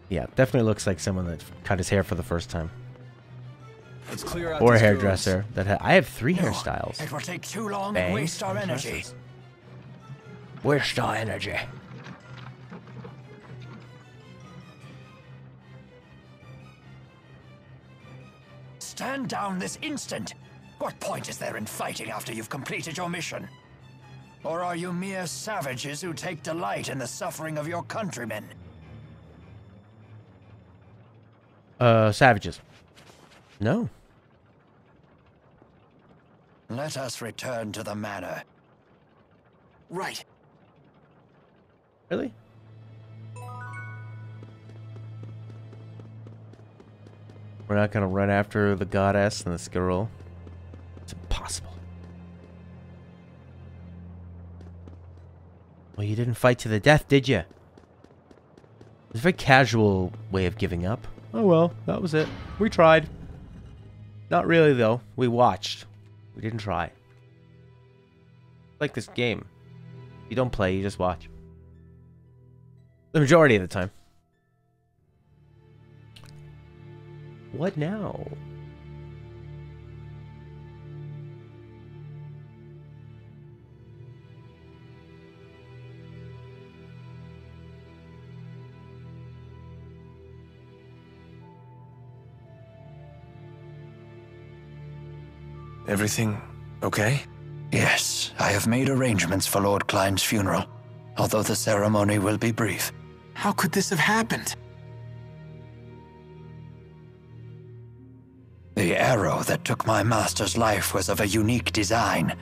Yeah, definitely looks like someone that cut his hair for the first time. Let's clear out Or a these hairdresser. I have 3 hairstyles. It will take too long Bangs, and waste our energy. Waste our energy. Stand down this instant! What point is there in fighting after you've completed your mission? Or are you mere savages who take delight in the suffering of your countrymen? Savages. No. Let us return to the manor. Right. Really? We're not gonna run after the goddess and this girl. It's impossible. Well, you didn't fight to the death, did you? It's a very casual way of giving up. Oh well, that was it. We tried. Not really, though. We watched. We didn't try. Like this game. You don't play, you just watch. The majority of the time. What now? Everything okay? Yes, I have made arrangements for Lord Klein's funeral, although the ceremony will be brief. How could this have happened? The arrow that took my master's life was of a unique design,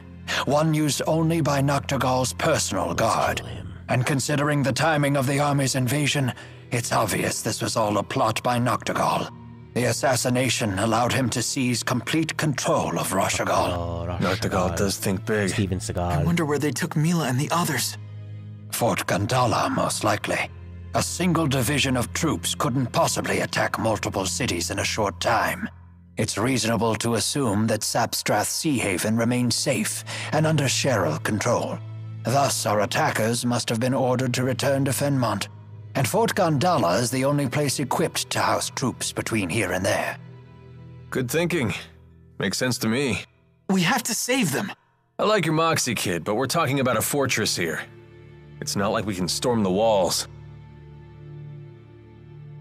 one used only by Noctigal's personal guard. And considering the timing of the army's invasion, it's obvious this was all a plot by Noctigal. The assassination allowed him to seize complete control of Rashigal. Noctigal does think big. Steven I Seagal. wonder where they took Mila and the others. Fort Gandala, most likely. A single division of troops couldn't possibly attack multiple cities in a short time. It's reasonable to assume that Sapstrath Sea Haven remains safe and under Cheryl control. Thus, our attackers must have been ordered to return to Fenmont. And Fort Gandala is the only place equipped to house troops between here and there. Good thinking. Makes sense to me. We have to save them. I like your moxie, kid, but we're talking about a fortress here. It's not like we can storm the walls.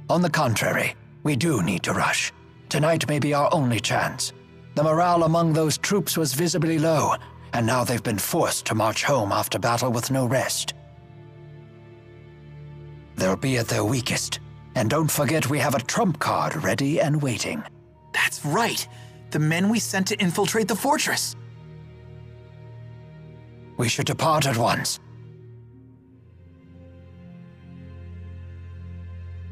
On the contrary, we do need to rush. Tonight may be our only chance. The morale among those troops was visibly low, and now they've been forced to march home after battle with no rest. They'll be at their weakest, and don't forget we have a trump card ready and waiting. That's right. The men we sent to infiltrate the fortress. We should depart at once.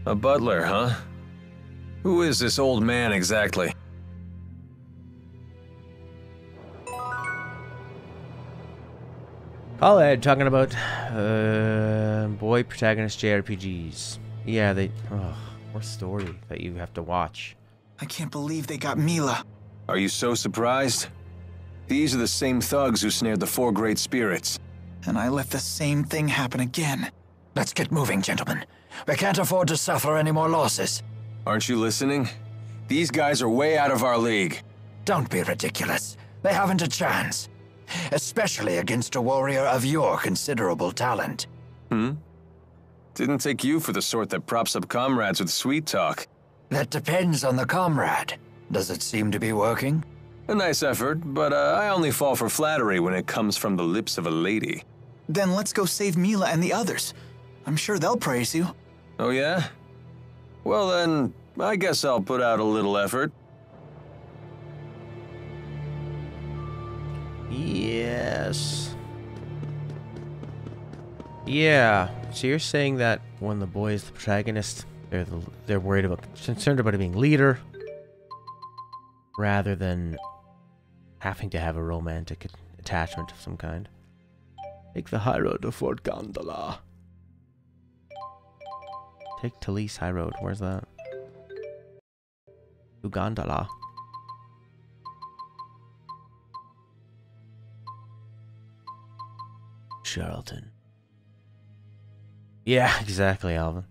A butler, huh? Who is this old man exactly? Paulette talking about boy protagonist JRPGs. Yeah, more story that you have to watch. I can't believe they got Mila. Are you so surprised? These are the same thugs who snared the 4 great spirits. And I let the same thing happen again. Let's get moving, gentlemen. We can't afford to suffer any more losses. Aren't you listening? These guys are way out of our league. Don't be ridiculous. They haven't a chance. Especially against a warrior of your considerable talent. Didn't take you for the sort that props up comrades with sweet talk. That depends on the comrade. Does it seem to be working? A nice effort, but I only fall for flattery when it comes from the lips of a lady. Then let's go save Mila and the others. I'm sure they'll praise you. Oh yeah? Well then, I guess I'll put out a little effort. Yes. Yeah. So you're saying that when the boy is the protagonist, they're worried about, concerned about it being leader, rather than having to have a romantic attachment of some kind. Take the high road to Fort Gondola. Take Talise High Road. Where's that? To Gondola. Charlton. Yeah, exactly, Alvin.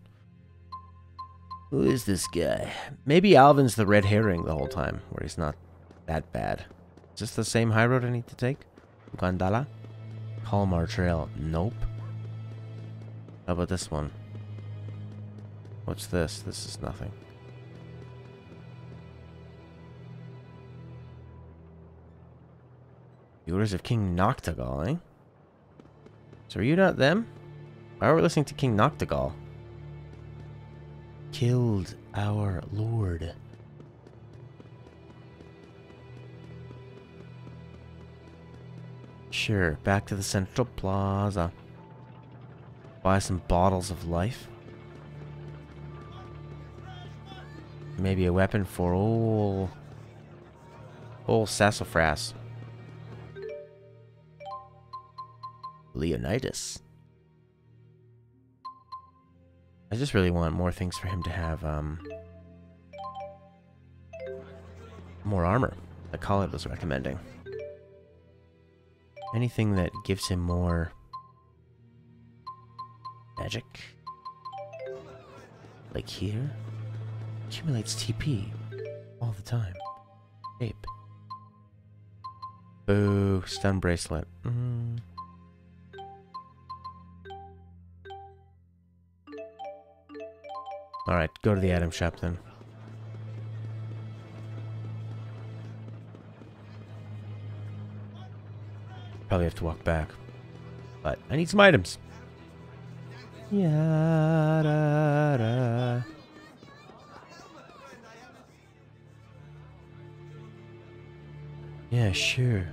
Who is this guy? Maybe Alvin's the red herring the whole time, where he's not that bad. Is this the same high road I need to take? Gondola? Palmar Trail. Nope. How about this one? What's this? This is nothing. The Orders of King Noctigal, eh? So are you not them? Why are we listening to King Noctigal? Killed our lord. Sure, back to the Central Plaza. Buy some bottles of life. Maybe a weapon for old Sassafras. Leonidas. I just really want more things for him to have, more armor, like Khalid was recommending. Anything that gives him more magic. Like here. Accumulates TP all the time. Ape. Boo. Stun bracelet. Alright, go to the item shop then. Probably have to walk back. But I need some items. Yada. Yeah, sure.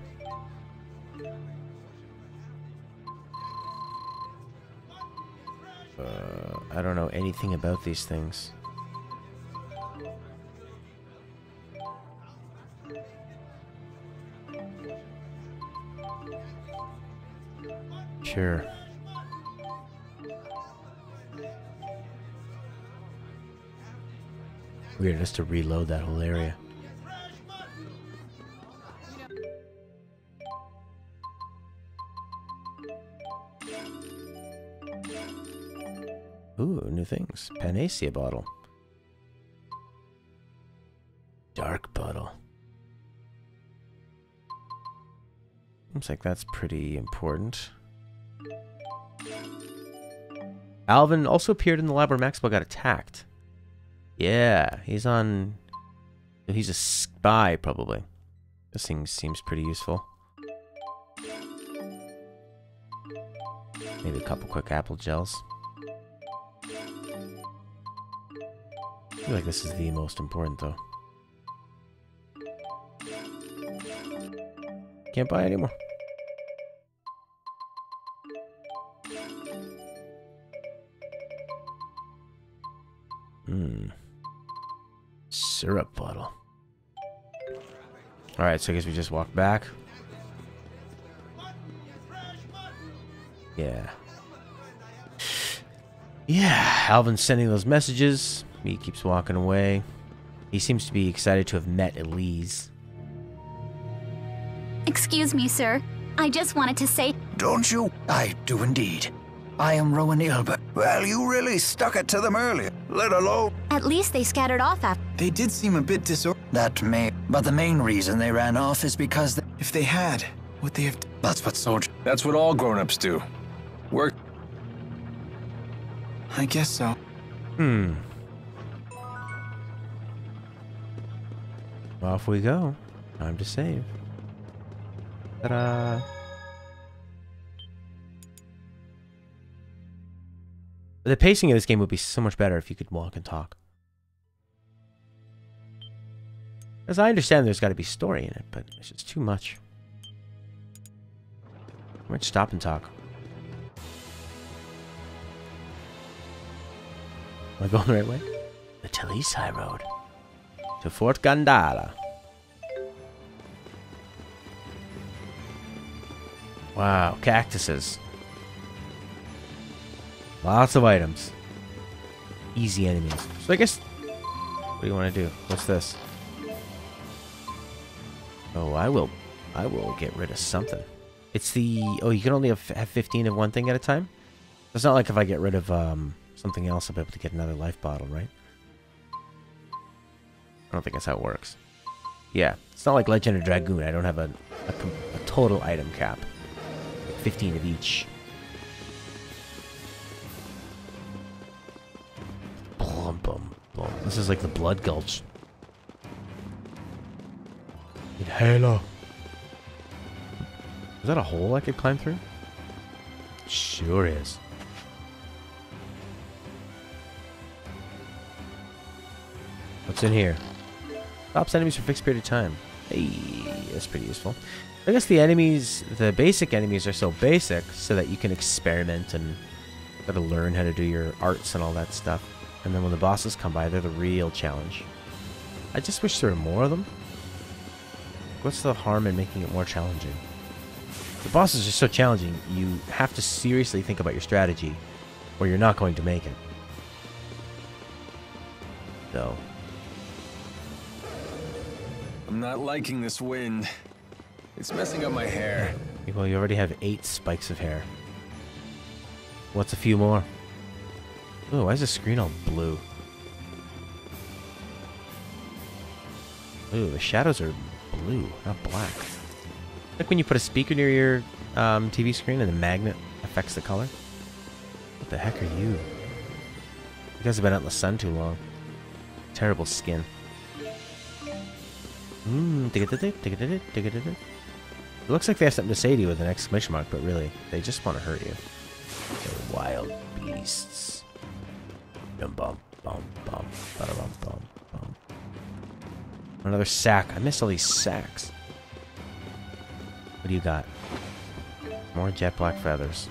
I don't know anything about these things. Sure. Weird just to reload that whole area. Ooh, new things. Panacea bottle. Dark bottle. Seems like that's pretty important. Alvin also appeared in the lab where Maxwell got attacked. Yeah, he's on... He's a spy, probably. This thing seems pretty useful. Maybe a couple quick apple gels. I feel like this is the most important, though. Can't buy anymore. syrup bottle. Alright, so I guess we just walk back. Yeah. Yeah, Alvin's sending those messages. He keeps walking away. He seems to be excited to have met Elise. Excuse me, sir. I just wanted to say... Don't you? I do indeed. I am Rowan Ilbert. Well, you really stuck it to them earlier, let alone... At least they scattered off after... They did seem a bit disorganized. That may... But the main reason they ran off is because... If they had, would they have... That's what soldiers... That's what all grown-ups do. Work. I guess so. Off we go. Time to save. Ta-da! The pacing of this game would be so much better if you could walk and talk. As I understand, there's got to be story in it, but it's just too much. Let's stop and talk. Am I going the right way? The Talese High Road. To Fort Gandala. Wow, cactuses. Lots of items. Easy enemies. So I guess... What do you want to do? What's this? Oh, I will get rid of something. It's the... Oh, you can only have 15 of one thing at a time? It's not like if I get rid of something else, I'll be able to get another life bottle, right? I don't think that's how it works. Yeah, it's not like Legend of Dragoon. I don't have a total item cap. 15 of each. Blum, bum, bum. This is like the Blood Gulch. Inhaler. Is that a hole I could climb through? Sure is. What's in here? Stops enemies for a fixed period of time. Hey, that's pretty useful. I guess the enemies, the basic enemies are so basic so that you can experiment and gotta learn how to do your arts and all that stuff. And then when the bosses come by, they're the real challenge. I just wish there were more of them. What's the harm in making it more challenging? The bosses are so challenging, you have to seriously think about your strategy, or you're not going to make it. So... I'm not liking this wind. It's messing up my hair. Well, you already have 8 spikes of hair. What's a few more? Oh, why is the screen all blue? Ooh, the shadows are blue, not black. Like when you put a speaker near your TV screen and the magnet affects the color. What the heck are you? You guys have been out in the sun too long. Terrible skin. It looks like they have something to say to you with an exclamation mark, but really, they just want to hurt you. They're wild beasts. Bum bum bum bum bum bum bum. Another sack. I miss all these sacks. What do you got? More jet black feathers.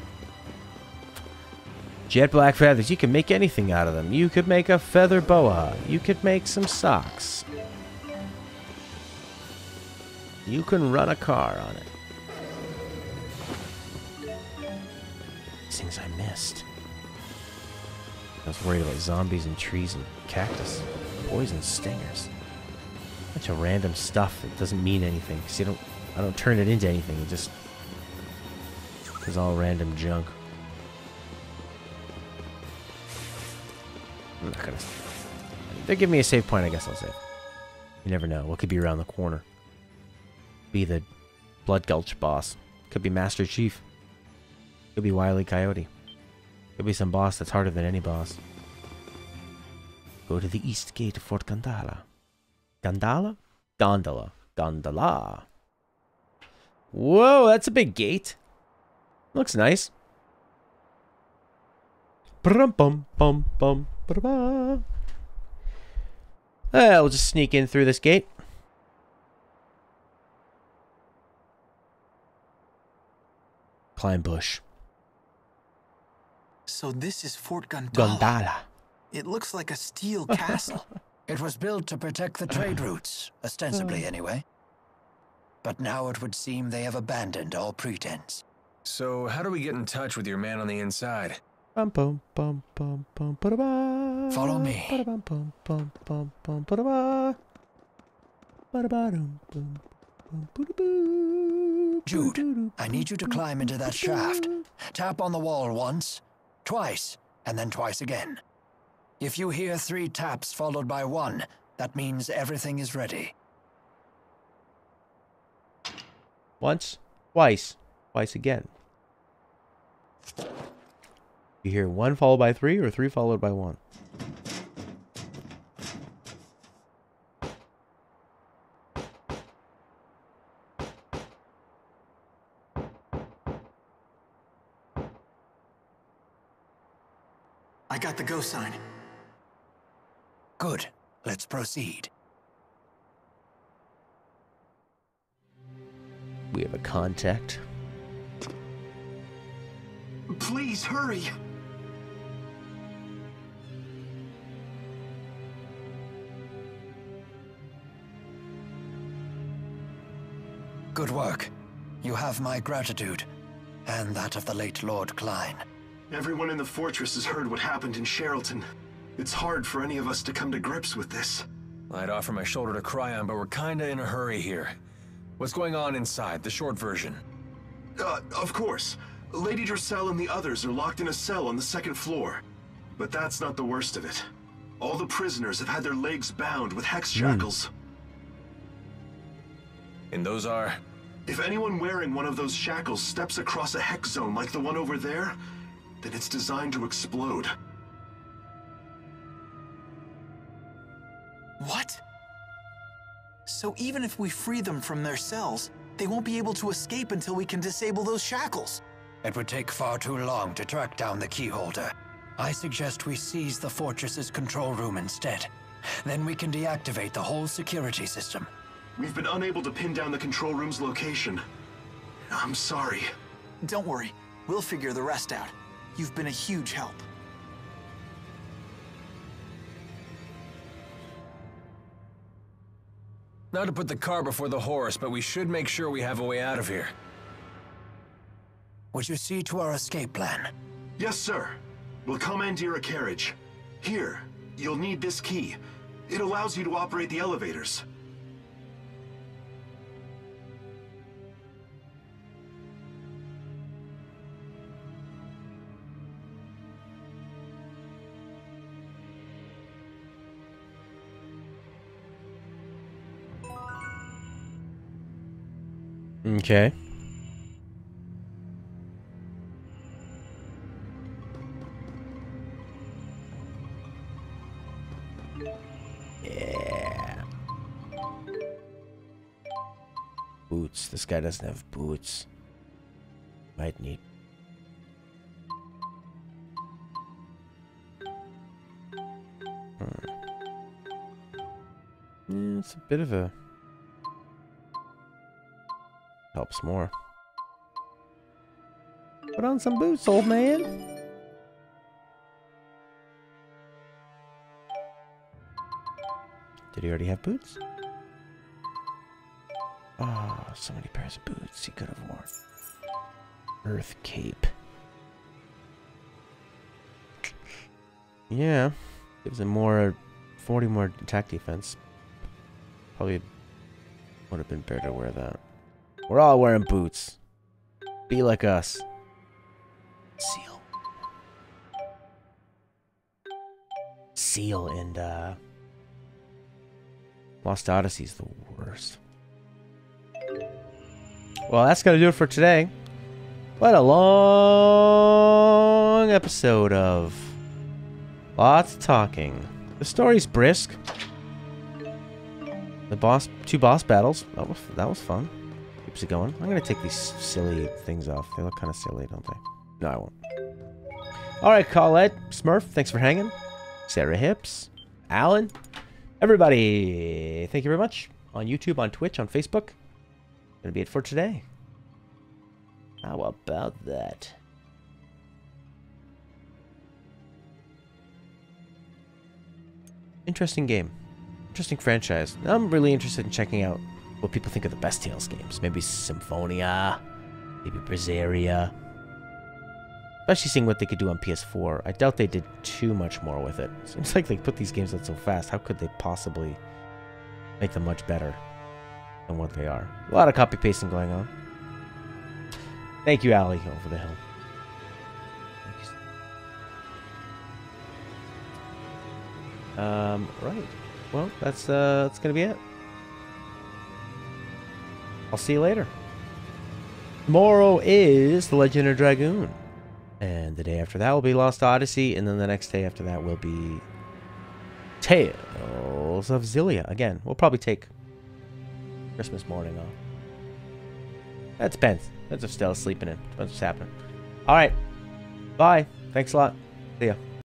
Jet black feathers. You can make anything out of them. You could make a feather boa. You could make some socks. You can run a car on it. These things I missed. I was worried about zombies and trees and cactus. Poison stingers. Bunch of random stuff that doesn't mean anything. See, I don't turn it into anything. It just is all random junk. I'm not gonna... If they give me a save point, I guess I'll save. You never know. What could be around the corner? Be the Blood Gulch boss. Could be Master Chief. Could be Wile E. Coyote. Could be some boss that's harder than any boss. Go to the east gate of Fort Gandala. Gandala? Gondola. Gondola. Whoa, that's a big gate. Looks nice. Bum bum bum bum ba. We'll just sneak in through this gate. Climb bush. So this is Fort Gandala. Gandala. It looks like a steel castle. It was built to protect the trade routes, ostensibly anyway. But now it would seem they have abandoned all pretense. So, how do we get in touch with your man on the inside? Follow me. Jude, I need you to climb into that shaft. Tap on the wall once, twice, and then twice again. If you hear 3 taps followed by 1, that means everything is ready. Once, twice, twice again. You hear 1 followed by 3 or 3 followed by 1? I got the go sign. Good. Let's proceed. We have a contact. Please hurry. Good work. You have my gratitude, and that of the late Lord Klein. Everyone in the fortress has heard what happened in Sherrilton. It's hard for any of us to come to grips with this. I'd offer my shoulder to cry on, but we're kinda in a hurry here. What's going on inside, the short version? Of course. Lady Dracel and the others are locked in a cell on the 2nd floor. But that's not the worst of it. All the prisoners have had their legs bound with hex shackles. And those are? If anyone wearing one of those shackles steps across a hex zone like the one over there, then it's designed to explode. What? So even if we free them from their cells, they won't be able to escape until we can disable those shackles. It would take far too long to track down the key holder. I suggest we seize the fortress's control room instead. Then we can deactivate the whole security system. We've been unable to pin down the control room's location. I'm sorry. Don't worry. We'll figure the rest out. You've been a huge help. Not to put the cart before the horse, but we should make sure we have a way out of here. Would you see to our escape plan? Yes, sir. We'll commandeer a carriage. Here, you'll need this key. It allows you to operate the elevators. Okay. Yeah. Boots. This guy doesn't have boots. Might need. It's a bit of a... Helps more. Put on some boots, old man. Did he already have boots? Oh, so many pairs of boots he could have worn. Earth cape. Yeah. Gives him more 40 more attack defense. Probably would have been better to wear that. We're all wearing boots. Be like us. Seal. Seal and Lost Odyssey's the worst. Well, that's gonna do it for today. What a long episode of lots of talking. The story's brisk. The two boss battles. That was fun. Keeps it going. I'm gonna take these silly things off. They look kind of silly, don't they? No, I won't. Alright, Colette, Smurf, thanks for hanging. Sarah Hips, Alan, everybody, thank you very much. On YouTube, on Twitch, on Facebook. Gonna be it for today. How about that? Interesting game. Interesting franchise. I'm really interested in checking out what people think of the best Tales games. Maybe Symphonia, maybe Berseria. Especially seeing what they could do on PS4. I doubt they did too much more with it. Seems like they put these games out so fast. How could they possibly make them much better than what they are? A lot of copy pasting going on. Thank you, Allie, over the hill. Right. Well, that's gonna be it. I'll see you later. Tomorrow is The Legend of Dragoon. And the day after that will be Lost Odyssey, and then the next day after that will be Tales of Xillia. Again, we'll probably take Christmas morning off. That depends. Depends if Stella's sleeping in. Depends what's happening. Alright. Bye. Thanks a lot. See ya.